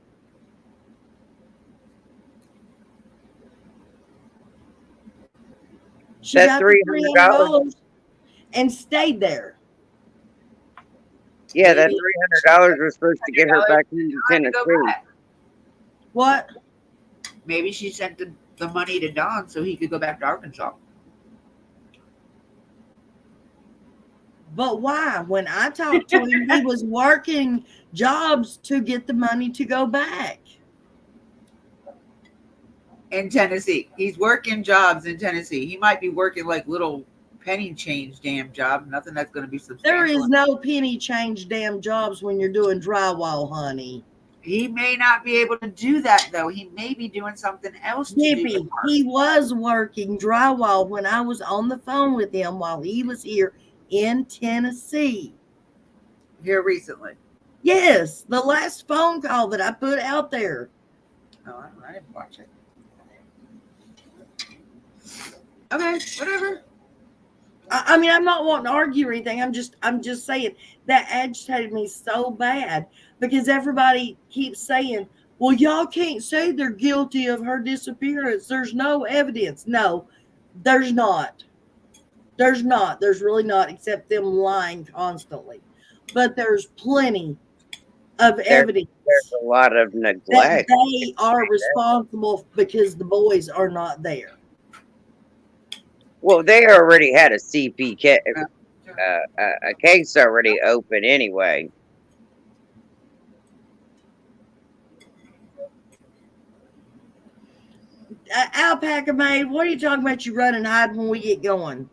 She That got the $300. $300 and stayed there. Yeah, that Maybe $300 was supposed to get her $100 back into Dawn to go Tennessee. back. What? Maybe she sent the money to Don so he could go back to Arkansas. But why? When I talked to him, he was working jobs to get the money to go back. In Tennessee. He's working jobs in Tennessee. He might be working like little penny change damn job. Nothing that's going to be substantial. There is no penny change damn jobs when you're doing drywall, honey. He may not be able to do that though. He may be doing something else. Dippy, he was working drywall when I was on the phone with him while he was here in Tennessee. Here recently. Yes, the last phone call that I put out there. Oh, I didn't watch it. Okay, whatever. I mean, I'm not wanting to argue or anything. I'm just saying that agitated me so bad because everybody keeps saying, well, y'all can't say they're guilty of her disappearance. There's no evidence. No, there's not. There's not. There's really not, except them lying constantly. But there's plenty of evidence. There's a lot of That neglect. they are responsible because the boys are not there. Well, they already had a CP a case already open anyway. Alpaca Maid, what are you talking about? You run and hide when we get going.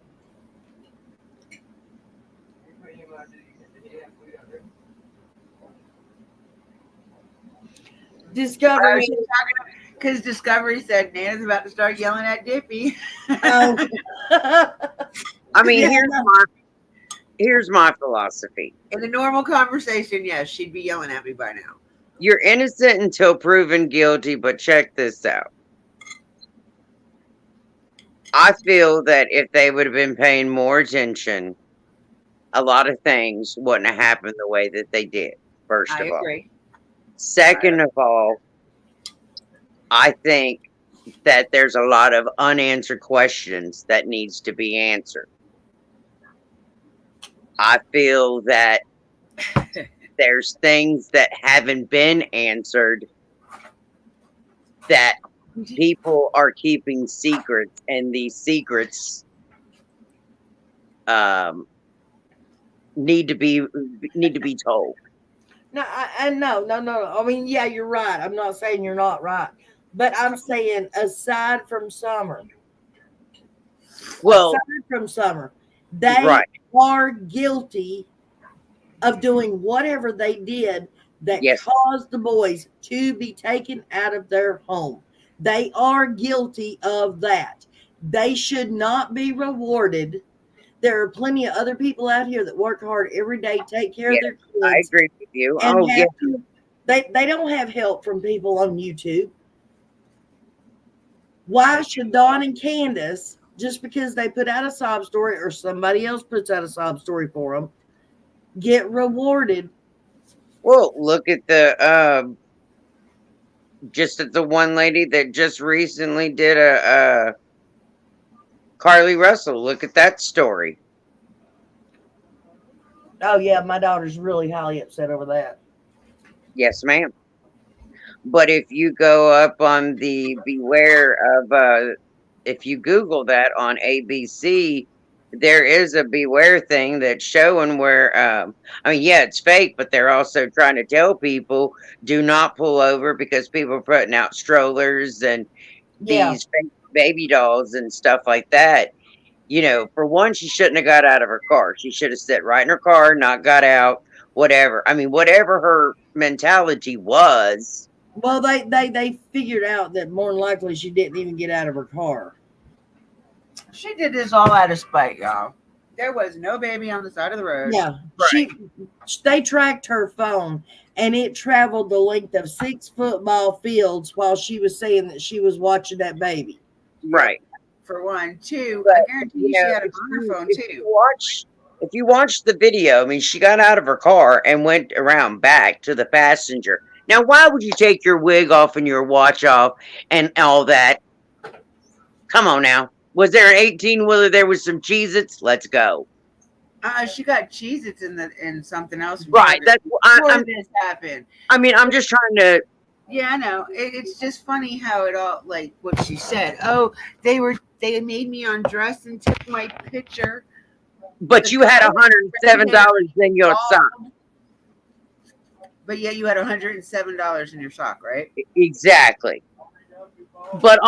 Discovery. Because Discovery said Nana's about to start yelling at Dippy. Oh. I mean, here's my philosophy. In a normal conversation, yes, she'd be yelling at me by now. You're innocent until proven guilty, but check this out. I feel that if they would have been paying more attention, a lot of things wouldn't have happened the way that they did, first I of all. agree. Second of all, I think that there's a lot of unanswered questions that needs to be answered. I feel that there's things that haven't been answered that people are keeping secrets, and these secrets need to be told. No, no. I mean, yeah, you're right. I'm not saying you're not right, but I'm saying aside from Summer, they Right. are guilty of doing whatever they did that Yes. caused the boys to be taken out of their home. They are guilty of that. They should not be rewarded. There are plenty of other people out here that work hard every day, take care of their kids. I agree with you. And Oh, yeah. they don't have help from people on YouTube. Why should Dawn and Candace, just because they put out a sob story or somebody else puts out a sob story for them, get rewarded? Well, look at the one lady that just recently did a Carly Russell. Look at that story. Oh yeah, my daughter's really highly upset over that. Yes, ma'am. But if you go up on the beware of if you Google that on ABC, there is a beware thing that's showing where I mean, yeah, it's fake, but they're also trying to tell people do not pull over because people are putting out strollers and these fake baby dolls and stuff like that. You know, for one, she shouldn't have got out of her car. She should have sat right in her car, not got out, whatever. I mean, whatever her mentality was. Well, they figured out that more than likely she didn't even get out of her car. She did this all out of spite, y'all. There was no baby on the side of the road. Yeah, they tracked her phone and it traveled the length of 6 football fields while she was saying that she was watching that baby. Right. For one, two, But, I guarantee you she had a if burner phone if too. if you watch the video, I mean, she got out of her car and went around back to the passenger. Now, why would you take your wig off and your watch off and all that? Come on now. Was there an 18-wheeler there with some Cheez-Its? Let's go. She got Cheez-Its in something else. Right. That's Before this happened. I mean, I'm just trying to. Yeah, I know. It's just funny how it all, like what she said. Oh, they made me undress and took my picture. But you had $107 in your sock. But yet you had $107 in your sock, right? Exactly. But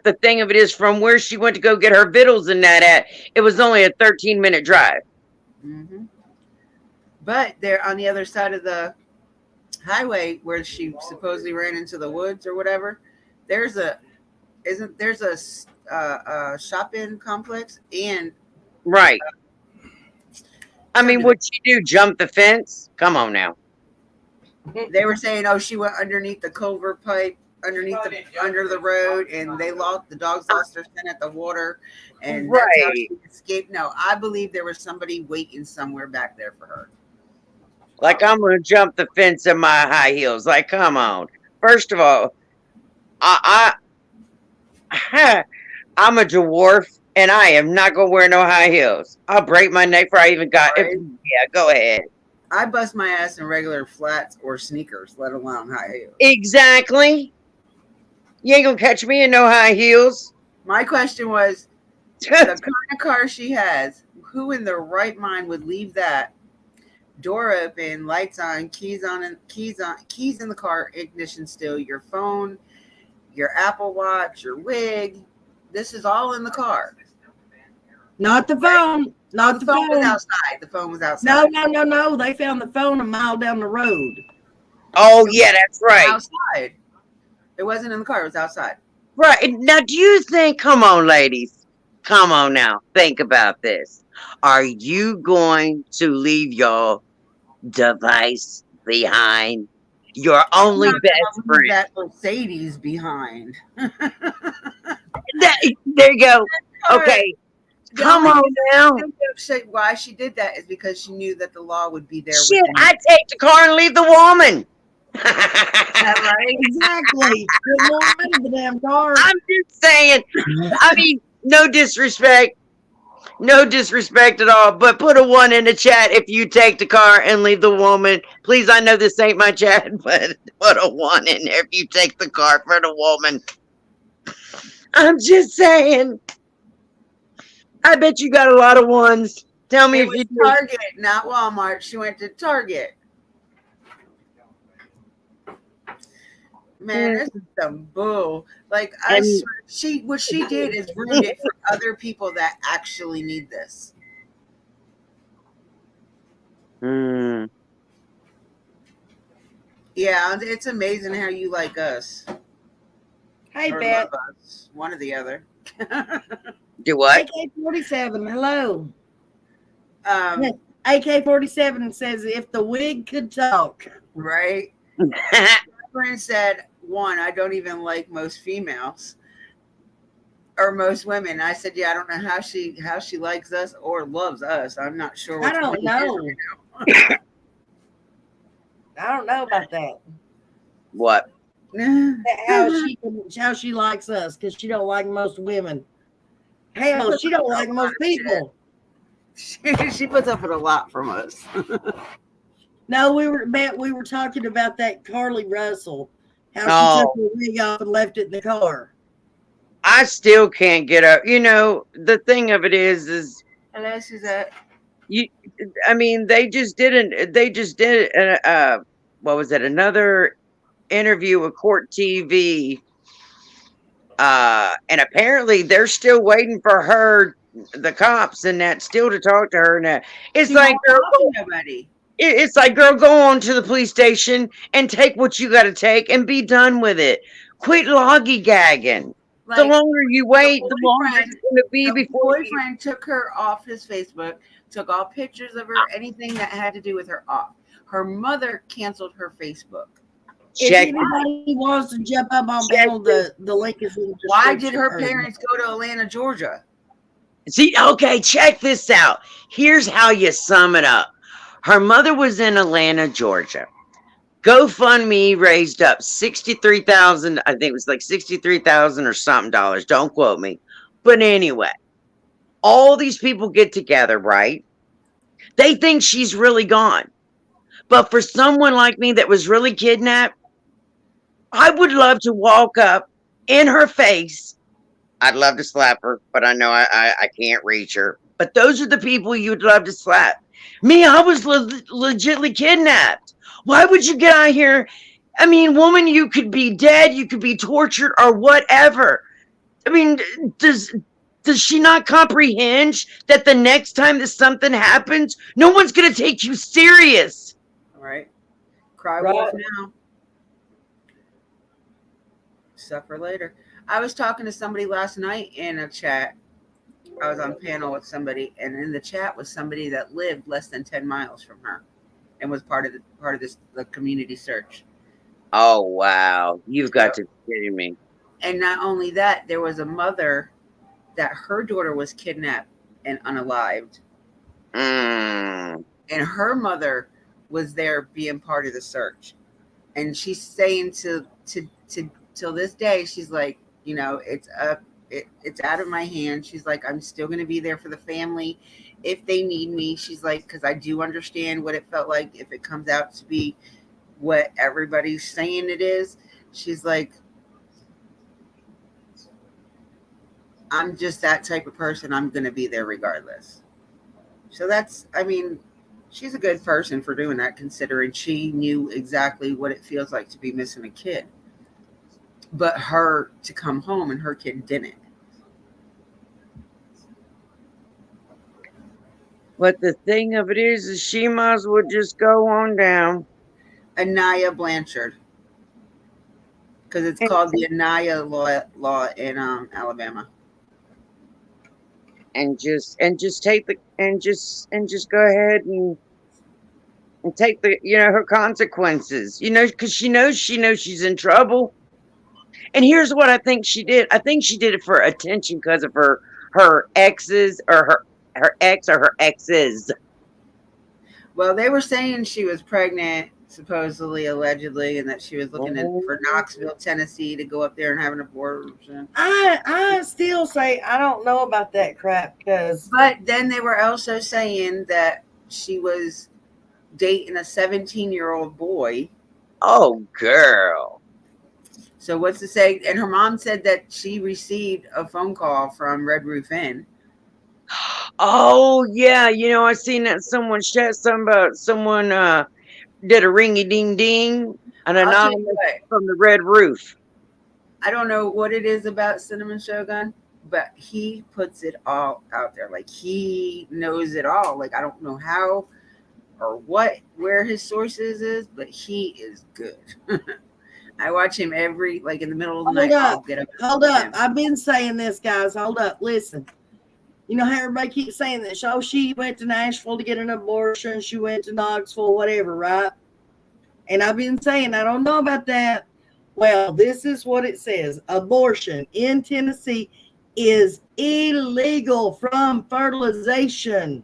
the thing of it is, from where she went to go get her victuals and that at, it was only a 13-minute drive. Mm-hmm. But they're on the other side of the highway where she supposedly ran into the woods or whatever. There's a shopping complex and right. I mean, would she do jump the fence? Come on now. They were saying, oh, she went underneath the culvert pipe, under the road, and the dogs lost their scent at the water, and that's how she escaped. No, I believe there was somebody waiting somewhere back there for her. Like, I'm gonna jump the fence in my high heels. Like, come on. First of all, I'm a dwarf, and I am not gonna wear no high heels. I'll break my neck before I even got. Right. Yeah, go ahead. I bust my ass in regular flats or sneakers, let alone high heels. Exactly. You ain't gonna catch me in no high heels. My question was, the kind of car she has, who in their right mind would leave that door open, lights on, keys in the car, ignition still, your phone, your Apple Watch, your wig. This is all in the car. Not the phone. Not the phone. Was outside. The phone was outside. No. They found the phone a mile down the road. Oh, yeah, that's right. Outside. It wasn't in the car. It was outside. Right. Now, do you think, come on, ladies. Come on now. Think about this. Are you going to leave your device behind? Your only best friend. That Mercedes behind. There you go. Okay. Come on now. Why she did that is because she knew that the law would be there. Shit, I'd take the car and leave the woman. Right? Exactly. The damn car. I'm just saying. I mean, no disrespect at all. But put a 1 in the chat if you take the car and leave the woman. Please, I know this ain't my chat, but put a 1 in there if you take the car for the woman. I'm just saying. I bet you got a lot of ones. Tell me if you do. Target, not Walmart. She went to Target. Man, this is some bull. Like, I swear, what she did is ruined it for other people that actually need this. Mm. Yeah, it's amazing how you like us. Hey, or Beth. love us. One or the other. Do what? AK-47, hello. Um, AK-47 says, if the wig could talk. Right? My friend said, 1, I don't even like most females. Or most women. I said, yeah, I don't know how she likes us or loves us. I'm not sure. I don't know. I don't know about that. What? How she likes us, because she don't like most women. Hell, she don't like most people. She puts up with a lot from us. No, we were talking about that Carly Russell. How she took her wig off and left it in the car. I still can't get up. You know, the thing of it is hello, Suzette. I mean, they just did what was it? Another interview with Court TV. And apparently they're still waiting for her, the cops and that, still to talk to her. And it's like, girl, it's like, girl, go on to the police station and take what you got to take and be done with it. Quit lollygagging. Like, the longer you wait, the longer it's going to be before. The boyfriend took her off his Facebook, took all pictures of her, anything that had to do with her off. her mother canceled her Facebook. If Check. anybody wants to jump up on panel, the link is in the Why description. did her parents go to Atlanta, Georgia? See, okay, check this out. Here's how you sum it up. Her mother was in Atlanta, Georgia. GoFundMe raised up 63,000. I think it was like 63,000 or something dollars. Don't quote me. But anyway, all these people get together, right? They think she's really gone. But for someone like me that was really kidnapped, I would love to walk up in her face. I'd love to slap her, but I know I can't reach her. But those are the people you'd love to slap. Me, I was legitly kidnapped. Why would you get out here? I mean, woman, you could be dead, you could be tortured, or whatever. I mean, does she not comprehend that the next time that something happens, no one's gonna take you serious? All right. Cry Right. wolf now. Suffer later. I was talking to somebody last night in a chat. I was on panel with somebody, and in the chat was somebody that lived less than 10 miles from her and was part of the community search. Oh wow, you've got to be kidding me. And not only that, there was a mother that her daughter was kidnapped and unalived. Mm. And her mother was there being part of the search. And she's saying to till this day, she's like, you know, it's out of my hands. She's like, I'm still going to be there for the family if they need me. She's like, because I do understand what it felt like if it comes out to be what everybody's saying it is. She's like, I'm just that type of person. I'm going to be there regardless. So that's, I mean, she's a good person for doing that, considering she knew exactly what it feels like to be missing a kid. But her to come home and her kid didn't. But the thing of it is she might as well just go on down. Anaya Blanchard. Because it's called the Anaya law in Alabama. And just take the and just go ahead and take the her consequences. Because she knows she's in trouble. And here's what I think she did. I think she did it for attention because of her exes or her ex or her exes. Well, they were saying she was pregnant, supposedly, allegedly, and that she was looking for Knoxville, Tennessee, to go up there and have an abortion. I still say I don't know about that crap because. But then they were also saying that she was dating a 17-year-old boy. Oh, girl. So what's to say? And her mom said that she received a phone call from Red Roof Inn. Oh yeah, I seen that someone said something about someone did a ringy ding ding, an anonymous from the Red Roof. I don't know what it is about Cinnamon Shogun, but he puts it all out there. Like he knows it all. Like I don't know how or where his sources is, but he is good. I watch him in the middle of the night. I'll get up. Hold up. I've been saying this, guys. Hold up. Listen. You know how everybody keeps saying this? Oh, she went to Nashville to get an abortion. She went to Knoxville, whatever, right? And I've been saying, I don't know about that. Well, this is what it says. Abortion in Tennessee is illegal from fertilization,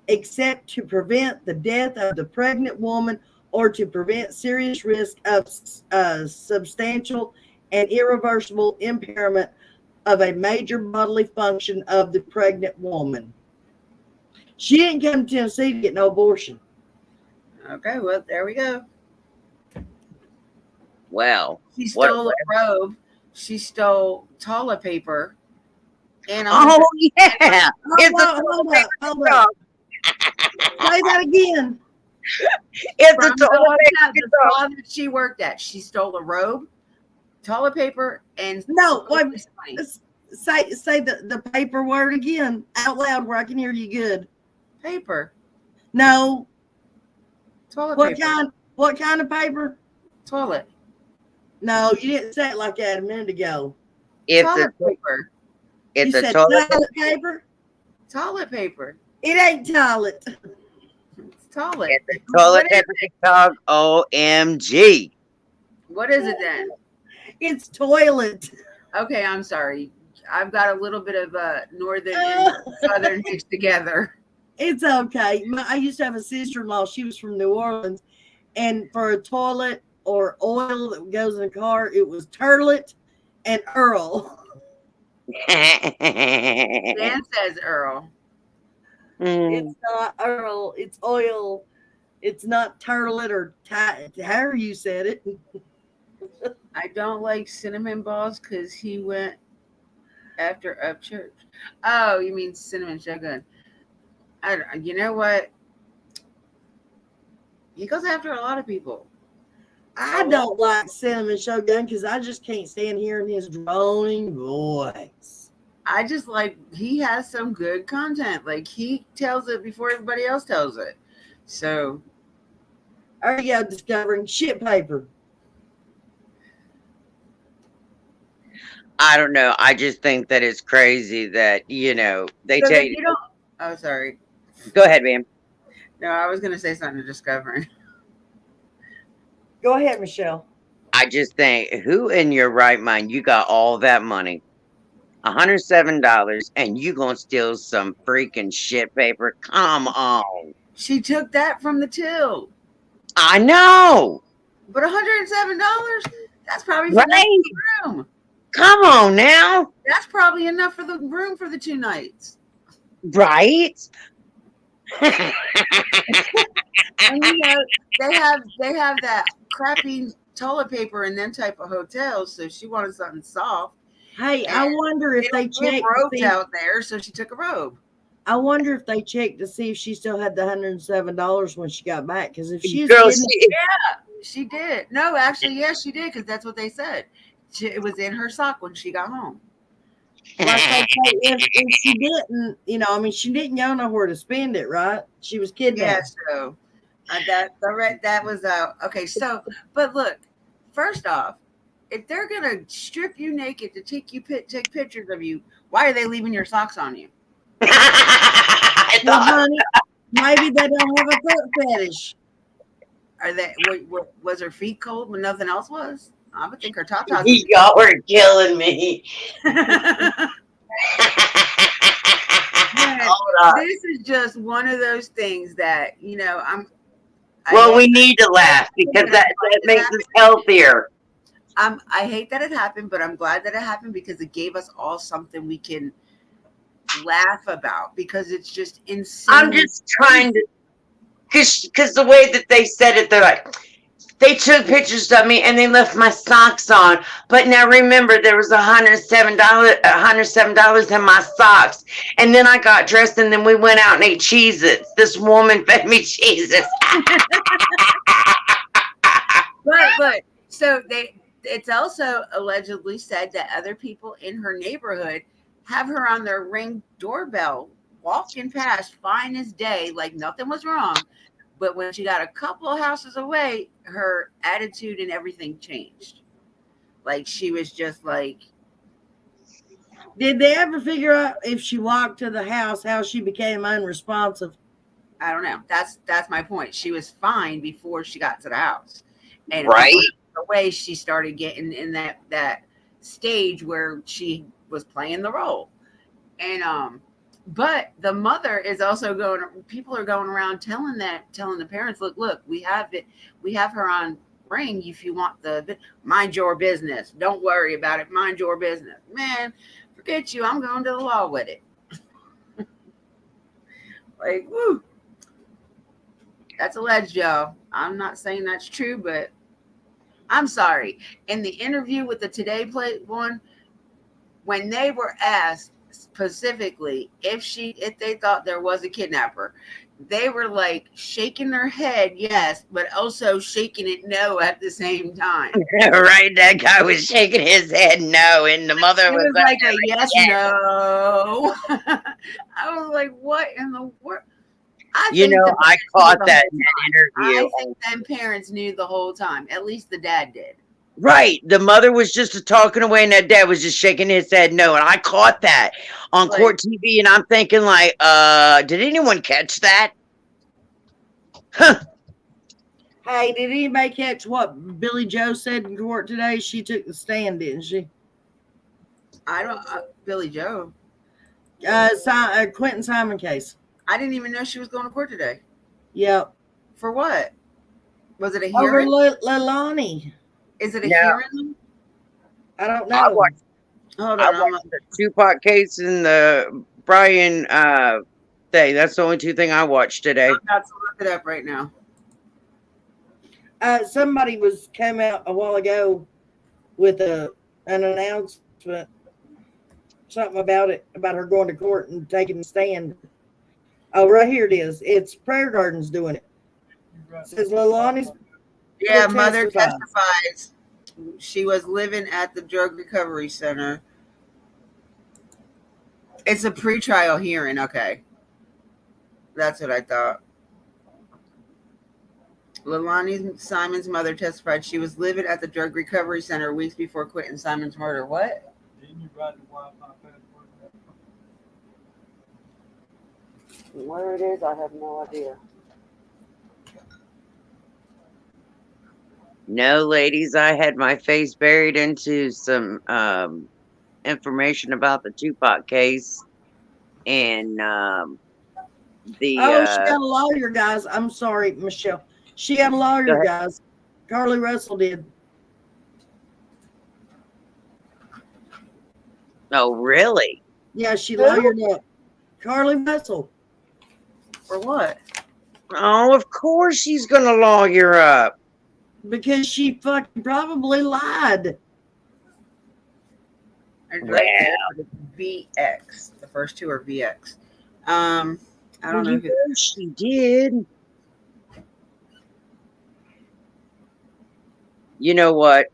except to prevent the death of the pregnant woman or to prevent serious risk of substantial and irreversible impairment of a major bodily function of the pregnant woman. She didn't come to Tennessee to get no abortion. Okay, well, there we go. Well, she stole a robe. She stole toilet paper. And yeah, hold up. Say that again. It's the spa that she worked at. She stole a robe, toilet paper, and no. Wait, say the paper word again out loud where I can hear you good. Paper. No. Toilet what paper. What kind of paper? Toilet. No, you didn't say it like that a minute ago. Toilet paper. It's you a said toilet paper. Toilet paper. It ain't toilet. It's toilet. It's a toilet What is paper dog. OMG. What is it then? It's toilet. Okay, I'm sorry. I've got a little bit of northern and southern mixed together. It's okay. I used to have a sister-in-law. She was from New Orleans, and for a toilet or oil that goes in a car, it was turlet and Earl. Dan says Earl. It's not Earl. It's oil. It's not turlet or however you said it. I don't like cinnamon balls because he went after Upchurch. Oh, you mean cinnamon shotgun? You know what? He goes after a lot of people. I don't like Cinnamon Shogun because I just can't stand hearing his droning voice. I just like he has some good content. Like he tells it before everybody else tells it. So There you go, discovering shit paper. I don't know. I just think that it's crazy that, you know, they so tell you you. don't. Oh, sorry. Go ahead, ma'am. No, I was gonna say something to discovering. Go ahead, Michelle. I just think, who in your right mind, you got all that money, $107, and you gonna steal some freaking shit paper? Come on. She took that from the till. I know. But $107, that's probably for Right. the room. Come on now. That's probably enough for the room for the 2 nights. Right? And you know, they have that crappy toilet paper in them type of hotels, so she wanted something soft. Hey, I wonder if they checked. robes out there, so she took a robe. I wonder if they checked to see if she still had the $107 when she got back. Because if she's Girl, getting, She did. No, actually, yes, she did, because that's what they said. It was in her sock when she got home. like, okay, if she didn't, you know, I mean, she didn't go nowhere to spend it, right? She was Yeah, kidnapped. so that was okay. So, but look, first off, if they're gonna strip you naked to take pictures of you, why are they leaving your socks on you? Well, honey, maybe they don't have a foot fetish. Are they? Was her feet cold when nothing else was? I would think her top tops. Y'all are killing me. This is just one of those things that, you know, we need to laugh because that makes us healthier. I hate that it happened, but I'm glad that it happened because it gave us all something we can laugh about, because it's just insane. I'm just trying to, because the way that they said it, they're like, they took pictures of me and they left my socks on. But now remember, there was $107 in my socks. And then I got dressed and then we went out and ate Cheez-Its. This woman fed me Cheez-Its. But so it's also allegedly said that other people in her neighborhood have her on their Ring doorbell, walking past fine as day, like nothing was wrong. But when she got a couple of houses away, her attitude and everything changed. Like she was just like. Did they ever figure out if she walked to the house how she became unresponsive? I don't know. That's my point. She was fine before she got to the house, and right away she started getting in that stage where she was playing the role, and but the mother is also going. People are going around telling the parents, look, we have her on Ring. If you want mind your business. Don't worry about it. Mind your business, man. Forget you. I'm going to the law with it. Like, woo. That's alleged, y'all. I'm not saying that's true, but I'm sorry. In the interview with the Today one, when they were asked specifically if they thought there was a kidnapper, they were like shaking their head yes, but also shaking it no at the same time. Right, that guy was shaking his head no, and the mother was like a yes. No. I was like, what in the world? I caught that in that interview. I think them parents knew the whole time. At least the dad did. Right. The mother was just talking away and that dad was just shaking his head no. And I caught that on court TV and I'm thinking like, did anyone catch that? Huh. Hey, did anybody catch what Billy Joe said in court today? She took the stand, didn't she? I don't. Billy Joe. Quentin Simon case. I didn't even know she was going to court today. Yep. For what? Was it a Over hearing? Leilani. Is it a No. hearing? I don't I know. watched, Hold I on. I'm watched the Tupac case and the Brian thing. That's the only two thing I watched today. about to look it up right now. Somebody came out a while ago with an announcement, something about her going to court and taking the stand. Oh, right here it is. It's Prayer Gardens doing it. It says Leilani's Yeah, mother testifies. testifies. She was living at the drug recovery center. It's a pretrial hearing. Okay. That's what I thought. Leilani Simon's mother testified she was living at the drug recovery center weeks before Quentin Simon's murder. What? Didn't you write the Wi-Fi password? Where it is, I have no idea. No, ladies, I had my face buried into some information about the Tupac case and the. She got a lawyer, guys. I'm sorry, Michelle. She got a lawyer, guys. Carly Russell did. Oh, really? Yeah, she lawyered up. Carly Russell. For what? Oh, of course she's going to lawyer up. Because she fucking probably lied. VX. The first two are VX. I don't know who. She did. You know what?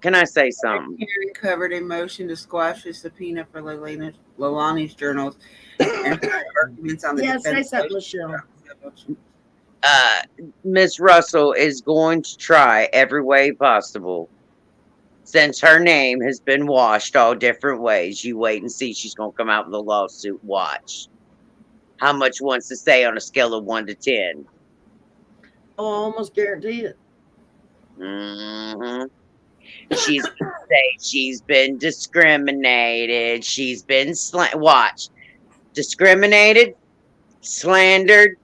Can I say something? Hearing covered a motion to squash a subpoena for Leilani's journals and arguments on the Yeah, say defense. something, Michelle. Miss Russell is going to try every way possible. Since her name has been washed all different ways, you wait and see. She's going to come out with a lawsuit. Watch. How much wants to say on a scale of 1 to 10? Oh, I almost guarantee it. Mm-hmm. She's going to say she's been discriminated. She's been watch. Discriminated, slandered,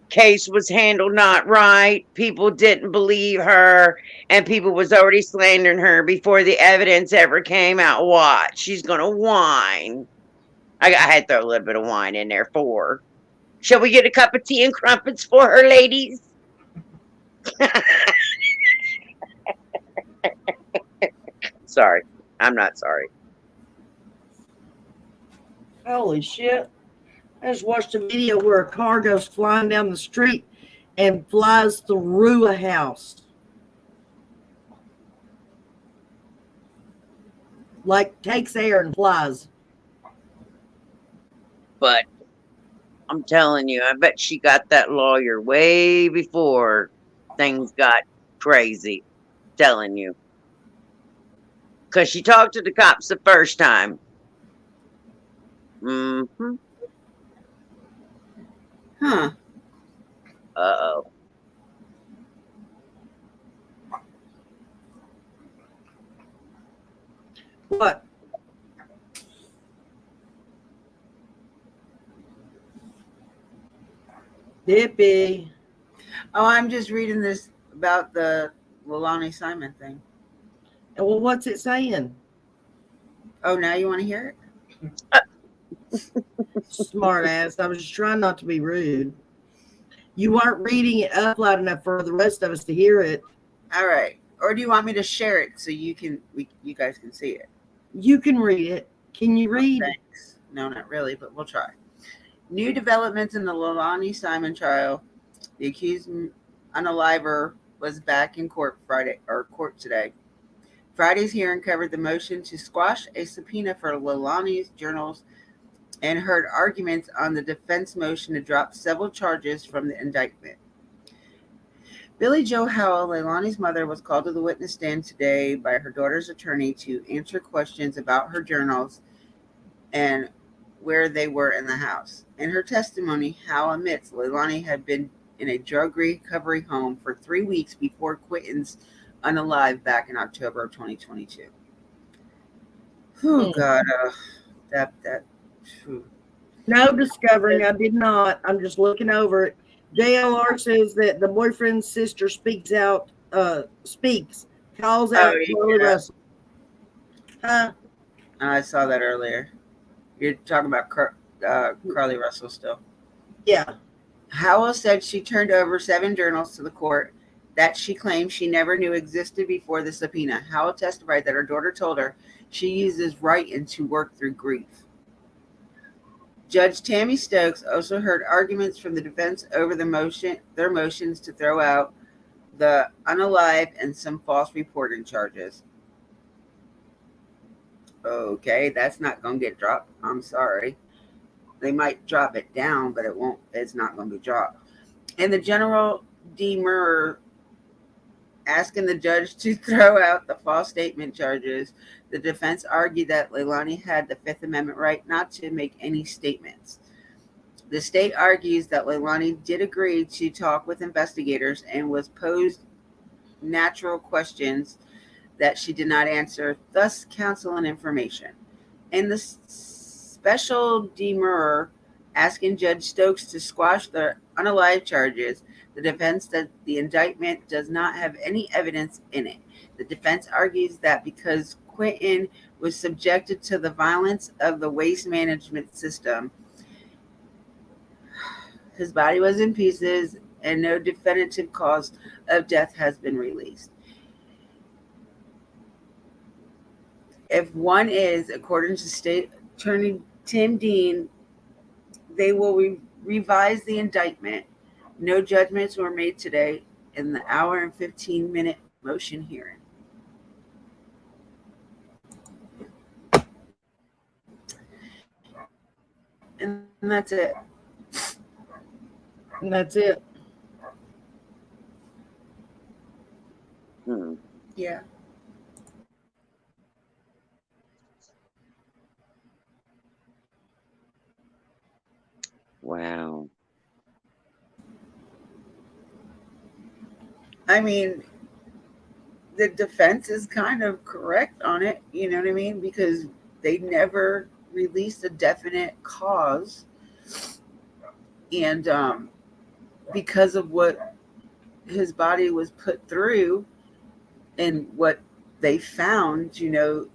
case was handled not right, people didn't believe her, and people was already slandering her before the evidence ever came out. Watch, she's gonna whine. I had to throw a little bit of wine in there for her. Shall we get a cup of tea and crumpets for her, ladies? Sorry, I'm not sorry. Holy shit. I just watched a video where a car goes flying down the street and flies through a house. Like takes air and flies. But I'm telling you, I bet she got that lawyer way before things got crazy. Telling you. Because she talked to the cops the first time. Mm-hmm. Huh. Uh-oh. What? Dippy. Oh, I'm just reading this about the Leilani Simon thing. Well, what's it saying? Oh, now you want to hear it? Smart ass. I was just trying not to be rude. You weren't reading it up loud enough for the rest of us to hear it. All right. Or do you want me to share it so you guys can see it? You can read it. Can you read? Oh, thanks. No, not really, but we'll try. New developments in the Leilani Simon trial. The accused unaliver was back in court today. Friday's hearing covered the motion to squash a subpoena for Leilani's journals and heard arguments on the defense motion to drop several charges from the indictment. Billy Joe Howell, Leilani's mother, was called to the witness stand today by her daughter's attorney to answer questions about her journals and where they were in the house. In her testimony, Howe admits Leilani had been in a drug recovery home for 3 weeks before Quentin's unalive back in October of 2022. Oh God, that. Whew. No discovering. I did not. I'm just looking over it. JLR says that the boyfriend's sister calls out Charlie Russell. Huh? I saw that earlier. You're talking about Carly Russell still. Yeah. Howell said she turned over 7 journals to the court that she claimed she never knew existed before the subpoena. Howell testified that her daughter told her she uses writing to work through grief. Judge Tammy Stokes also heard arguments from the defense over their motions to throw out the unalive and some false reporting charges. Okay, that's not going to get dropped. I'm sorry. They might drop it down, but it's not going to be dropped. And the general demurrer asking the judge to throw out the false statement charges, the defense argued that Leilani had the Fifth Amendment right not to make any statements. The state argues that Leilani did agree to talk with investigators and was posed natural questions that she did not answer, thus counsel and information. And the special demurrer asking Judge Stokes to squash the unalive charges, the defense that the indictment does not have any evidence in it. The defense argues that because Quentin was subjected to the violence of the waste management system, his body was in pieces and no definitive cause of death has been released. If one is, according to State Attorney Tim Dean, they will revise the indictment. No judgments were made today in the hour and 15-minute motion hearing. And that's it. And that's it. Yeah. Wow. I mean, the defense is kind of correct on it, you know what I mean? Because they never released a definite cause. And because of what his body was put through and what they found, you know,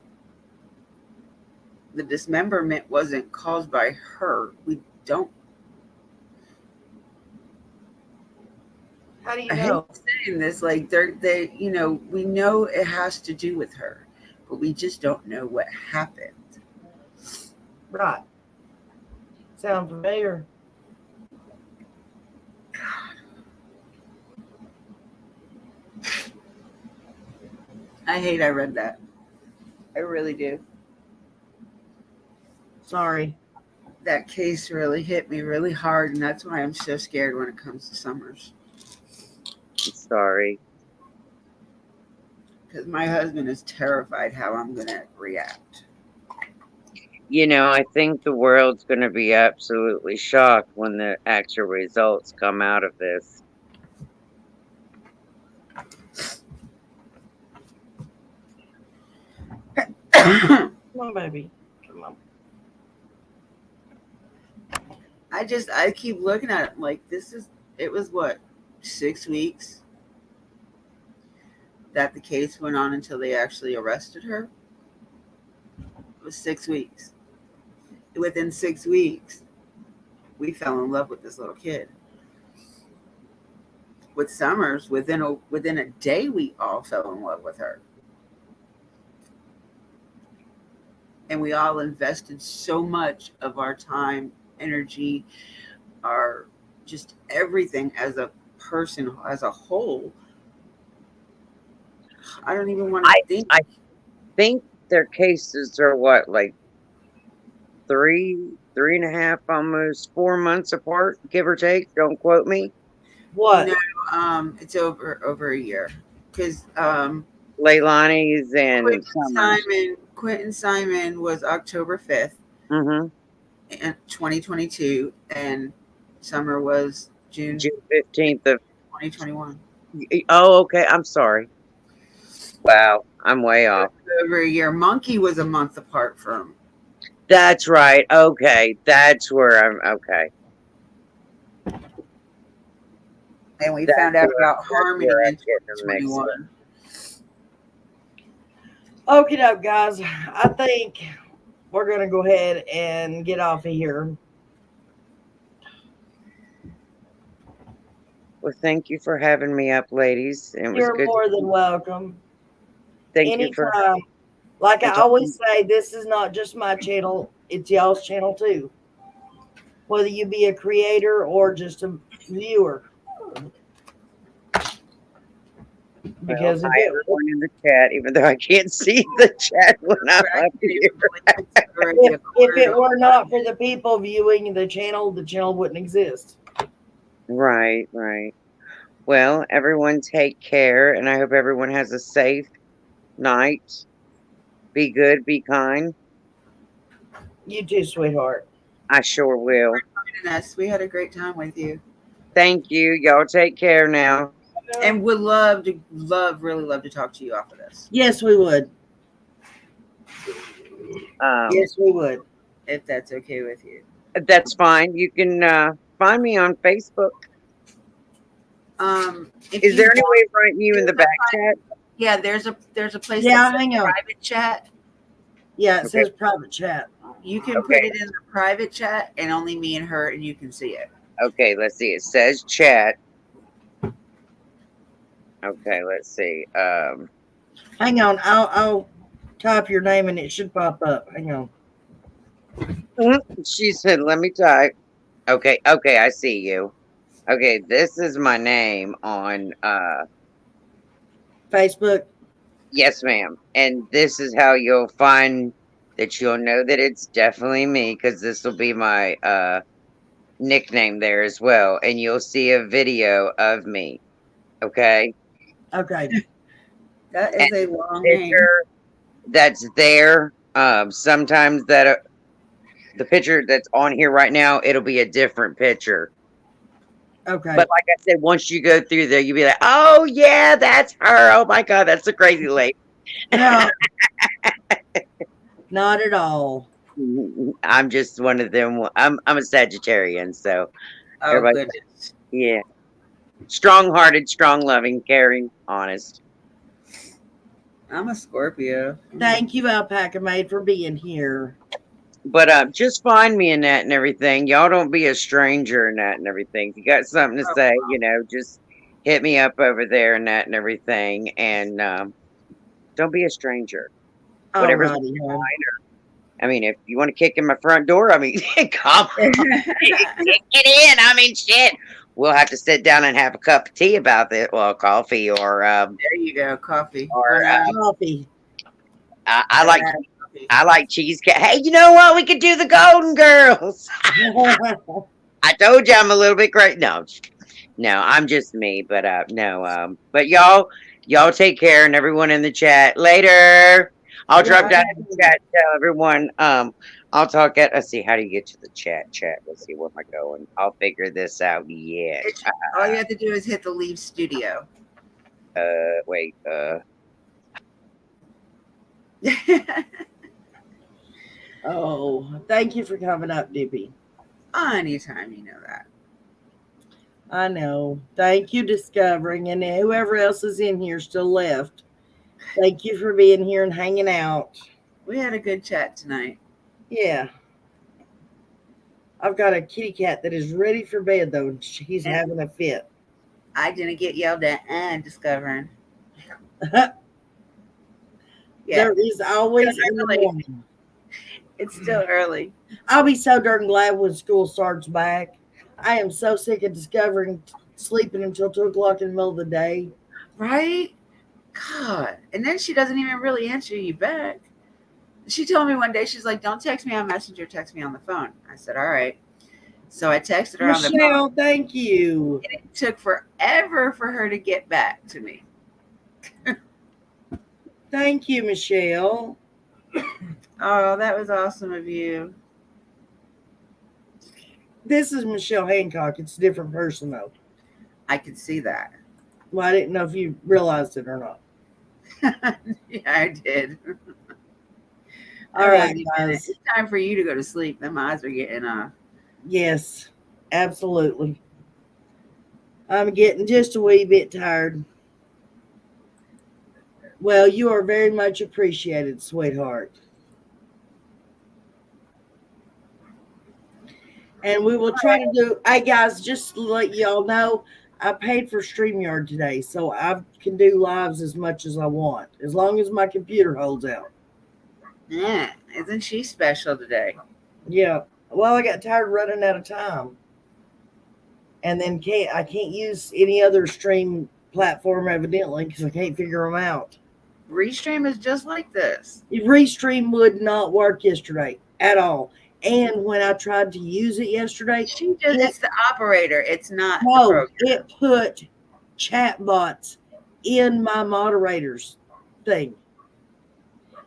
the dismemberment wasn't caused by her. We don't. How do you I know? hate saying this, like they, you know, we know it has to do with her, but we just don't know what happened. Right. Sounds familiar. I hate I read that. I really do. Sorry. That case really hit me really hard, and that's why I'm so scared when it comes to Summers. Sorry. Because my husband is terrified how I'm going to react. You know, I think the world's going to be absolutely shocked when the actual results come out of this. Come on, baby. Come on. I keep looking at it like it was what, 6 weeks that the case went on until they actually arrested her? It was 6 weeks. Within 6 weeks, we fell in love with this little kid. With Summers, within a day, we all fell in love with her. And we all invested so much of our time, energy, our just everything as a person, as a whole. I don't even want to think. I think their cases are what, like 3.5, almost 4 months apart, give or take. Don't quote me. What? No, it's over a year. Because Leilani's and Quentin Simon was October 5th. Mm-hmm. in 2022, and summer was June June 15th of 2021. Oh, okay. I'm sorry. Wow, I'm way off. Over a year. Monkey was a month apart from. That's right. Okay. That's where I'm okay. And we That's found out where, about Harmony I'm in getting them mixed up. 2021. Okay, doke, guys. I think we're gonna go ahead and get off of here. Well, thank you for having me up, ladies. It was You're good. more than welcome. Thank you for Anytime. Like I and always say, this is not just my channel, it's y'all's channel too. Whether you be a creator or just a viewer. Because hi everyone in the chat, even though I can't see the chat when I'm up here. if it were not for the people viewing the channel wouldn't exist. Right, right. Well, everyone take care, and I hope everyone has a safe night. Be good, be kind. You too, sweetheart. I sure will. Us. We had a great time with you. Thank you. Y'all take care now. And would really love to talk to you after this. Yes, we would. Yes, we would. If that's okay with you. That's fine. You can find me on Facebook. Is there any way of writing you in the back chat? Yeah, there's a place Yeah, that hang says on. private chat. Yeah, it says private chat. You can put it in the private chat, and only me and her, and you can see it. Okay, let's see. It says chat. Okay, let's see. Hang on, I'll type your name and it should pop up. Hang on. She said, "Let me type." Okay, okay, I see you. Okay, this is my name on Facebook. Yes, ma'am. And this is how you'll find that you'll know that it's definitely me, because this will be my nickname there as well, and you'll see a video of me. Okay. Okay. That is a long name. Picture that's there. Sometimes that the picture that's on here right now, it'll be a different picture. Okay. But like I said, once you go through there, you'll be like, "Oh yeah, that's her. Oh my God, that's a crazy lady." No, not at all. I'm just one of them. I'm a Sagittarian, so Oh, everybody, goodness. yeah, strong-hearted, strong-loving, caring, honest. I'm a Scorpio. Thank you, Alpaca Maid, for being here. But just find me in that and everything. Y'all don't be a stranger in that and everything. If you got something to say, just hit me up over there and that and everything. And don't be a stranger. Whatever's on your mind, I mean, if you want to kick in my front door, I mean, come on, get in. I mean, shit. We'll have to sit down and have a cup of tea about it. Well, coffee or there you go, coffee. Or coffee. I like cheesecake. Hey, you know what? We could do the Golden Girls. I told you I'm a little bit great. No, I'm just me. But no. But y'all take care, and everyone in the chat. Later. I'll drop down in the chat. Tell everyone. I'll talk at. Let's see. How do you get to the chat? Let's see. Where am I going? I'll figure this out. Yeah. All you have to do is hit the leave studio. Wait. Oh, thank you for coming up, Dippy. Anytime, you know that. I know. Thank you, Discovering, and whoever else is in here still left. Thank you for being here and hanging out. We had a good chat tonight. Yeah. I've got a kitty cat that is ready for bed, though. He's having a fit. I didn't get yelled at and Discovering. There is always in the morning. It's still early. I'll be so darn glad when school starts back. I am so sick of Discovering sleeping until 2 o'clock in the middle of the day. Right? God. And then she doesn't even really answer you back. She told me one day, she's like, "Don't text me on Messenger, text me on the phone." I said, "All right." So I texted her on the Michelle, phone. thank you. And it took forever for her to get back to me. Thank you, Michelle. Oh, that was awesome of you. This is Michelle Hancock. It's a different person, though. I could see that. Well, I didn't know if you realized it or not. Yeah, I did. All right, guys. It's time for you to go to sleep. Them eyes are getting Yes, absolutely. I'm getting just a wee bit tired. Well, you are very much appreciated, sweetheart. And we will try to do. Hey, guys, just to let y'all know, I paid for StreamYard today, so I can do lives as much as I want, as long as my computer holds out. yeah. Isn't she special today? Yeah. Well, I got tired running out of time, and then I can't use any other stream platform evidently because I can't figure them out. Restream is just like this. Restream would not work yesterday at all. And when I tried to use it yesterday, It's the operator. It's not the no, program. it put chat bots in my moderators thing.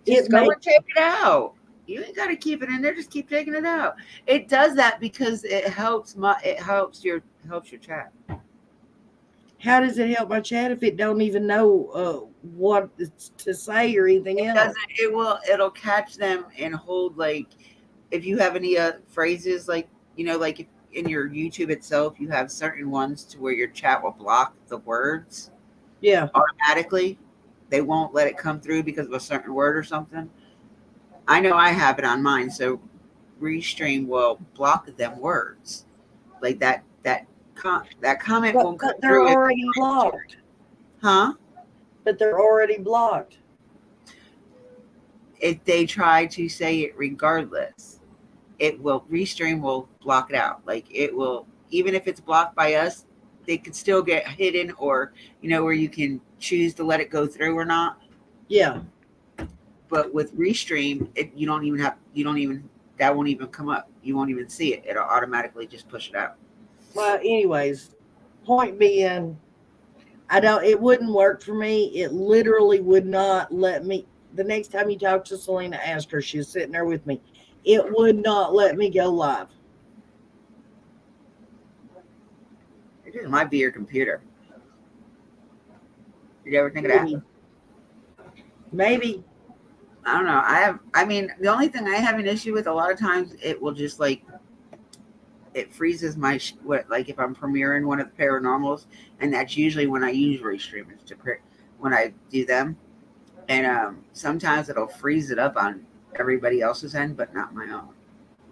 Just go and take it out. You ain't got to keep it in there. Just keep taking it out. It does that because it helps your chat. How does it help my chat if it don't even know what to say or anything else? It'll catch them and hold, like, if you have any phrases, like, like if in your YouTube itself you have certain ones to where your chat will block the words. Yeah. Automatically. They won't let it come through because of a certain word or something. I know I have it on mine, so Restream will block them words. Like that comment won't come but they're through. already blocked. Huh? But they're already blocked. If they try to say it regardless, Restream will block it out. Like, it will, even if it's blocked by us, they could still get hidden, or where you can choose to let it go through or not. Yeah. But with Restream, that won't even come up. You won't even see it. It'll automatically just push it out. Well, anyways, point being, it wouldn't work for me. It literally would not let me. The next time you talk to Selena, ask her. She was sitting there with me. It would not let me go live. It might be your computer. Did you ever think of that? Maybe. I don't know. The only thing I have an issue with, a lot of times it will just, like, it freezes my like if I'm premiering one of the paranormals, and that's usually when I use Restream, when I do them, and sometimes it'll freeze it up on everybody else's end, but not my own.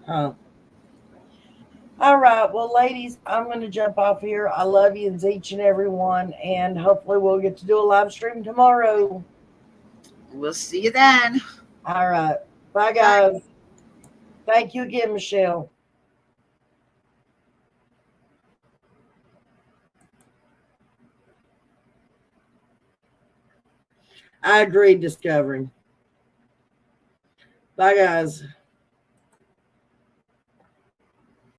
Huh. All right. Well, ladies, I'm going to jump off here. I love you, each and every one, and hopefully we'll get to do a live stream tomorrow. We'll see you then. All right. Bye, guys. Bye. Thank you again, Michelle. I agree, Discovering. Bye, guys.